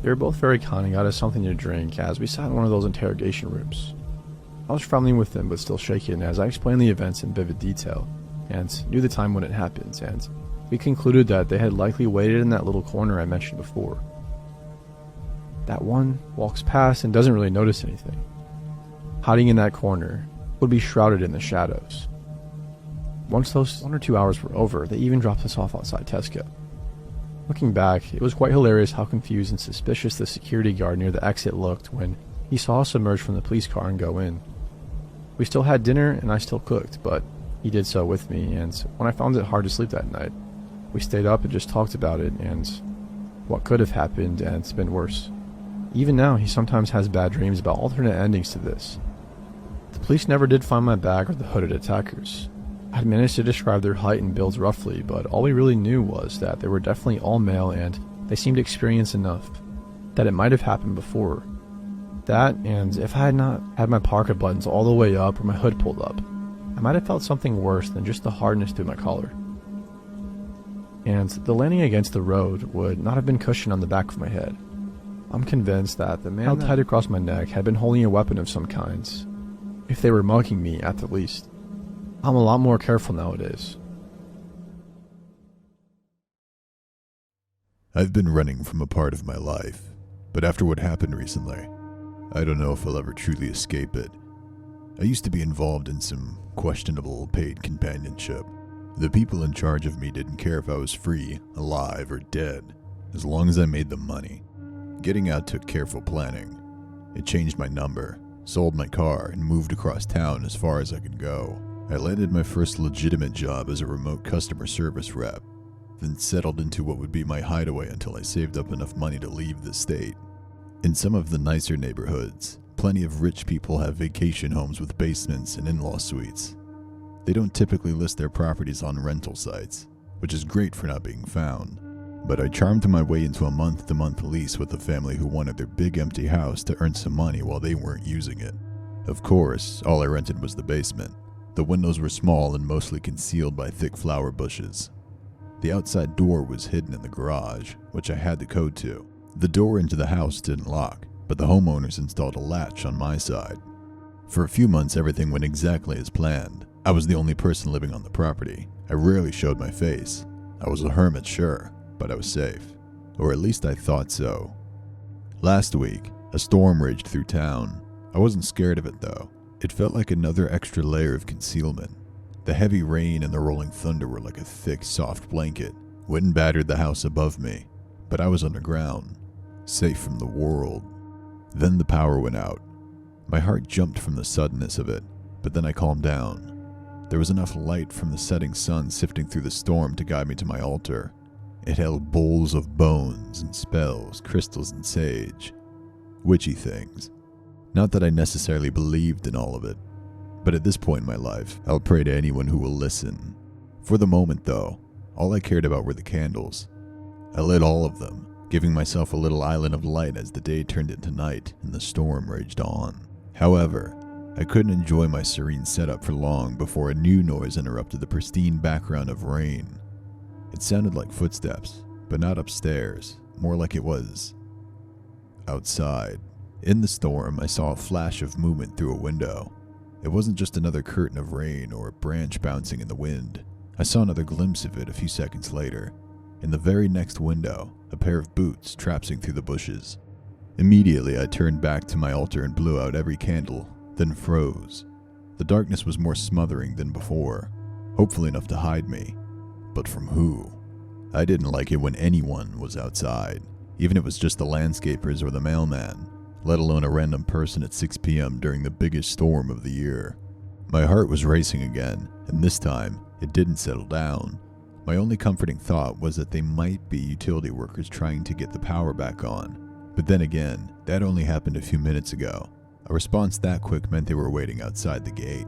They were both very kind and got us something to drink as we sat in one of those interrogation rooms. I was friendly with them but still shaken as I explained the events in vivid detail and knew the time when it happened, and we concluded that they had likely waited in that little corner I mentioned before. That one walks past and doesn't really notice anything. Hiding in that corner would be shrouded in the shadows. Once those 1 or 2 hours were over, they even dropped us off outside Tesco. Looking back, it was quite hilarious how confused and suspicious the security guard near the exit looked when he saw us emerge from the police car and go in. We still had dinner and I still cooked, but he did so with me, and when I found it hard to sleep that night, we stayed up and just talked about it and what could have happened, and it's been worse. Even now, he sometimes has bad dreams about alternate endings to this. The police never did find my bag or the hooded attackers. I had managed to describe their height and builds roughly, but all we really knew was that they were definitely all male and they seemed experienced enough that it might have happened before. That, and if I had not had my parka buttons all the way up or my hood pulled up, I might have felt something worse than just the hardness through my collar. And the landing against the road would not have been cushioned on the back of my head. I'm convinced that the man held tight across my neck had been holding a weapon of some kind, if they were mugging me at the least. I'm a lot more careful nowadays. I've been running from a part of my life, but after what happened recently, I don't know if I'll ever truly escape it. I used to be involved in some questionable paid companionship. The people in charge of me didn't care if I was free, alive, or dead, as long as I made them money. Getting out took careful planning. I changed my number, sold my car, and moved across town as far as I could go. I landed my first legitimate job as a remote customer service rep, then settled into what would be my hideaway until I saved up enough money to leave the state. In some of the nicer neighborhoods, plenty of rich people have vacation homes with basements and in-law suites. They don't typically list their properties on rental sites, which is great for not being found. But I charmed my way into a month-to-month lease with a family who wanted their big empty house to earn some money while they weren't using it. Of course, all I rented was the basement. The windows were small and mostly concealed by thick flower bushes. The outside door was hidden in the garage, which I had the code to. The door into the house didn't lock, but the homeowners installed a latch on my side. For a few months, everything went exactly as planned. I was the only person living on the property. I rarely showed my face. I was a hermit, sure, but I was safe. Or at least I thought so. Last week, a storm raged through town. I wasn't scared of it though. It felt like another extra layer of concealment. The heavy rain and the rolling thunder were like a thick, soft blanket. Wind battered the house above me, but I was underground, safe from the world. Then the power went out. My heart jumped from the suddenness of it, but then I calmed down. There was enough light from the setting sun sifting through the storm to guide me to my altar. It held bowls of bones and spells, crystals and sage. Witchy things. Not that I necessarily believed in all of it, but at this point in my life, I'll pray to anyone who will listen. For the moment though, all I cared about were the candles. I lit all of them, giving myself a little island of light as the day turned into night and the storm raged on. However, I couldn't enjoy my serene setup for long before a new noise interrupted the pristine background of rain. It sounded like footsteps, but not upstairs, more like it was outside. In the storm, I saw a flash of movement through a window. It wasn't just another curtain of rain or a branch bouncing in the wind. I saw another glimpse of it a few seconds later. In the very next window, a pair of boots trapsing through the bushes. Immediately, I turned back to my altar and blew out every candle, then froze. The darkness was more smothering than before, hopefully enough to hide me. But from who? I didn't like it when anyone was outside, even if it was just the landscapers or the mailman, let alone a random person at 6 p.m. during the biggest storm of the year. My heart was racing again, and this time, it didn't settle down. My only comforting thought was that they might be utility workers trying to get the power back on. But then again, that only happened a few minutes ago. A response that quick meant they were waiting outside the gate.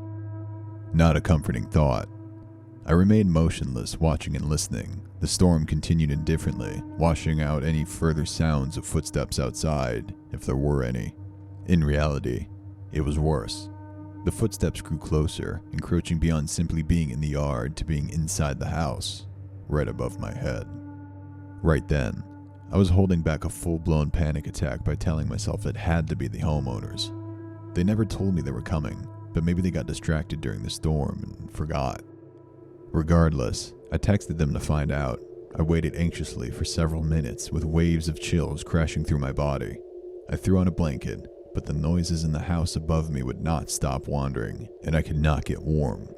Not a comforting thought. I remained motionless, watching and listening. The storm continued indifferently, washing out any further sounds of footsteps outside, if there were any. In reality, it was worse. The footsteps grew closer, encroaching beyond simply being in the yard to being inside the house, right above my head. Right then, I was holding back a full-blown panic attack by telling myself it had to be the homeowners. They never told me they were coming, but maybe they got distracted during the storm and forgot. Regardless, I texted them to find out. I waited anxiously for several minutes with waves of chills crashing through my body. I threw on a blanket, but the noises in the house above me would not stop wandering, and I could not get warm.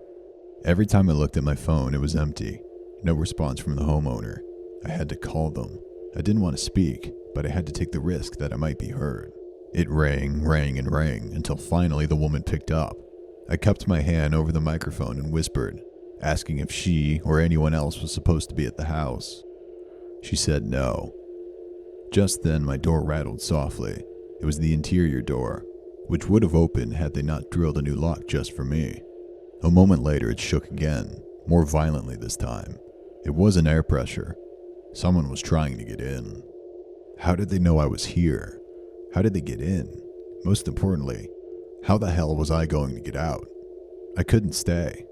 Every time I looked at my phone, it was empty. No response from the homeowner. I had to call them. I didn't want to speak, but I had to take the risk that I might be heard. It rang, and rang, until finally the woman picked up. I cupped my hand over the microphone and whispered, asking if she or anyone else was supposed to be at the house. She said no. Just then, my door rattled softly. It was the interior door, which would have opened had they not drilled a new lock just for me. A moment later, it shook again, more violently this time. It wasn't air pressure. Someone was trying to get in. How did they know I was here? How did they get in? Most importantly, how the hell was I going to get out? I couldn't stay.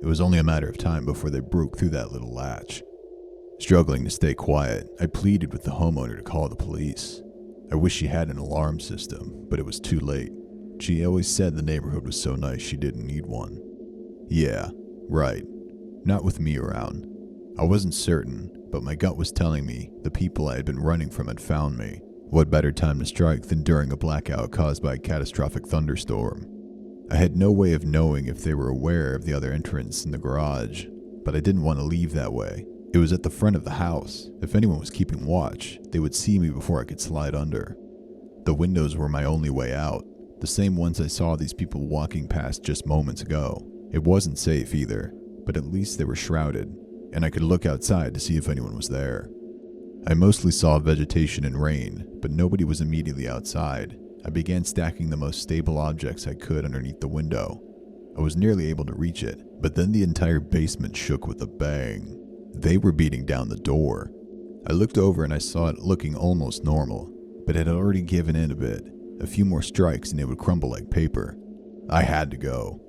It was only a matter of time before they broke through that little latch. Struggling to stay quiet, I pleaded with the homeowner to call the police. I wish she had an alarm system, but it was too late. She always said the neighborhood was so nice she didn't need one. Yeah, right. Not with me around. I wasn't certain, but my gut was telling me the people I had been running from had found me. What better time to strike than during a blackout caused by a catastrophic thunderstorm? I had no way of knowing if they were aware of the other entrance in the garage, but I didn't want to leave that way. It was at the front of the house. If anyone was keeping watch, they would see me before I could slide under. The windows were my only way out, the same ones I saw these people walking past just moments ago. It wasn't safe either, but at least they were shrouded, and I could look outside to see if anyone was there. I mostly saw vegetation and rain, but nobody was immediately outside. I began stacking the most stable objects I could underneath the window. I was nearly able to reach it, but then the entire basement shook with a bang. They were beating down the door. I looked over and I saw it looking almost normal, but it had already given in a bit. A few more strikes and it would crumble like paper. I had to go.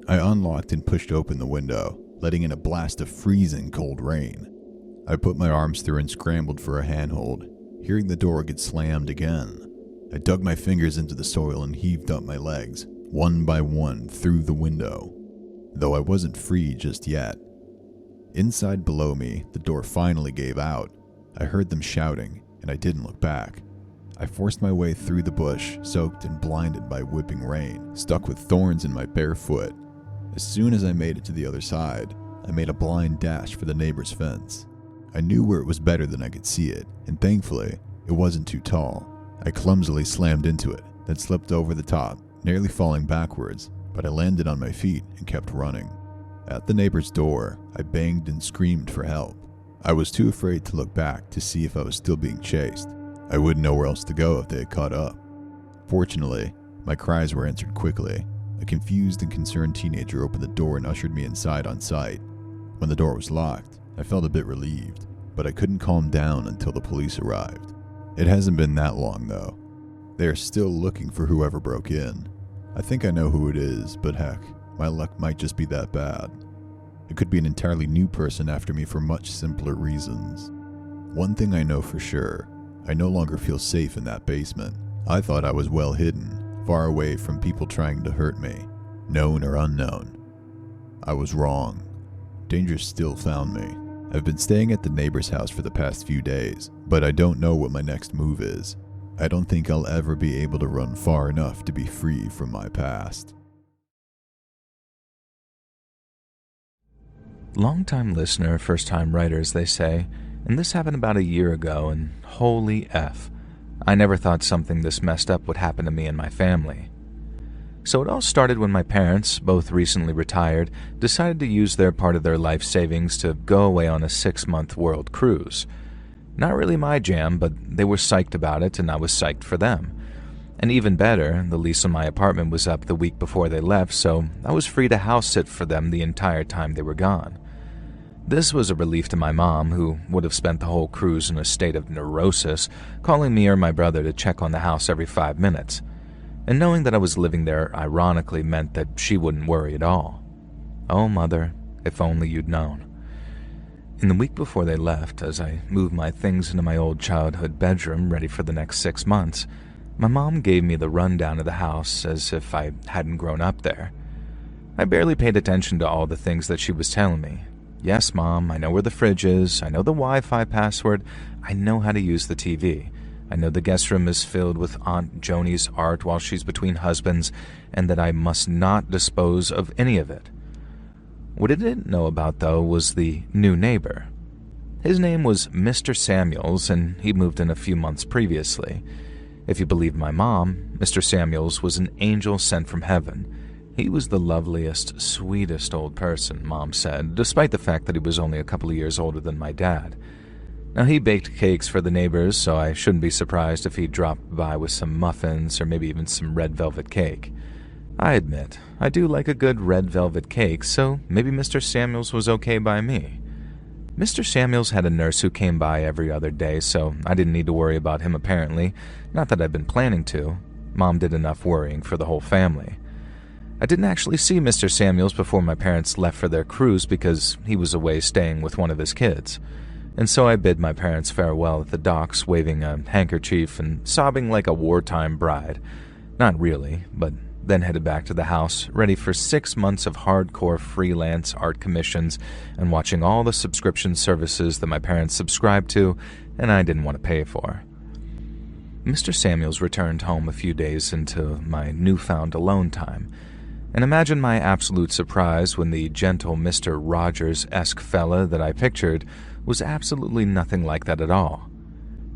I unlocked and pushed open the window, letting in a blast of freezing cold rain. I put my arms through and scrambled for a handhold, hearing the door get slammed again. I dug my fingers into the soil and heaved up my legs, one by one, through the window, though I wasn't free just yet. Inside below me, the door finally gave out. I heard them shouting, and I didn't look back. I forced my way through the bush, soaked and blinded by whipping rain, stuck with thorns in my bare foot. As soon as I made it to the other side, I made a blind dash for the neighbor's fence. I knew where it was better than I could see it, and thankfully, it wasn't too tall. I clumsily slammed into it, then slipped over the top, nearly falling backwards, but I landed on my feet and kept running. At the neighbor's door, I banged and screamed for help. I was too afraid to look back to see if I was still being chased. I wouldn't know where else to go if they had caught up. Fortunately, my cries were answered quickly. A confused and concerned teenager opened the door and ushered me inside on sight. When the door was locked, I felt a bit relieved, but I couldn't calm down until the police arrived. It hasn't been that long, though. They are still looking for whoever broke in. I think I know who it is, but heck, my luck might just be that bad. It could be an entirely new person after me for much simpler reasons. One thing I know for sure, I no longer feel safe in that basement. I thought I was well hidden, far away from people trying to hurt me, known or unknown. I was wrong. Danger still found me. I've been staying at the neighbor's house for the past few days, but I don't know what my next move is. I don't think I'll ever be able to run far enough to be free from my past. Long-time listener, first-time writers, they say, and this happened about a year ago, and holy F, I never thought something this messed up would happen to me and my family. So it all started when my parents, both recently retired, decided to use their part of their life savings to go away on a 6-month world cruise. Not really my jam, but they were psyched about it, and I was psyched for them. And even better, the lease on my apartment was up the week before they left, so I was free to house sit for them the entire time they were gone. This was a relief to my mom, who would have spent the whole cruise in a state of neurosis, calling me or my brother to check on the house every 5 minutes. And knowing that I was living there ironically meant that she wouldn't worry at all. Oh, Mother, if only you'd known. In the week before they left, as I moved my things into my old childhood bedroom ready for the next 6 months, my mom gave me the rundown of the house as if I hadn't grown up there. I barely paid attention to all the things that she was telling me. Yes, Mom, I know where the fridge is, I know the Wi-Fi password, I know how to use the TV. I know the guest room is filled with Aunt Joni's art while she's between husbands, and that I must not dispose of any of it. What I didn't know about, though, was the new neighbor. His name was Mr. Samuels, and he moved in a few months previously. If you believe my mom, Mr. Samuels was an angel sent from heaven. He was the loveliest, sweetest old person, Mom said, despite the fact that he was only a couple of years older than my dad. Now, he baked cakes for the neighbors, so I shouldn't be surprised if he dropped by with some muffins or maybe even some red velvet cake. I admit, I do like a good red velvet cake, so maybe Mr. Samuels was okay by me. Mr. Samuels had a nurse who came by every other day, so I didn't need to worry about him apparently, not that I'd been planning to. Mom did enough worrying for the whole family. I didn't actually see Mr. Samuels before my parents left for their cruise because he was away staying with one of his kids. And so I bid my parents farewell at the docks, waving a handkerchief and sobbing like a wartime bride. Not really, but then headed back to the house, ready for 6 months of hardcore freelance art commissions and watching all the subscription services that my parents subscribed to and I didn't want to pay for. Mr. Samuels returned home a few days into my newfound alone time, and imagine my absolute surprise when the gentle Mr. Rogers-esque fella that I pictured was absolutely nothing like that at all.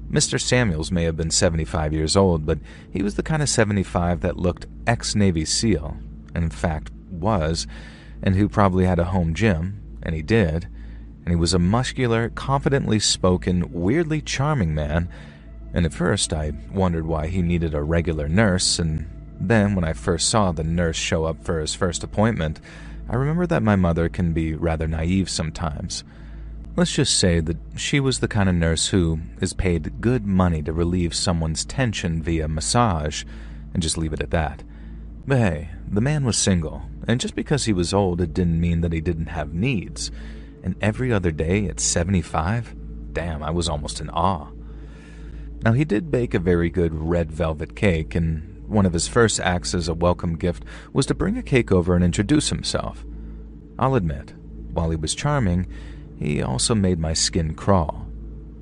Mr. Samuels may have been 75 years old, but he was the kind of 75 that looked ex-Navy SEAL, and in fact was, and who probably had a home gym, and he did, and he was a muscular, confidently spoken, weirdly charming man, and at first I wondered why he needed a regular nurse, and then when I first saw the nurse show up for his first appointment, I remember that my mother can be rather naive sometimes. Let's just say that she was the kind of nurse who is paid good money to relieve someone's tension via massage, and just leave it at that. But hey, the man was single, and just because he was old, it didn't mean that he didn't have needs. And every other day at 75? Damn, I was almost in awe. Now, he did bake a very good red velvet cake, and one of his first acts as a welcome gift was to bring a cake over and introduce himself. I'll admit, while he was charming, he also made my skin crawl.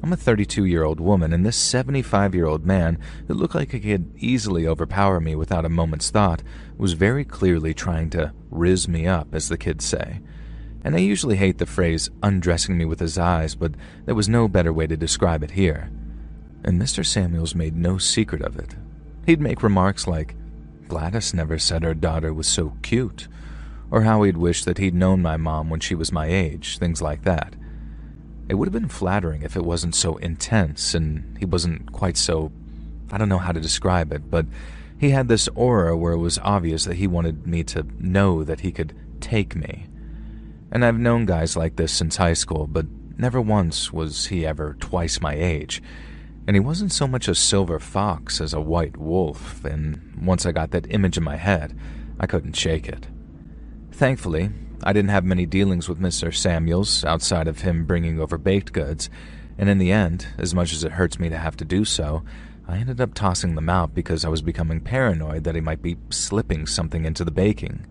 I'm a 32-year-old woman, and this 75-year-old man, who looked like he could easily overpower me without a moment's thought, was very clearly trying to rizz me up, as the kids say. And I usually hate the phrase undressing me with his eyes, but there was no better way to describe it here. And Mr. Samuels made no secret of it. He'd make remarks like, Gladys never said her daughter was so cute, or how he'd wish that he'd known my mom when she was my age, things like that. It would have been flattering if it wasn't so intense, and he wasn't quite so, I don't know how to describe it, but he had this aura where it was obvious that he wanted me to know that he could take me. And I've known guys like this since high school, but never once was he ever twice my age. And he wasn't so much a silver fox as a white wolf, and once I got that image in my head, I couldn't shake it. Thankfully, I didn't have many dealings with Mr. Samuels outside of him bringing over baked goods, and in the end, as much as it hurts me to have to do so, I ended up tossing them out because I was becoming paranoid that he might be slipping something into the baking.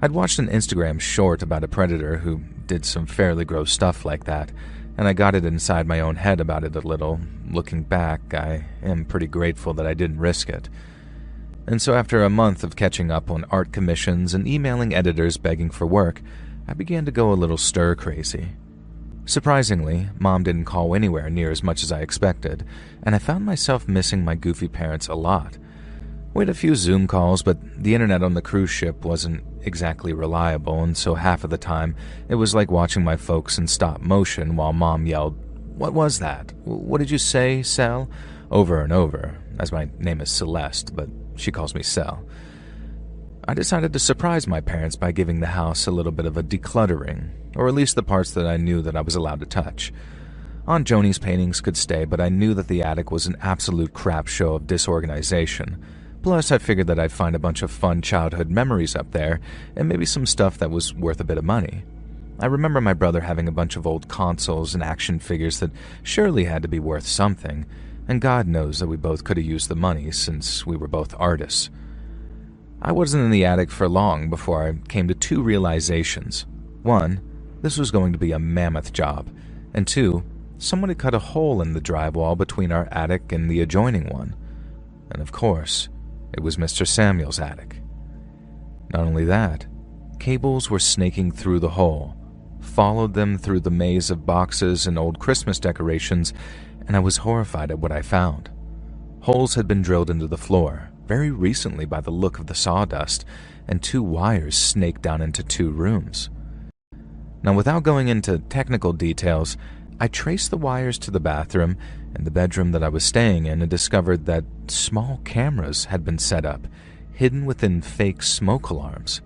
I'd watched an Instagram short about a predator who did some fairly gross stuff like that, and I got it inside my own head about it a little. Looking back, I am pretty grateful that I didn't risk it. And so after a month of catching up on art commissions and emailing editors begging for work, I began to go a little stir-crazy. Surprisingly, Mom didn't call anywhere near as much as I expected, and I found myself missing my goofy parents a lot. We had a few Zoom calls, but the internet on the cruise ship wasn't exactly reliable, and so half of the time it was like watching my folks in stop motion while Mom yelled, "What was that? What did you say, Sel?" over and over, as my name is Celeste, but she calls me Sel. I decided to surprise my parents by giving the house a little bit of a decluttering, or at least the parts that I knew that I was allowed to touch. Aunt Joni's paintings could stay, but I knew that the attic was an absolute crap show of disorganization. Plus, I figured that I'd find a bunch of fun childhood memories up there, and maybe some stuff that was worth a bit of money. I remember my brother having a bunch of old consoles and action figures that surely had to be worth something, and God knows that we both could have used the money since we were both artists. I wasn't in the attic for long before I came to two realizations. One, this was going to be a mammoth job, and two, someone had cut a hole in the drywall between our attic and the adjoining one. And of course, it was Mr. Samuel's attic. Not only that, cables were snaking through the hole, followed them through the maze of boxes and old Christmas decorations, and I was horrified at what I found. Holes had been drilled into the floor, very recently by the look of the sawdust, and two wires snaked down into two rooms. Now, without going into technical details, I traced the wires to the bathroom and the bedroom that I was staying in and discovered that small cameras had been set up, hidden within fake smoke alarms.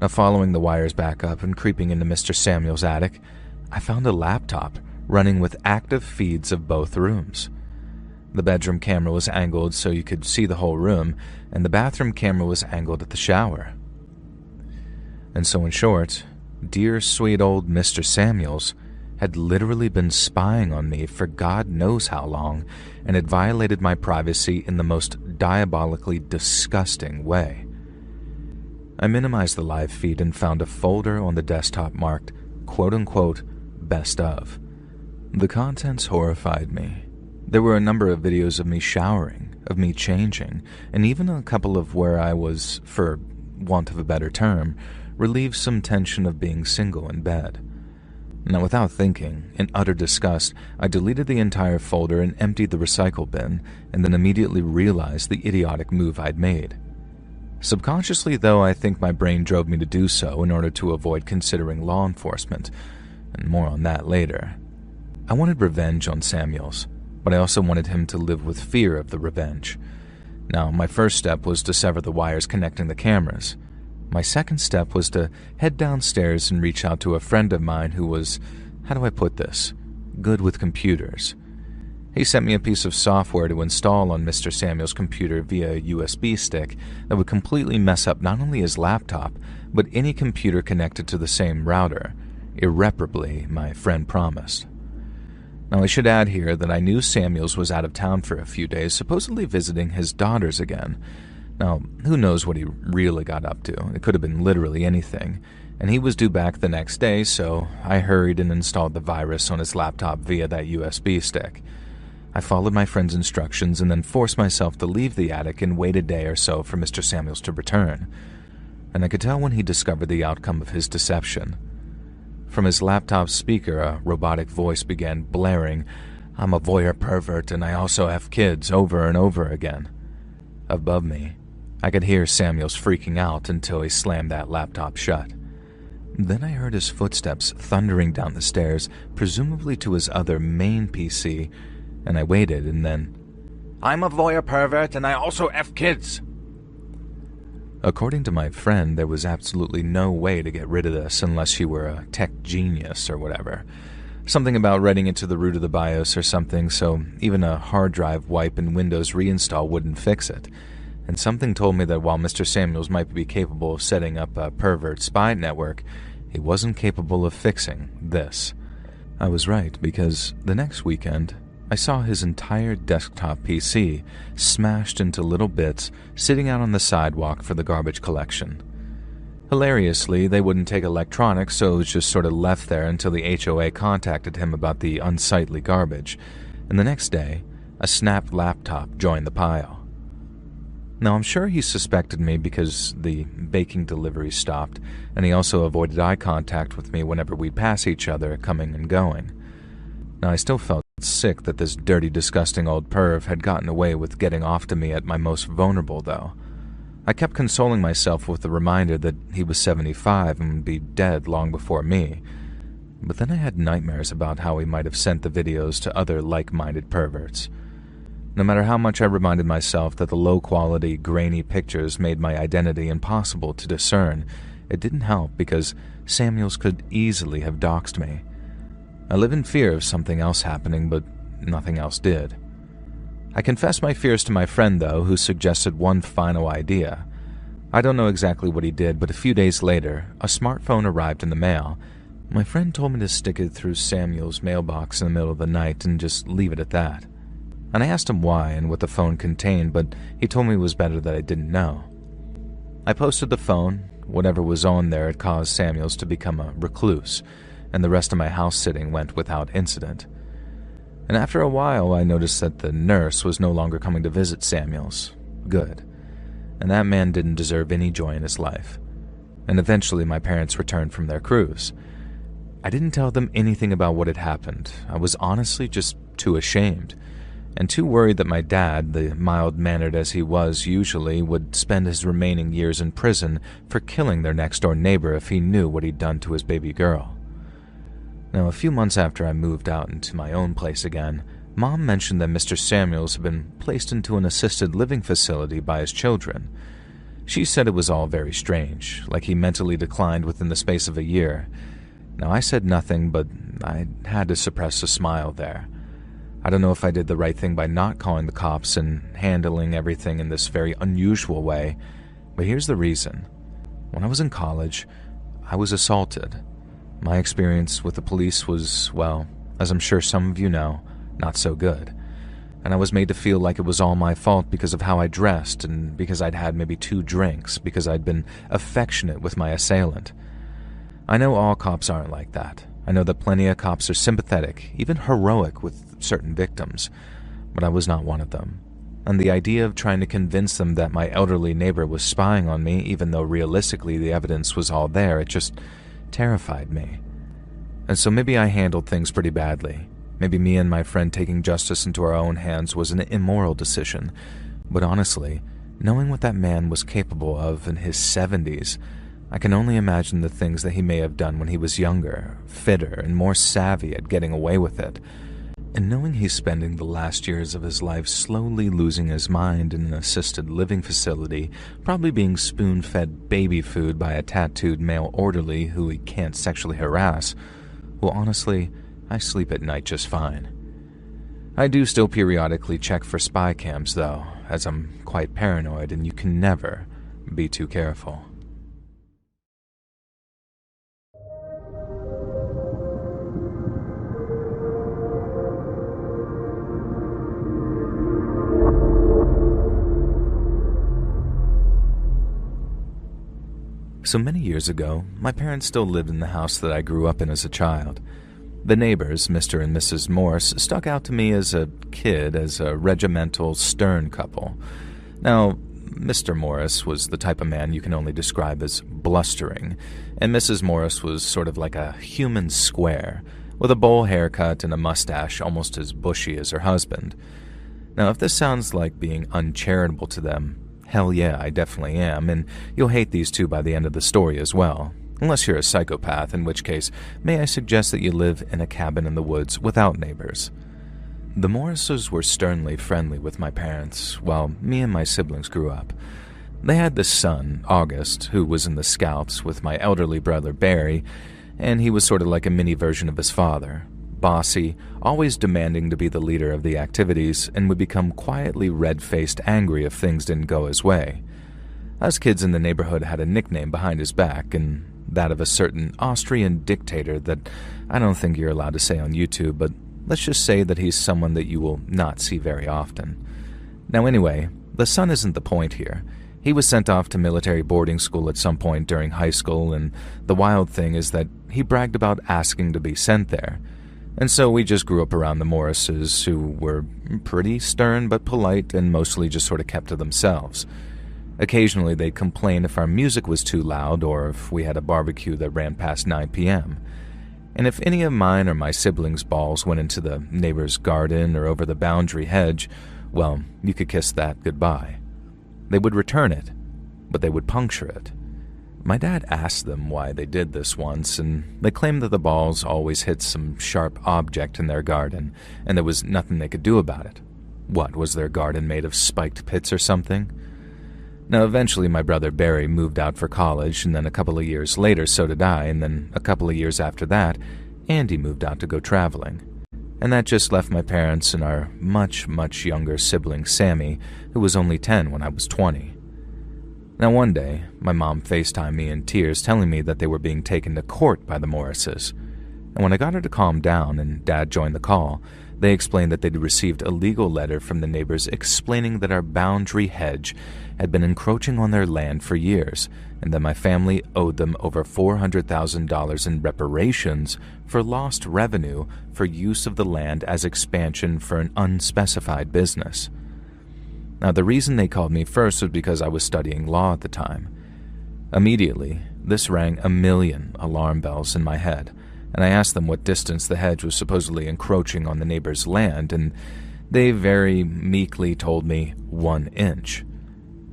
Now, following the wires back up and creeping into Mr. Samuel's attic, I found a laptop running with active feeds of both rooms. The bedroom camera was angled so you could see the whole room, and the bathroom camera was angled at the shower. And so in short, dear sweet old Mr. Samuels had literally been spying on me for God knows how long and had violated my privacy in the most diabolically disgusting way. I minimized the live feed and found a folder on the desktop marked quote-unquote best of. The contents horrified me. There were a number of videos of me showering, of me changing, and even a couple of where I was, for want of a better term, relieved some tension of being single in bed. Now, without thinking, in utter disgust, I deleted the entire folder and emptied the recycle bin, and then immediately realized the idiotic move I'd made. Subconsciously, though, I think my brain drove me to do so in order to avoid considering law enforcement, and more on that later. I wanted revenge on Samuels, but I also wanted him to live with fear of the revenge. Now, my first step was to sever the wires connecting the cameras. My second step was to head downstairs and reach out to a friend of mine who was, how do I put this, good with computers. He sent me a piece of software to install on Mr. Samuel's computer via a USB stick that would completely mess up not only his laptop, but any computer connected to the same router. Irreparably, my friend promised. Now, I should add here that I knew Samuels was out of town for a few days, supposedly visiting his daughters again. Now, who knows what he really got up to? It could have been literally anything. And he was due back the next day, so I hurried and installed the virus on his laptop via that USB stick. I followed my friend's instructions and then forced myself to leave the attic and wait a day or so for Mr. Samuels to return. And I could tell when he discovered the outcome of his deception. From his laptop speaker, a robotic voice began blaring, "I'm a voyeur pervert and I also have kids," over and over again. Above me, I could hear Samuels freaking out until he slammed that laptop shut. Then I heard his footsteps thundering down the stairs, presumably to his other main PC, and I waited and then, "I'm a voyeur pervert and I also have kids." According to my friend, there was absolutely no way to get rid of this unless you were a tech genius or whatever. Something about writing it to the root of the BIOS or something, so even a hard drive wipe and Windows reinstall wouldn't fix it. And something told me that while Mr. Samuels might be capable of setting up a pervert spy network, he wasn't capable of fixing this. I was right, because the next weekend, I saw his entire desktop PC smashed into little bits sitting out on the sidewalk for the garbage collection. Hilariously, they wouldn't take electronics, so it was just sort of left there until the HOA contacted him about the unsightly garbage, and the next day, a snapped laptop joined the pile. Now, I'm sure he suspected me because the baking delivery stopped, and he also avoided eye contact with me whenever we'd pass each other, coming and going. Now, I still felt sick that this dirty, disgusting old perv had gotten away with getting off to me at my most vulnerable, though. I kept consoling myself with the reminder that he was 75 and would be dead long before me. But then I had nightmares about how he might have sent the videos to other like-minded perverts. No matter how much I reminded myself that the low-quality, grainy pictures made my identity impossible to discern, it didn't help because Samuels could easily have doxed me. I live in fear of something else happening, but nothing else did. I confessed my fears to my friend, though, who suggested one final idea. I don't know exactly what he did, but a few days later, a smartphone arrived in the mail. My friend told me to stick it through Samuel's mailbox in the middle of the night and just leave it at that. And I asked him why and what the phone contained, but he told me it was better that I didn't know. I posted the phone. Whatever was on there had caused Samuels to become a recluse, and the rest of my house sitting went without incident. And after a while, I noticed that the nurse was no longer coming to visit Samuels. Good. And that man didn't deserve any joy in his life. And eventually my parents returned from their cruise. I didn't tell them anything about what had happened. I was honestly just too ashamed, and too worried that my dad, the mild-mannered as he was usually, would spend his remaining years in prison for killing their next-door neighbor if he knew what he'd done to his baby girl. Now, a few months after I moved out into my own place again, Mom mentioned that Mr. Samuels had been placed into an assisted living facility by his children. She said it was all very strange, like he mentally declined within the space of a year. Now, I said nothing, but I had to suppress a smile there. I don't know if I did the right thing by not calling the cops and handling everything in this very unusual way, but here's the reason. When I was in college, I was assaulted. My experience with the police was, well, as I'm sure some of you know, not so good. And I was made to feel like it was all my fault because of how I dressed and because I'd had maybe 2 drinks, because I'd been affectionate with my assailant. I know all cops aren't like that. I know that plenty of cops are sympathetic, even heroic with certain victims, but I was not one of them. And the idea of trying to convince them that my elderly neighbor was spying on me, even though realistically the evidence was all there, it just terrified me. And so maybe I handled things pretty badly. Maybe me and my friend taking justice into our own hands was an immoral decision. But honestly, knowing what that man was capable of in his 70s, I can only imagine the things that he may have done when he was younger, fitter, and more savvy at getting away with it. And knowing he's spending the last years of his life slowly losing his mind in an assisted living facility, probably being spoon-fed baby food by a tattooed male orderly who he can't sexually harass, well, honestly, I sleep at night just fine. I do still periodically check for spy cams, though, as I'm quite paranoid and you can never be too careful. So many years ago, my parents still lived in the house that I grew up in as a child. The neighbors, Mr. and Mrs. Morse, stuck out to me as a kid as a regimental, stern couple. Now, Mr. Morris was the type of man you can only describe as blustering, and Mrs. Morris was sort of like a human square, with a bowl haircut and a mustache almost as bushy as her husband. Now, if this sounds like being uncharitable to them, hell yeah, I definitely am, and you'll hate these two by the end of the story as well. Unless you're a psychopath, in which case, may I suggest that you live in a cabin in the woods without neighbors. The Morrises were sternly friendly with my parents, while me and my siblings grew up. They had this son, August, who was in the Scouts with my elderly brother, Barry, and he was sort of like a mini version of his father. Bossy, always demanding to be the leader of the activities, and would become quietly red-faced angry if things didn't go his way. Us kids in the neighborhood had a nickname behind his back, and that of a certain Austrian dictator that I don't think you're allowed to say on YouTube, but let's just say that he's someone that you will not see very often. Now anyway, the son isn't the point here. He was sent off to military boarding school at some point during high school, and the wild thing is that he bragged about asking to be sent there. And so we just grew up around the Morrises, who were pretty stern but polite and mostly just sort of kept to themselves. Occasionally they'd complain if our music was too loud or if we had a barbecue that ran past 9 p.m. And if any of mine or my siblings' balls went into the neighbor's garden or over the boundary hedge, well, you could kiss that goodbye. They would return it, but they would puncture it. My dad asked them why they did this once, and they claimed that the balls always hit some sharp object in their garden, and there was nothing they could do about it. What, was their garden made of spiked pits or something? Now, eventually my brother Barry moved out for college, and then a couple of years later so did I, and then a couple of years after that, Andy moved out to go traveling. And that just left my parents and our much, much younger sibling Sammy, who was only 10 when I was 20. Now one day, my mom FaceTimed me in tears telling me that they were being taken to court by the Morrises. And when I got her to calm down and Dad joined the call, they explained that they'd received a legal letter from the neighbors explaining that our boundary hedge had been encroaching on their land for years, and that my family owed them over $400,000 in reparations for lost revenue for use of the land as expansion for an unspecified business. Now, the reason they called me first was because I was studying law at the time. Immediately, this rang a million alarm bells in my head, and I asked them what distance the hedge was supposedly encroaching on the neighbor's land, and they very meekly told me 1 inch.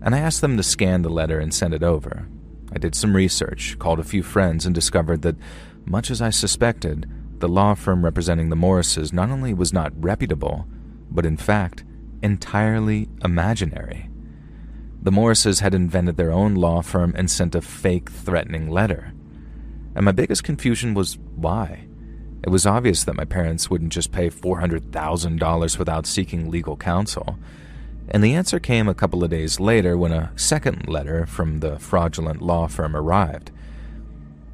And I asked them to scan the letter and send it over. I did some research, called a few friends, and discovered that, much as I suspected, the law firm representing the Morrises not only was not reputable, but in fact, entirely imaginary. The Morrises had invented their own law firm and sent a fake threatening letter. And my biggest confusion was why. It was obvious that my parents wouldn't just pay $400,000 without seeking legal counsel. And the answer came a couple of days later when a second letter from the fraudulent law firm arrived.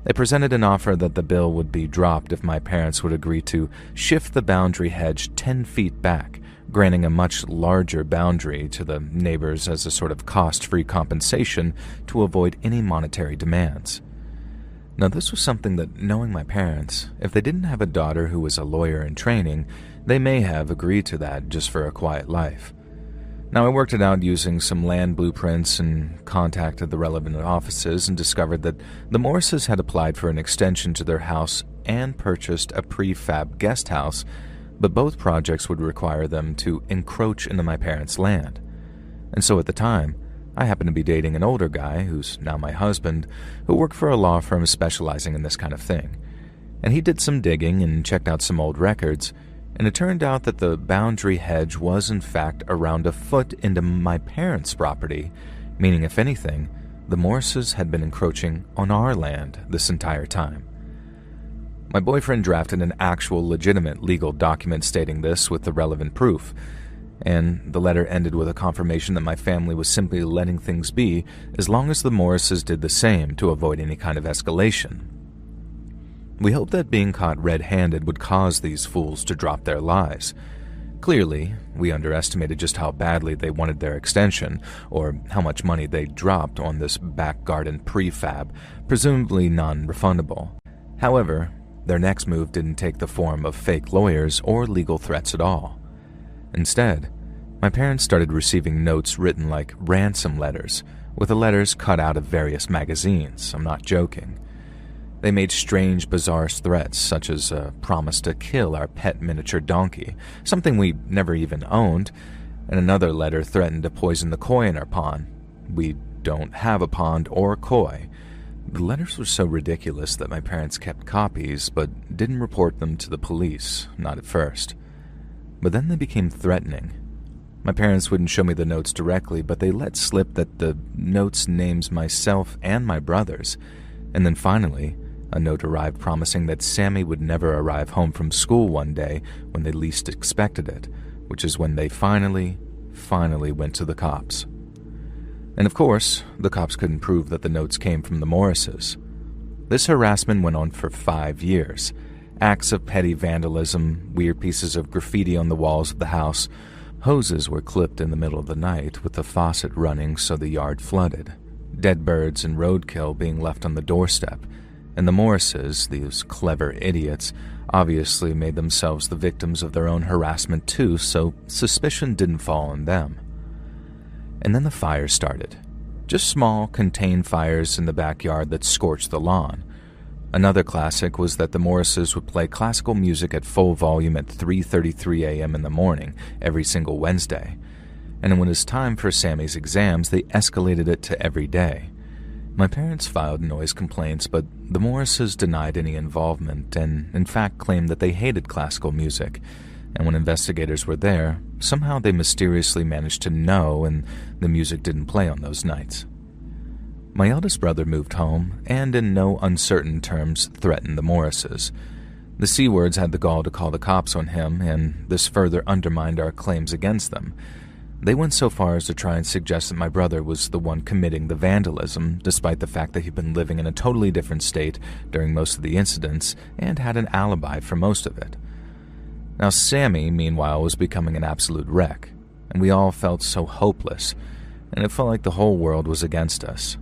They presented an offer that the bill would be dropped if my parents would agree to shift the boundary hedge 10 feet back, granting a much larger boundary to the neighbors as a sort of cost-free compensation to avoid any monetary demands. Now, this was something that, knowing my parents, if they didn't have a daughter who was a lawyer in training, they may have agreed to that just for a quiet life. Now, I worked it out using some land blueprints and contacted the relevant offices and discovered that the Morrises had applied for an extension to their house and purchased a prefab guest house, but both projects would require them to encroach into my parents' land. And so at the time, I happened to be dating an older guy, who's now my husband, who worked for a law firm specializing in this kind of thing. And he did some digging and checked out some old records, and it turned out that the boundary hedge was in fact around a foot into my parents' property, meaning if anything, the Morrises had been encroaching on our land this entire time. My boyfriend drafted an actual legitimate legal document stating this with the relevant proof, and the letter ended with a confirmation that my family was simply letting things be as long as the Morrises did the same to avoid any kind of escalation. We hoped that being caught red-handed would cause these fools to drop their lies. Clearly, we underestimated just how badly they wanted their extension, or how much money they dropped on this back garden prefab, presumably non-refundable. However, their next move didn't take the form of fake lawyers or legal threats at all. Instead, my parents started receiving notes written like ransom letters, with the letters cut out of various magazines. I'm not joking. They made strange, bizarre threats, such as a promise to kill our pet miniature donkey, something we never even owned, and another letter threatened to poison the koi in our pond. We don't have a pond or koi. The letters were so ridiculous that my parents kept copies, but didn't report them to the police, not at first. But then they became threatening. My parents wouldn't show me the notes directly, but they let slip that the notes names myself and my brothers, and then finally, a note arrived promising that Sammy would never arrive home from school one day when they least expected it, which is when they finally went to the cops. And of course, the cops couldn't prove that the notes came from the Morrises. This harassment went on for 5 years. Acts of petty vandalism, weird pieces of graffiti on the walls of the house, Hoses were clipped in the middle of the night with the faucet running so the yard flooded, dead birds and roadkill being left on the doorstep, and the Morrises, these clever idiots, obviously made themselves the victims of their own harassment too, so suspicion didn't fall on them. And then the fires started. Just small, contained fires in the backyard that scorched the lawn. Another classic was that the Morrises would play classical music at full volume at 3:33 a.m. in the morning every single Wednesday, and when it was time for Sammy's exams, they escalated it to every day. My parents filed noise complaints, but the Morrises denied any involvement and, in fact, claimed that they hated classical music, and when investigators were there, somehow they mysteriously managed to know and the music didn't play on those nights. My eldest brother moved home and, in no uncertain terms, threatened the Morrises. The C-words had the gall to call the cops on him, and this further undermined our claims against them. They went so far as to try and suggest that my brother was the one committing the vandalism, despite the fact that he'd been living in a totally different state during most of the incidents and had an alibi for most of it. Now Sammy, meanwhile, was becoming an absolute wreck, and we all felt so hopeless, and it felt like the whole world was against us.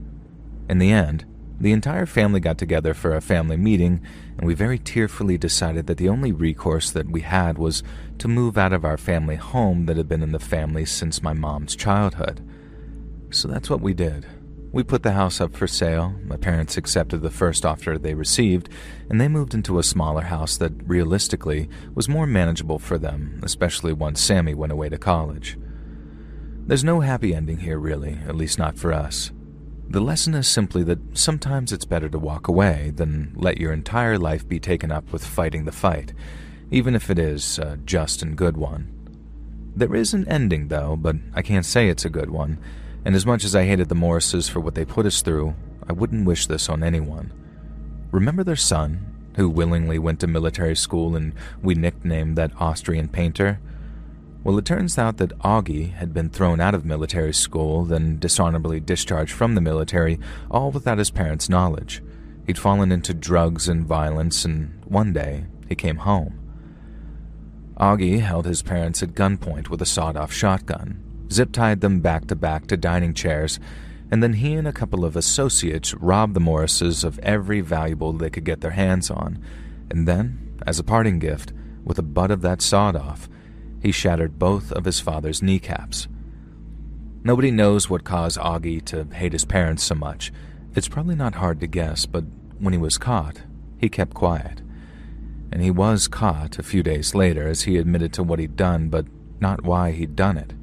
In the end, the entire family got together for a family meeting, and we very tearfully decided that the only recourse that we had was to move out of our family home that had been in the family since my mom's childhood. So that's what we did. We put the house up for sale, my parents accepted the first offer they received, and they moved into a smaller house that, realistically, was more manageable for them, especially once Sammy went away to college. There's no happy ending here, really, at least not for us. The lesson is simply that sometimes it's better to walk away than let your entire life be taken up with fighting the fight, even if it is a just and good one. There is an ending, though, but I can't say it's a good one, and as much as I hated the Morrises for what they put us through, I wouldn't wish this on anyone. Remember their son, who willingly went to military school and we nicknamed that Austrian painter? Well, it turns out that Augie had been thrown out of military school, then dishonorably discharged from the military, all without his parents' knowledge. He'd fallen into drugs and violence, and one day, he came home. Augie held his parents at gunpoint with a sawed-off shotgun, zip-tied them back-to-back to dining chairs, and then he and a couple of associates robbed the Morrises of every valuable they could get their hands on, and then, as a parting gift, with the butt of that sawed-off, he shattered both of his father's kneecaps. Nobody knows what caused Augie to hate his parents so much. It's probably not hard to guess, but when he was caught, he kept quiet. And he was caught a few days later as he admitted to what he'd done, but not why he'd done it.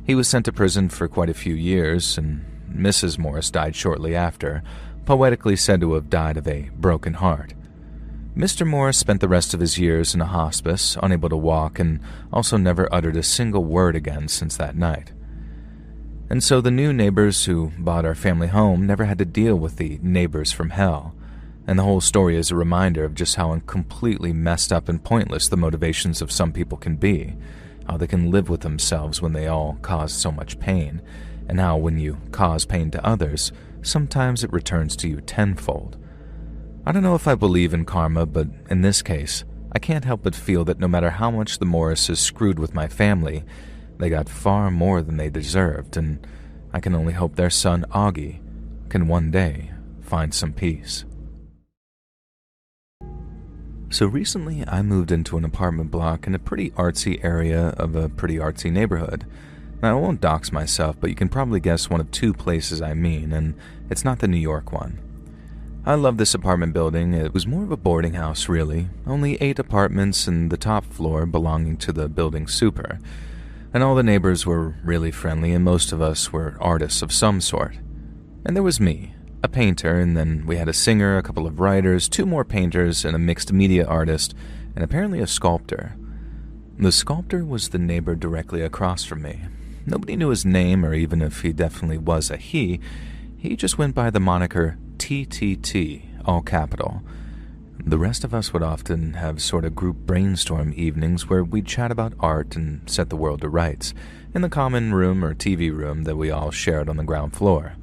He was sent to prison for quite a few years, and Mrs. Morris died shortly after, poetically said to have died of a broken heart. Mr. Morris spent the rest of his years in a hospice, unable to walk, and also never uttered a single word again since that night. And so the new neighbors who bought our family home never had to deal with the neighbors from hell, and the whole story is a reminder of just how completely messed up and pointless the motivations of some people can be, how they can live with themselves when they all cause so much pain, and how when you cause pain to others, sometimes it returns to you tenfold. I don't know if I believe in karma, but in this case, I can't help but feel that no matter how much the Morrises screwed with my family, they got far more than they deserved, and I can only hope their son, Augie, can one day find some peace. So recently, I moved into an apartment block in a pretty artsy area of a pretty artsy neighborhood. Now, I won't dox myself, but you can probably guess one of two places I mean, and it's not the New York one. I love this apartment building. It was more of a boarding house, really. Only 8 apartments and the top floor belonging to the building super. And all the neighbors were really friendly, and most of us were artists of some sort. And there was me, a painter, and then we had a singer, a couple of writers, 2 more painters, and a mixed media artist, and apparently a sculptor. The sculptor was the neighbor directly across from me. Nobody knew his name, or even if he definitely was a he. He just went by the moniker TTT, all capital. The rest of us would often have sort of group brainstorm evenings where we'd chat about art and set the world to rights, in the common room or TV room that we all shared on the ground floor.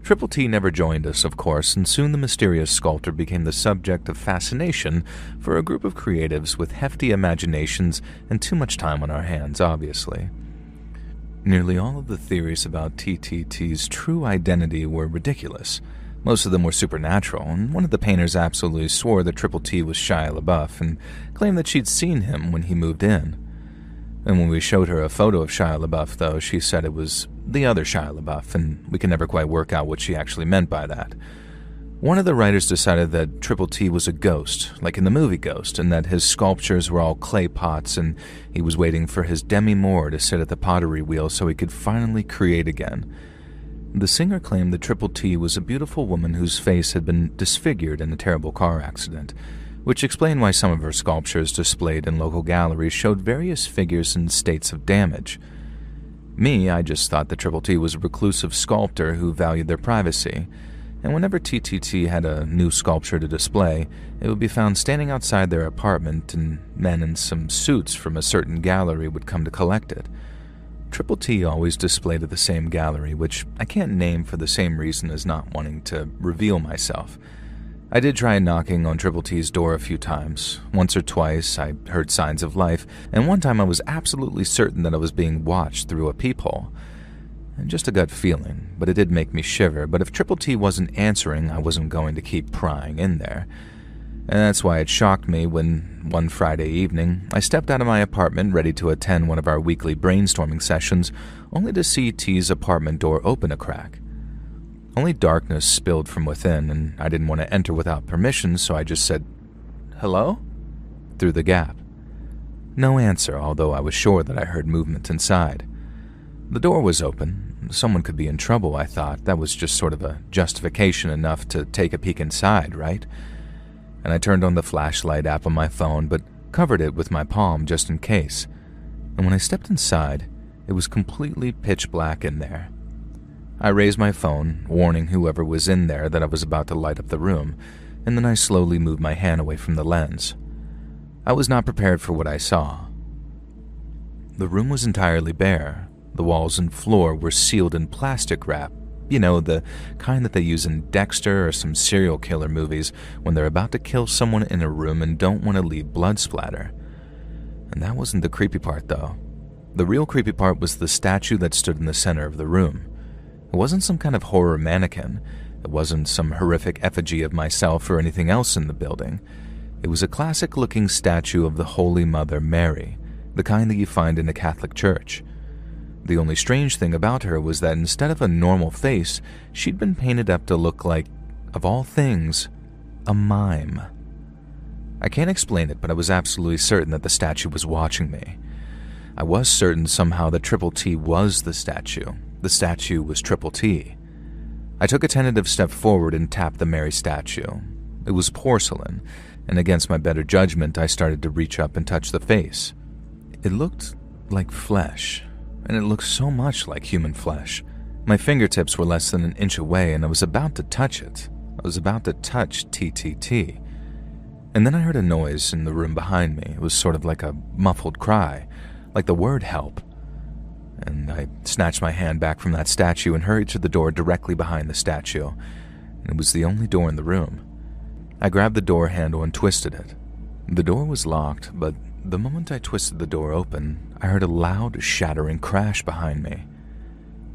Triple T never joined us, of course, and soon the mysterious sculptor became the subject of fascination for a group of creatives with hefty imaginations and too much time on our hands, obviously. Nearly all of the theories about TTT's true identity were ridiculous. Most of them were supernatural, and one of the painters absolutely swore that Triple T was Shia LaBeouf and claimed that she'd seen him when he moved in. And when we showed her a photo of Shia LaBeouf, though, she said it was the other Shia LaBeouf, and we could never quite work out what she actually meant by that. One of the writers decided that Triple T was a ghost, like in the movie Ghost, and that his sculptures were all clay pots, and he was waiting for his Demi Moore to sit at the pottery wheel so he could finally create again. The singer claimed that Triple T was a beautiful woman whose face had been disfigured in a terrible car accident, which explained why some of her sculptures displayed in local galleries showed various figures in states of damage. Me, I just thought that Triple T was a reclusive sculptor who valued their privacy, and whenever TTT had a new sculpture to display, it would be found standing outside their apartment, and men in some suits from a certain gallery would come to collect it. Triple T always displayed at the same gallery, which I can't name for the same reason as not wanting to reveal myself. I did try knocking on Triple T's door a few times. Once or twice, I heard signs of life, and one time I was absolutely certain that I was being watched through a peephole. And just a gut feeling, but it did make me shiver. But if Triple T wasn't answering, I wasn't going to keep prying in there. And that's why it shocked me when, one Friday evening, I stepped out of my apartment ready to attend one of our weekly brainstorming sessions, only to see T's apartment door open a crack. Only darkness spilled from within, and I didn't want to enter without permission, so I just said, "Hello?" through the gap. No answer, although I was sure that I heard movement inside. The door was open. Someone could be in trouble, I thought. That was just sort of a justification enough to take a peek inside, right? And I turned on the flashlight app on my phone, but covered it with my palm just in case. And when I stepped inside, it was completely pitch black in there. I raised my phone, warning whoever was in there that I was about to light up the room, and then I slowly moved my hand away from the lens. I was not prepared for what I saw. The room was entirely bare. The walls and floor were sealed in plastic wrap, you know, the kind that they use in Dexter or some serial killer movies when they're about to kill someone in a room and don't want to leave blood splatter. And that wasn't the creepy part, though. The real creepy part was the statue that stood in the center of the room. It wasn't some kind of horror mannequin. It wasn't some horrific effigy of myself or anything else in the building. It was a classic-looking statue of the Holy Mother Mary, the kind that you find in a Catholic church. The only strange thing about her was that instead of a normal face, she'd been painted up to look like, of all things, a mime. I can't explain it, but I was absolutely certain that the statue was watching me. I was certain somehow that Triple T was the statue. The statue was Triple T. I took a tentative step forward and tapped the Mary statue. It was porcelain, and against my better judgment, I started to reach up and touch the face. It looked like flesh, and it looked so much like human flesh. My fingertips were less than an inch away, and I was about to touch it. I was about to touch TTT. And then I heard a noise in the room behind me. It was sort of like a muffled cry, like the word help. And I snatched my hand back from that statue and hurried to the door directly behind the statue. It was the only door in the room. I grabbed the door handle and twisted it. The door was locked, but the moment I twisted the door open, I heard a loud, shattering crash behind me.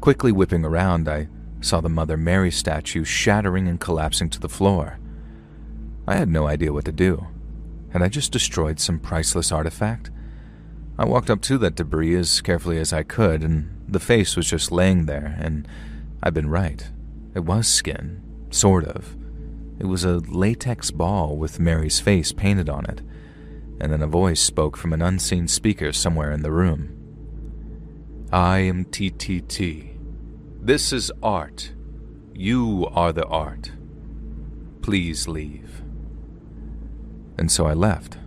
Quickly whipping around, I saw the Mother Mary statue shattering and collapsing to the floor. I had no idea what to do. Had I just destroyed some priceless artifact? I walked up to that debris as carefully as I could, and the face was just laying there, and I'd been right. It was skin, sort of. It was a latex ball with Mary's face painted on it, and then a voice spoke from an unseen speaker somewhere in the room. "I am TTT. This is art. You are the art. Please leave." And so I left.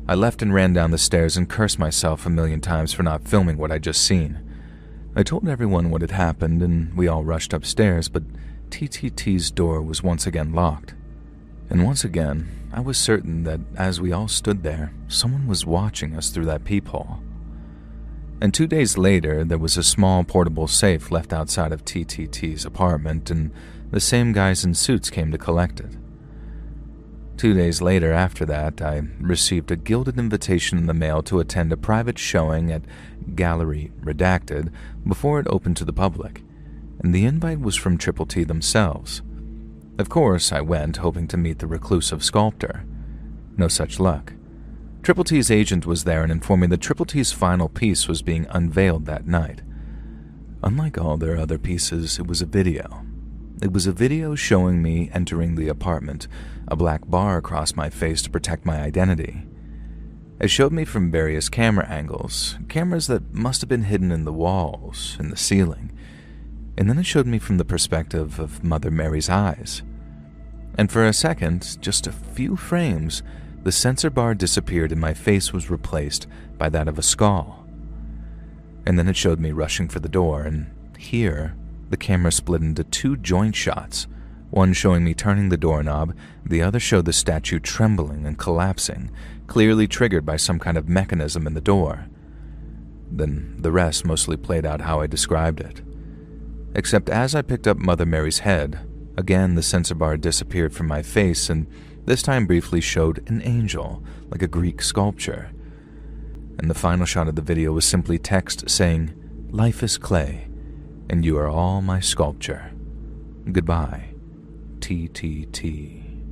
I left and ran down the stairs and cursed myself a million times for not filming what I'd just seen. I told everyone what had happened, and we all rushed upstairs, but TTT's door was once again locked. And once again, I was certain that as we all stood there, someone was watching us through that peephole. And 2 days later, there was a small portable safe left outside of TTT's apartment, and the same guys in suits came to collect it. 2 days later after that, I received a gilded invitation in the mail to attend a private showing at Gallery Redacted before it opened to the public, and the invite was from Triple T themselves. Of course, I went, hoping to meet the reclusive sculptor. No such luck. Triple T's agent was there and informed me that Triple T's final piece was being unveiled that night. Unlike all their other pieces, it was a video. It was a video showing me entering the apartment, a black bar across my face to protect my identity. It showed me from various camera angles, cameras that must have been hidden in the walls, in the ceiling, and then it showed me from the perspective of Mother Mary's eyes. And for a second, just a few frames, the sensor bar disappeared and my face was replaced by that of a skull. And then it showed me rushing for the door, and here, the camera split into 2 joint shots, one showing me turning the doorknob, the other showed the statue trembling and collapsing, clearly triggered by some kind of mechanism in the door. Then the rest mostly played out how I described it. Except as I picked up Mother Mary's head, again the sensor bar disappeared from my face and this time briefly showed an angel, like a Greek sculpture. And the final shot of the video was simply text saying, "Life is clay, and you are all my sculpture. Goodbye, TTT."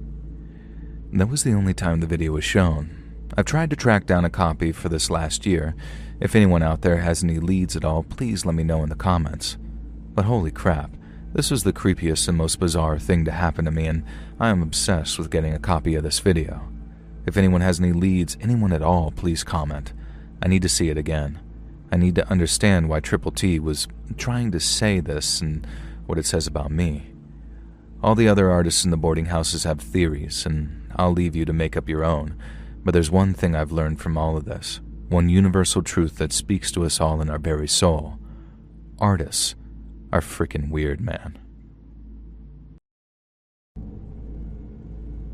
That was the only time the video was shown. I've tried to track down a copy for this last year. If anyone out there has any leads at all, please let me know in the comments. But holy crap, this was the creepiest and most bizarre thing to happen to me, and I am obsessed with getting a copy of this video. If anyone has any leads, anyone at all, please comment. I need to see it again. I need to understand why Triple T was trying to say this and what it says about me. All the other artists in the boarding houses have theories, and I'll leave you to make up your own. But there's one thing I've learned from all of this, one universal truth that speaks to us all in our very soul. Artists are freaking weird, man.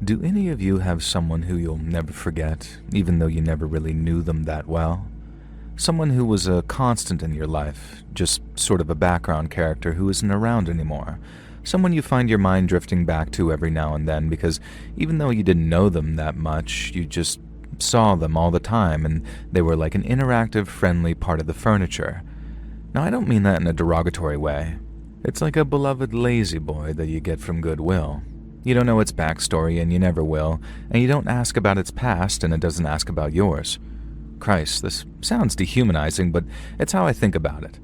Do any of you have someone who you'll never forget, even though you never really knew them that well? Someone who was a constant in your life, just sort of a background character who isn't around anymore. Someone you find your mind drifting back to every now and then because even though you didn't know them that much, you just saw them all the time and they were like an interactive, friendly part of the furniture. Now, I don't mean that in a derogatory way. It's like a beloved lazy boy that you get from Goodwill. You don't know its backstory and you never will, and you don't ask about its past and it doesn't ask about yours. Christ, this sounds dehumanizing, but it's how I think about it.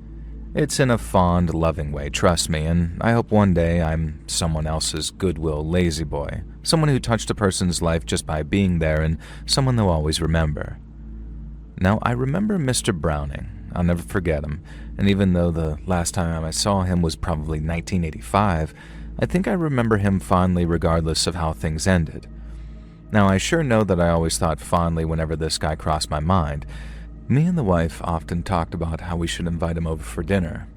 It's in a fond, loving way, trust me, and I hope one day I'm someone else's Goodwill lazy boy, someone who touched a person's life just by being there and someone they'll always remember. Now, I remember Mr. Browning. I'll never forget him, and even though the last time I saw him was probably 1985, I think I remember him fondly regardless of how things ended. Now, I sure know that I always thought fondly whenever this guy crossed my mind. Me and the wife often talked about how we should invite him over for dinner.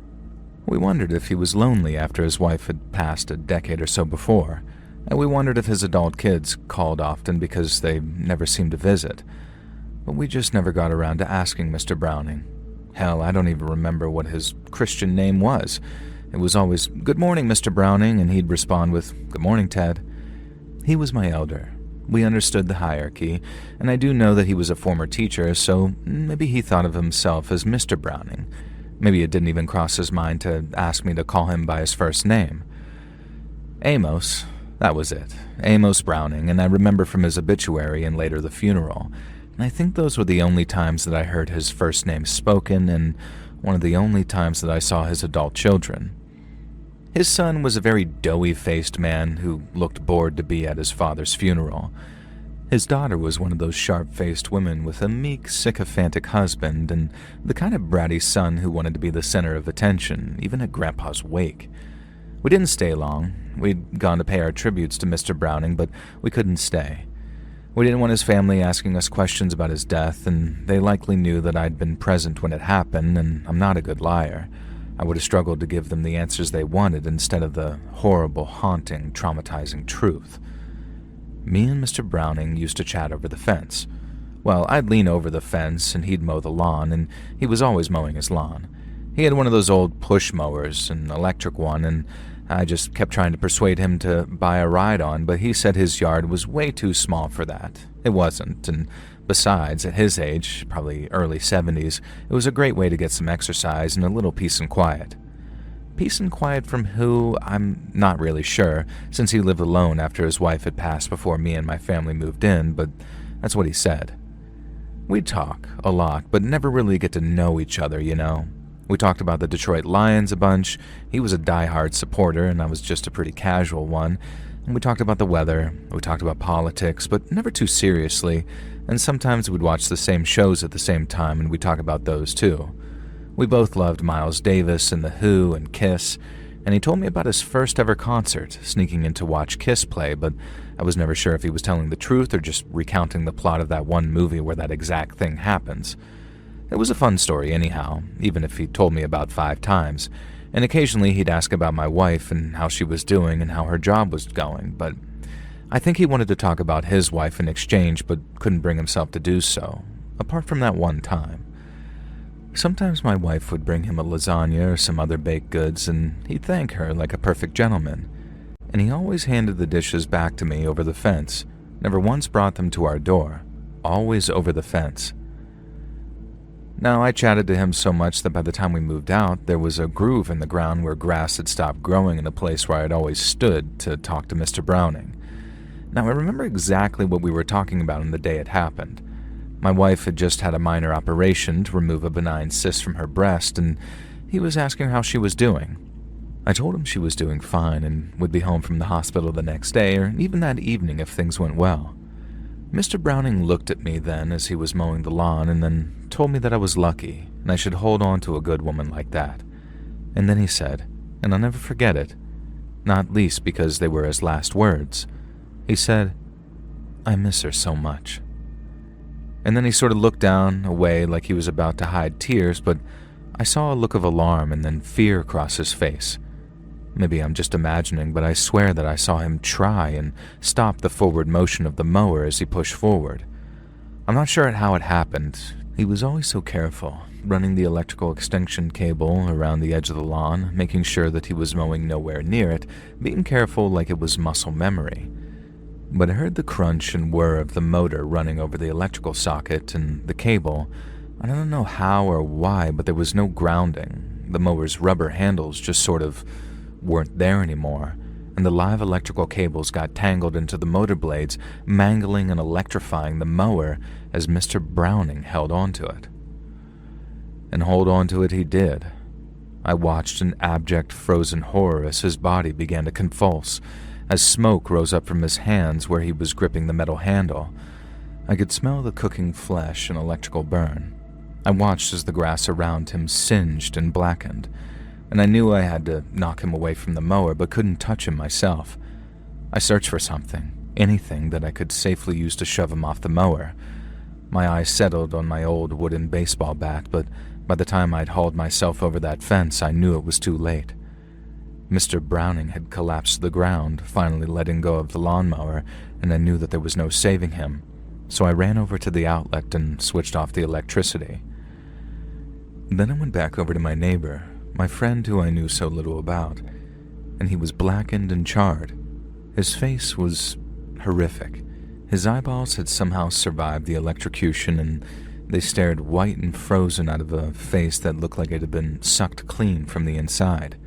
We wondered if he was lonely after his wife had passed a decade or so before, and we wondered if his adult kids called often because they never seemed to visit. But we just never got around to asking Mr. Browning. Hell, I don't even remember what his Christian name was. It was always, "Good morning, Mr. Browning," and he'd respond with, "Good morning, Ted." He was my elder. We understood the hierarchy, and I do know that he was a former teacher, so maybe he thought of himself as Mr. Browning. Maybe it didn't even cross his mind to ask me to call him by his first name. Amos, that was it. Amos Browning, and I remember from his obituary and later the funeral. And I think those were the only times that I heard his first name spoken, and one of the only times that I saw his adult children. His son was a very doughy-faced man who looked bored to be at his father's funeral. His daughter was one of those sharp-faced women with a meek, sycophantic husband and the kind of bratty son who wanted to be the center of attention, even at Grandpa's wake. We didn't stay long. We'd gone to pay our tributes to Mr. Browning, but we couldn't stay. We didn't want his family asking us questions about his death, and they likely knew that I'd been present when it happened, and I'm not a good liar. I would have struggled to give them the answers they wanted instead of the horrible, haunting, traumatizing truth. Me and Mr. Browning used to chat over the fence. Well, I'd lean over the fence and he'd mow the lawn, and he was always mowing his lawn. He had one of those old push mowers, an electric one, and I just kept trying to persuade him to buy a ride-on, but he said his yard was way too small for that. It wasn't, and besides, at his age, probably early 70s, it was a great way to get some exercise and a little peace and quiet. Peace and quiet from who, I'm not really sure, since he lived alone after his wife had passed before me and my family moved in, but that's what he said. We'd talk a lot, but never really get to know each other, you know. We talked about the Detroit Lions a bunch. He was a diehard supporter, and I was just a pretty casual one. And we talked about the weather, we talked about politics, but never too seriously, and sometimes we'd watch the same shows at the same time, and we'd talk about those too. We both loved Miles Davis and The Who and Kiss, and he told me about his first ever concert, sneaking in to watch Kiss play, but I was never sure if he was telling the truth or just recounting the plot of that one movie where that exact thing happens. It was a fun story anyhow, even if he told me about 5 times, and occasionally he'd ask about my wife and how she was doing and how her job was going, but I think he wanted to talk about his wife in exchange but couldn't bring himself to do so, apart from that one time. Sometimes my wife would bring him a lasagna or some other baked goods, and he'd thank her like a perfect gentleman. And he always handed the dishes back to me over the fence, never once brought them to our door, always over the fence. Now, I chatted to him so much that by the time we moved out, there was a groove in the ground where grass had stopped growing in a place where I had always stood to talk to Mr. Browning. Now, I remember exactly what we were talking about on the day it happened. My wife had just had a minor operation to remove a benign cyst from her breast, and he was asking how she was doing. I told him she was doing fine and would be home from the hospital the next day or even that evening if things went well. Mr. Browning looked at me then as he was mowing the lawn and then told me that I was lucky and I should hold on to a good woman like that. And then he said, and I'll never forget it, not least because they were his last words, he said, "I miss her so much." And then he sort of looked down, away, like he was about to hide tears, but I saw a look of alarm and then fear cross his face. Maybe I'm just imagining, but I swear that I saw him try and stop the forward motion of the mower as he pushed forward. I'm not sure how it happened. He was always so careful, running the electrical extension cable around the edge of the lawn, making sure that he was mowing nowhere near it, being careful like it was muscle memory. But I heard the crunch and whir of the motor running over the electrical socket and the cable. I don't know how or why, but there was no grounding. The mower's rubber handles just sort of weren't there anymore, and the live electrical cables got tangled into the motor blades, mangling and electrifying the mower as Mr. Browning held onto it. And hold onto it he did. I watched in abject frozen horror as his body began to convulse, as smoke rose up from his hands where he was gripping the metal handle. I could smell the cooking flesh and electrical burn. I watched as the grass around him singed and blackened, and I knew I had to knock him away from the mower but couldn't touch him myself. I searched for something, anything that I could safely use to shove him off the mower. My eyes settled on my old wooden baseball bat, but by the time I'd hauled myself over that fence, I knew it was too late. Mr. Browning had collapsed to the ground, finally letting go of the lawnmower, and I knew that there was no saving him, so I ran over to the outlet and switched off the electricity. Then I went back over to my neighbor, my friend who I knew so little about, and he was blackened and charred. His face was horrific. His eyeballs had somehow survived the electrocution, and they stared white and frozen out of a face that looked like it had been sucked clean from the inside.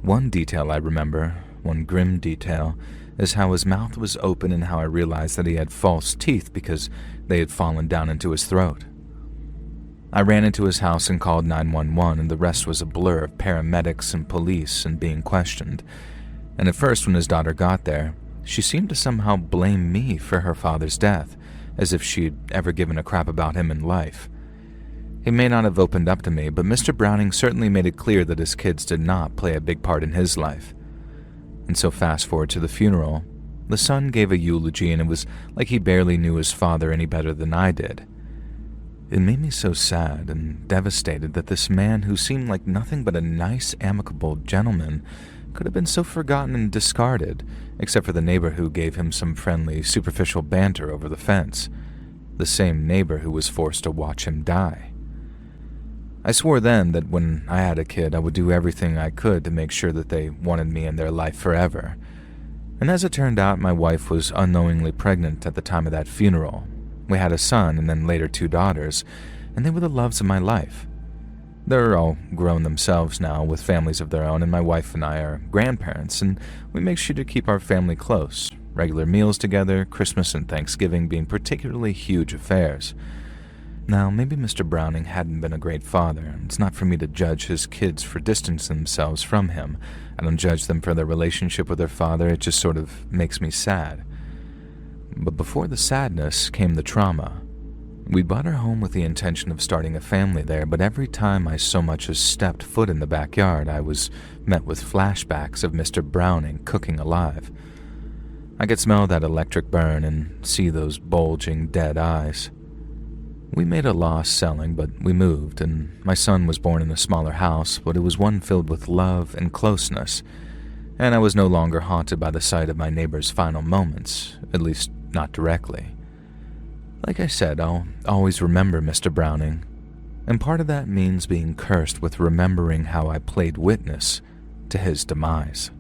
One detail I remember, one grim detail, is how his mouth was open and how I realized that he had false teeth because they had fallen down into his throat. I ran into his house and called 911, and the rest was a blur of paramedics and police and being questioned. And at first, when his daughter got there, she seemed to somehow blame me for her father's death, as if she'd ever given a crap about him in life. He may not have opened up to me, but Mr. Browning certainly made it clear that his kids did not play a big part in his life. And so fast forward to the funeral, the son gave a eulogy, and it was like he barely knew his father any better than I did. It made me so sad and devastated that this man who seemed like nothing but a nice, amicable gentleman could have been so forgotten and discarded, except for the neighbor who gave him some friendly, superficial banter over the fence. the same neighbor who was forced to watch him die. I swore then that when I had a kid, I would do everything I could to make sure that they wanted me in their life forever. And as it turned out, my wife was unknowingly pregnant at the time of that funeral. We had a son and then later 2 daughters, and they were the loves of my life. They're all grown themselves now with families of their own, and my wife and I are grandparents, and we make sure to keep our family close. Regular meals together, Christmas and Thanksgiving being particularly huge affairs. Now, maybe Mr. Browning hadn't been a great father. It's not for me to judge his kids for distancing themselves from him. I don't judge them for their relationship with their father. It just sort of makes me sad. But before the sadness came the trauma. We bought our home with the intention of starting a family there, but every time I so much as stepped foot in the backyard, I was met with flashbacks of Mr. Browning cooking alive. I could smell that electric burn and see those bulging dead eyes. We made a loss selling, but we moved, and my son was born in a smaller house, but it was one filled with love and closeness, and I was no longer haunted by the sight of my neighbor's final moments, at least not directly. Like I said, I'll always remember Mr. Browning, and part of that means being cursed with remembering how I played witness to his demise.